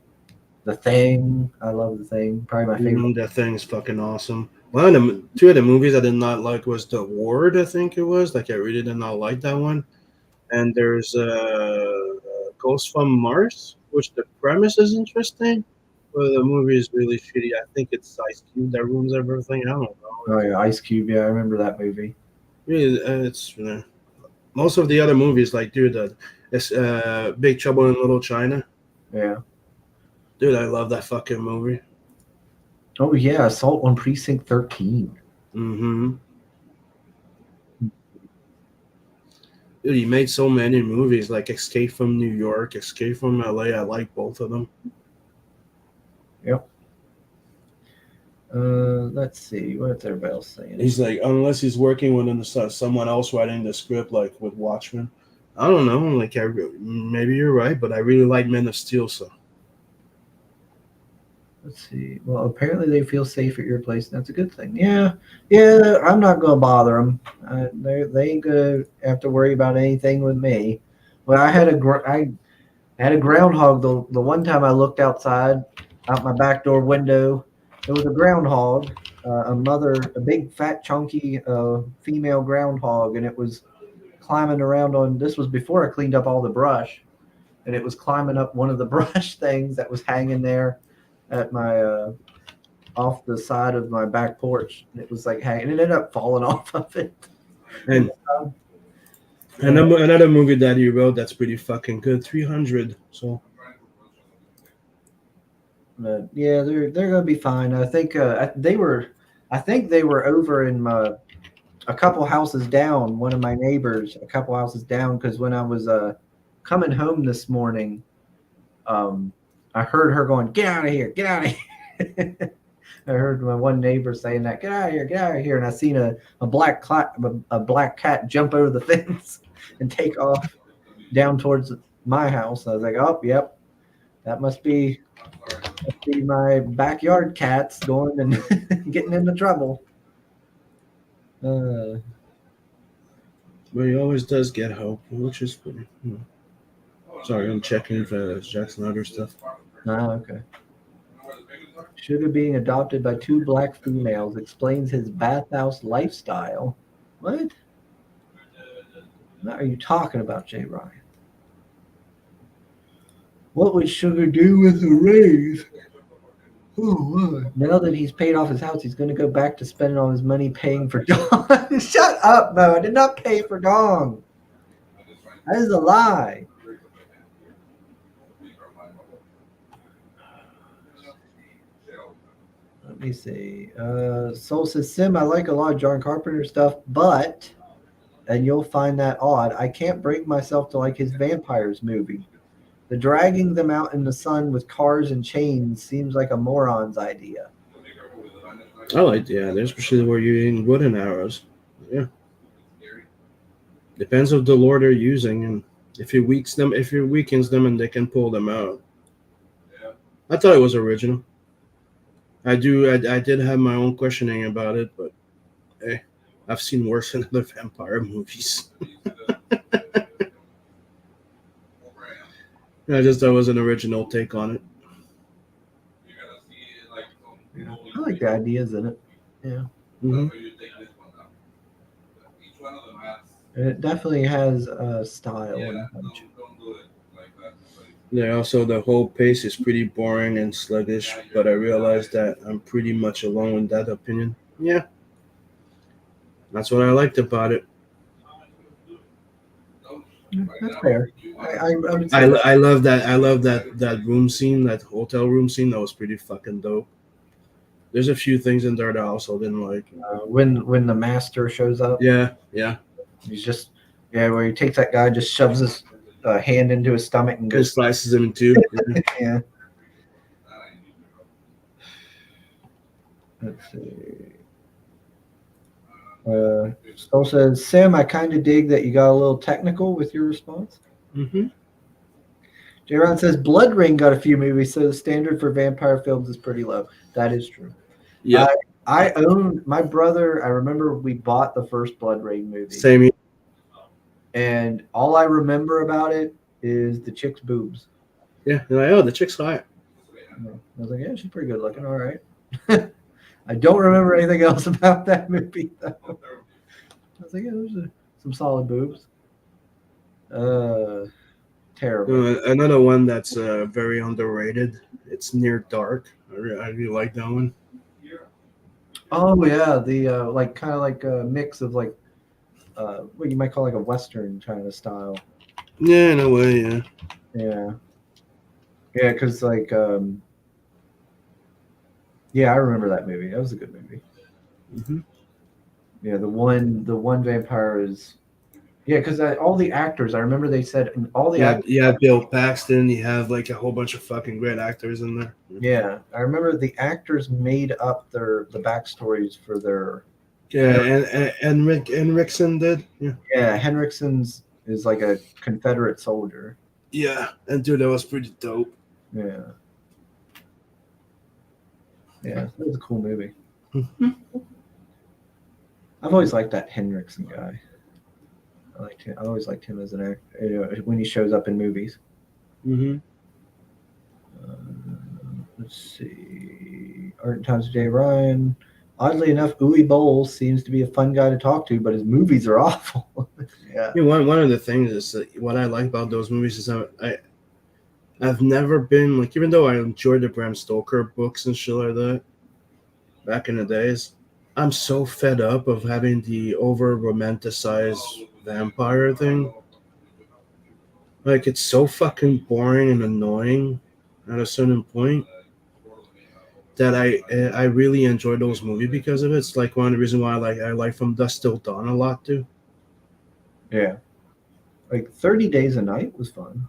The Thing. I love The Thing. Probably my favorite. That Thing's fucking awesome. One of the 2 of the movies I did not like was The Ward, I think it was. Like, I really did not like that one. And there's Ghost from Mars, which the premise is interesting. Well, the movie is really shitty. I think it's Ice Cube that ruins everything. I don't know. Oh yeah, Ice Cube. Yeah, I remember that movie. Really, it's most of the other movies, like dude, it's Big Trouble in Little China. Yeah. Dude, I love that fucking movie. Oh yeah, Assault on Precinct 13. Mm-hmm. Dude, he made so many movies, like Escape from New York, Escape from LA. I like both of them. Yep. Let's see. What's everybody else saying? He's like, unless he's working with someone else writing the script, like with Watchmen. I don't know. Like, maybe you're right, but I really like Men of Steel. So Let's see. Well, apparently they feel safe at your place. That's a good thing. Yeah. Yeah. I'm not gonna bother them. They ain't gonna have to worry about anything with me. Well, I had a groundhog. The one time I looked outside, out my back door window, it was a groundhog, a big fat chunky female groundhog, and it was climbing around on. This was before I cleaned up all the brush, and it was climbing up one of the brush things that was hanging there at my off the side of my back porch. And it was like hanging. It ended up falling off of it. and another movie that he wrote that's pretty fucking good, 300. So But yeah, they're gonna be fine. I think they were over in a couple houses down. One of my neighbors, a couple houses down, because when I was coming home this morning, I heard her going, "Get out of here! Get out of here!" I heard my one neighbor saying that, "Get out of here! Get out of here!" And I seen a black cat jump over the fence and take off down towards my house. I was like, "Oh, yep, that must be my backyard cats going and getting into trouble." but he always does get help, which is pretty. Sorry, I'm checking for Jack Snider stuff. Okay. Sugar being adopted by 2 black females explains his bathhouse lifestyle. What? What are you talking about, Jay Ryan? What would Sugar do with a raise? Now that he's paid off his house, he's going to go back to spending all his money paying for Dong. Shut up, Mo. I did not pay for Dong. That is a lie. Let me see. Soul says, Sim, I like a lot of John Carpenter stuff, but, and you'll find that odd, I can't bring myself to like his vampires movie. The dragging them out in the sun with cars and chains seems like a moron's idea. I like especially where you're using wooden arrows. Yeah. Depends on the lore they're using, and if it weakens them and they can pull them out. I thought it was original. I did have my own questioning about it, but hey, I've seen worse in other vampire movies. I just thought it was an original take on it. Yeah. I like the ideas in it. Yeah. Mm-hmm. And it definitely has a style and punch. Yeah, also the whole pace is pretty boring and sluggish, but I realized that I'm pretty much alone in that opinion. Yeah. That's what I liked about it. That's fair. I would say I love that room scene, that hotel room scene. That was pretty fucking dope. There's a few things in there that I also didn't like. when the master shows up. Yeah. He's just where he takes that guy, just shoves his hand into his stomach and Just goes. slices him in two. Yeah. Let's see. Skull says, Sam, I kind of dig that you got a little technical with your response. Mm-hmm. J-Ron says, Blood Ring got a few movies, so the standard for vampire films is pretty low. That is true. Yeah. I own my brother. I remember we bought the first Blood Ring movie. Same here. And all I remember about it is the chick's boobs. Yeah. You're like, oh, the chick's hot. I was like, yeah, she's pretty good looking. All right. I don't remember anything else about that movie, though. I was like, yeah, there's some solid boobs. terrible. Another one that's very underrated. It's Near Dark. I really like that one. Oh yeah, the like kind of like a mix of like what you might call like a Western kind of style. Yeah, in a way, yeah. Yeah, yeah, because like yeah, I remember that movie. That was a good movie. hmm Yeah, the one vampire is yeah, because all the actors I remember they said and all the actors. You have Bill Paxton. You have like a whole bunch of fucking great actors in there. Yeah, I remember the actors made up the backstories for their. Yeah, and Rick Henriksen did. Yeah, Yeah, Henriksen's is like a Confederate soldier. yeah, and dude, that was pretty dope. Yeah, yeah, it was a cool movie. Mhm. I've always liked that Henriksen guy. I liked him. I always liked him as an actor when he shows up in movies. Mhm. Let's see. Art and Times of J. Ryan. Oddly enough, Uwe Boll seems to be a fun guy to talk to, but his movies are awful. Yeah. Yeah, one of the things is that what I like about those movies is I've never been like, even though I enjoyed the Bram Stoker books and shit like that back in the days, I'm so fed up of having the over romanticized vampire thing. Like, it's so fucking boring and annoying at a certain point that I really enjoy those movies because of it. It's like one of the reasons why I like From Dusk Till Dawn a lot too. Yeah. Like 30 Days a Night was fun.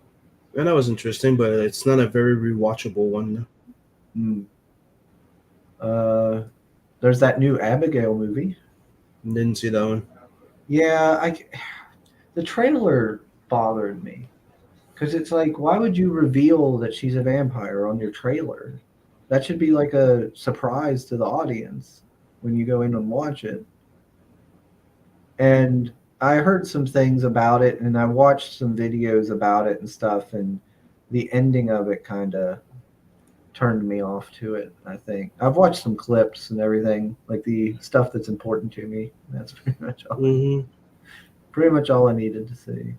And that was interesting, but it's not a very rewatchable one. Mm. There's that new Abigail movie. Didn't see that one. Yeah, the trailer bothered me because it's like, why would you reveal that she's a vampire on your trailer? That should be like a surprise to the audience when you go in and watch it. And I heard some things about it, and I watched some videos about it and stuff, and the ending of it kind of turned me off to it. I think I've watched some clips and everything, like the stuff that's important to me. That's Mm-hmm. pretty much all I needed to see.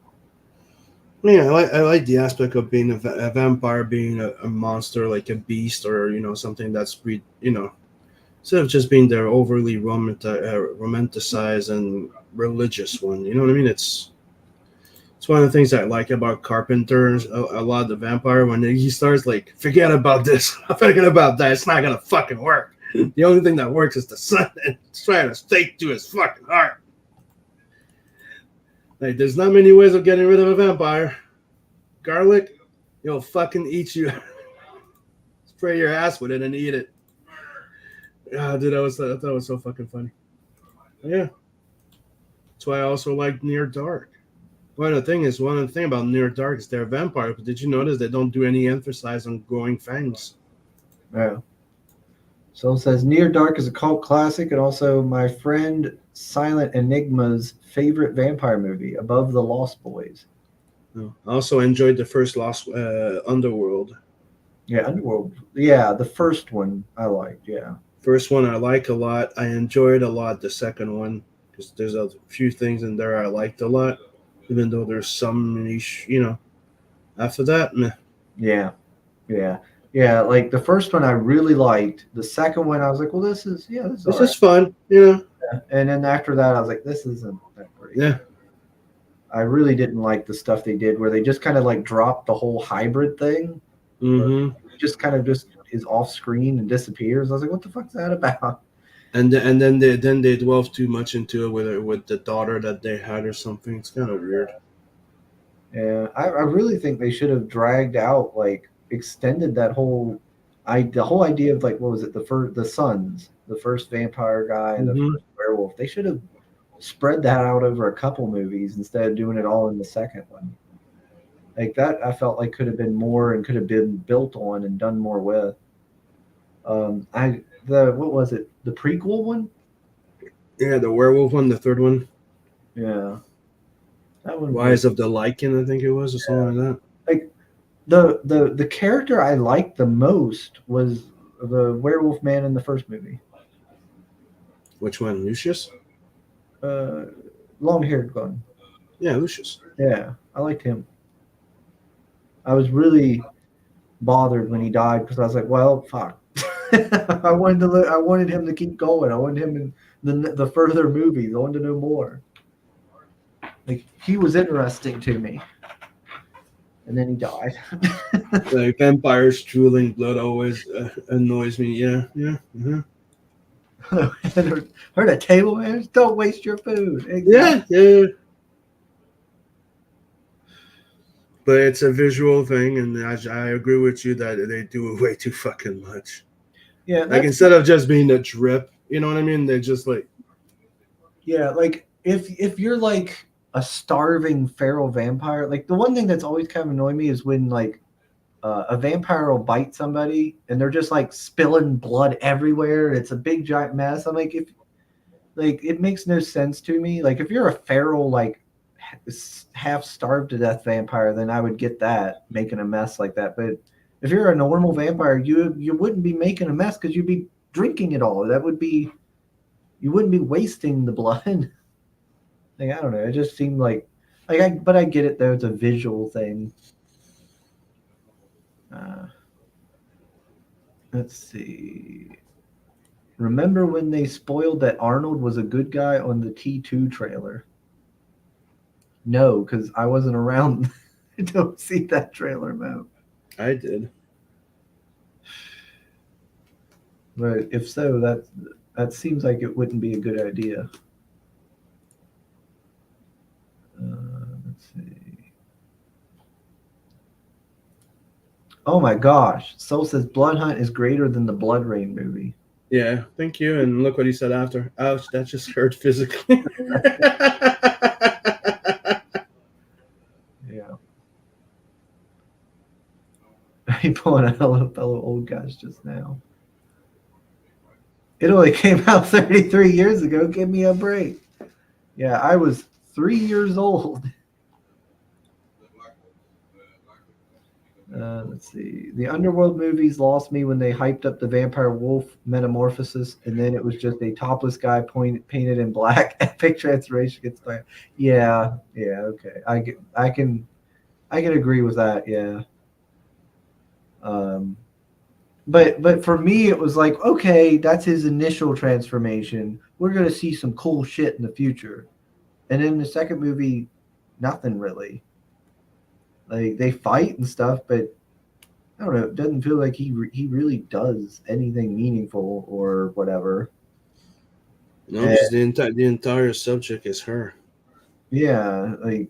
Yeah, I like the aspect of being a vampire, being a monster, like a beast, or something that's instead of just being their overly romanticized and religious one. You know what I mean? It's one of the things I like about Carpenter's a lot of the vampire when he starts like, forget about this, forget about that. It's not gonna fucking work. The only thing that works is the sun and trying to stake to his fucking heart. Like, there's not many ways of getting rid of a vampire. Garlic, he'll fucking eat you. Spray your ass with it and eat it. Ah, dude, I thought it was so fucking funny. Yeah. That's why I also like Near Dark. One of the things about Near Dark is they're vampires, but did you notice they don't do any emphasis on growing fangs? Yeah. So it says Near Dark is a cult classic and also my friend Silent Enigma's favorite vampire movie, above The Lost Boys. No. I also enjoyed the first Lost Underworld. Yeah, Underworld. Yeah, the first one I liked. Yeah. First one I like a lot. I enjoyed a lot the second one because there's a few things in there I liked a lot, even though there's some niche, After that, meh. Yeah. Yeah. Yeah. Like the first one I really liked. The second one I was like, well, this is This is fun, Yeah. And then after that I was like, this isn't that great. Yeah. I really didn't like the stuff they did where they just kind of like dropped the whole hybrid thing. Mm-hmm. Just kind of just is off screen and disappears. I was like, what the fuck's that about? And then they delve too much into it with the daughter that they had or something. It's kind of weird. Yeah, I really think they should have dragged out, like extended that whole the whole idea of like, what was it, the sons, the first vampire guy and the first werewolf. They should have spread that out over a couple movies instead of doing it all in the second one. Like that, I felt like could have been more and could have been built on and done more with. What was it? The prequel one? Yeah, the werewolf one, the third one. Yeah, that one. Rise of the Lycan, I think it was, or something like that. Like the character I liked the most was the werewolf man in the first movie. Which one, Lucius? Long haired one. Yeah, Lucius. Yeah, I liked him. I was really bothered when he died because I was like, well, fuck. I wanted him to keep going. I wanted him in the further movies. I wanted to know more. Like he was interesting to me, and then he died. Like vampires drooling blood always annoys me. Yeah, yeah. Heard a table manners. Don't waste your food. Yeah, yeah. But it's a visual thing, and I agree with you that they do it way too fucking much. Yeah, Like instead of just being a drip, you know what I mean? They're just like, yeah, like if you're like a starving feral vampire, like the one thing that's always kind of annoyed me is when like a vampire will bite somebody and they're just like spilling blood everywhere. It's a big giant mess. I'm like, if like it makes no sense to me. Like if you're a feral like half starved to death vampire, then I would get that making a mess like that. But if you're a normal vampire, you wouldn't be making a mess because you'd be drinking it all. That would be you wouldn't be wasting the blood. Like I don't know. It just seemed but I get it though. It's a visual thing. Let's see. Remember when they spoiled that Arnold was a good guy on the T2 trailer? No, because I wasn't around to see that trailer, Mo. I did. But if so, that seems like it wouldn't be a good idea. Let's see. Oh my gosh. Soul says Blood Hunt is greater than the Blood Rain movie. Yeah, thank you. And look what he said after. Ouch, that just hurt physically. Yeah. He pulling a fellow old guys just now. It only came out 33 years ago. Give me a break. Yeah, I was 3 years old. Let's see. The Underworld movies lost me when they hyped up the vampire wolf metamorphosis, and then it was just a topless guy painted in black. Epic transformation gets started. Yeah, okay. I can agree with that. Yeah. But for me, it was like, okay, that's his initial transformation. We're gonna see some cool shit in the future, and in the second movie, nothing really. Like they fight and stuff, but I don't know. It doesn't feel like he really does anything meaningful or whatever. No, just the entire subject is her. Yeah, like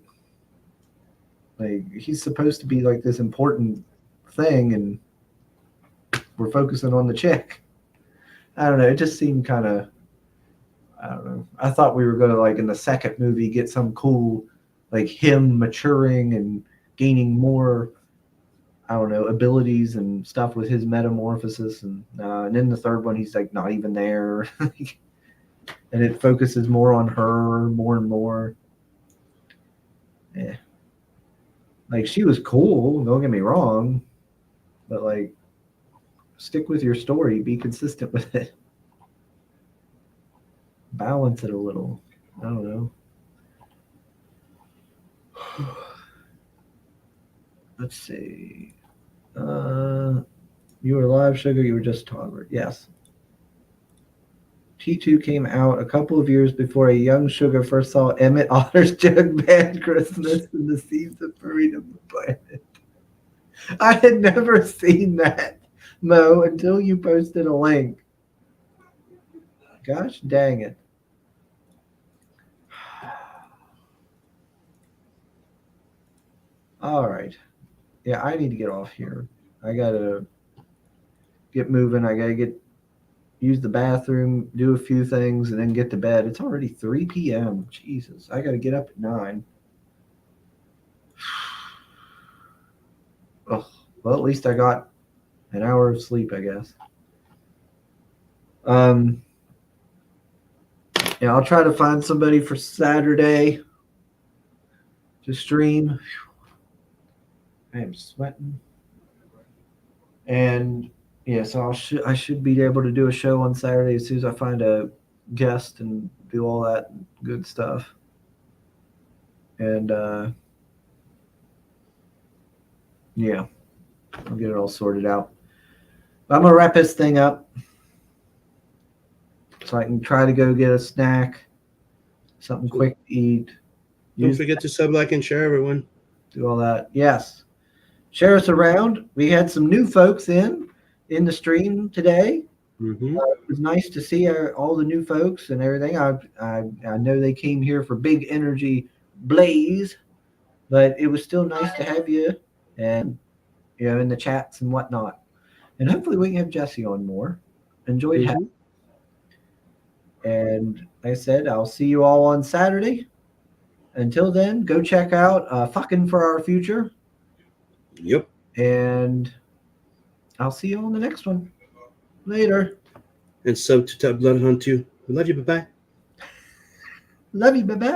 he's supposed to be like this important thing, and we're focusing on the chick. I don't know. It just seemed kind of. I don't know. I thought we were gonna like in the second movie get some cool, like him maturing and gaining more, I don't know, abilities and stuff with his metamorphosis, and then the third one he's like not even there, and it focuses more on her more and more. Yeah, like she was cool. Don't get me wrong, but like stick with your story, be consistent with it, balance it a little. I don't know. Let's see. You were live, Sugar. You were just toddler. Yes. T2 came out a couple of years before a young Sugar first saw Emmett Otter's Jug Band Christmas and the Seeds of Freedom Planet. I had never seen that, Mo, until you posted a link. Gosh dang it. All right. Yeah, I need to get off here. I gotta get moving. I gotta use the bathroom, do a few things, and then get to bed. It's already 3 p.m. Jesus, I gotta get up at 9. Oh, well, at least I got an hour of sleep, I guess. Yeah, I'll try to find somebody for Saturday to stream. I am sweating. And yeah, so I should be able to do a show on Saturday as soon as I find a guest and do all that good stuff. And Yeah, I'll get it all sorted out. I'm gonna wrap this thing up so I can try to go get a snack, something quick to eat. Don't forget to sub, like, and share, everyone. Do all that. Yes. Share us around. We had some new folks in the stream today. Mm-hmm. It was nice to see all the new folks and everything. I know they came here for Big Energy Blaze, but it was still nice to have you and in the chats and whatnot. And hopefully we can have Jesse on more. Enjoyed having him. And like I said, I'll see you all on Saturday. Until then, go check out Fucking for Our Future. Yep. And I'll see you on the next one. Later. And sub to Bloodhunt too. We love you. Bye-bye. Love you. Bye-bye.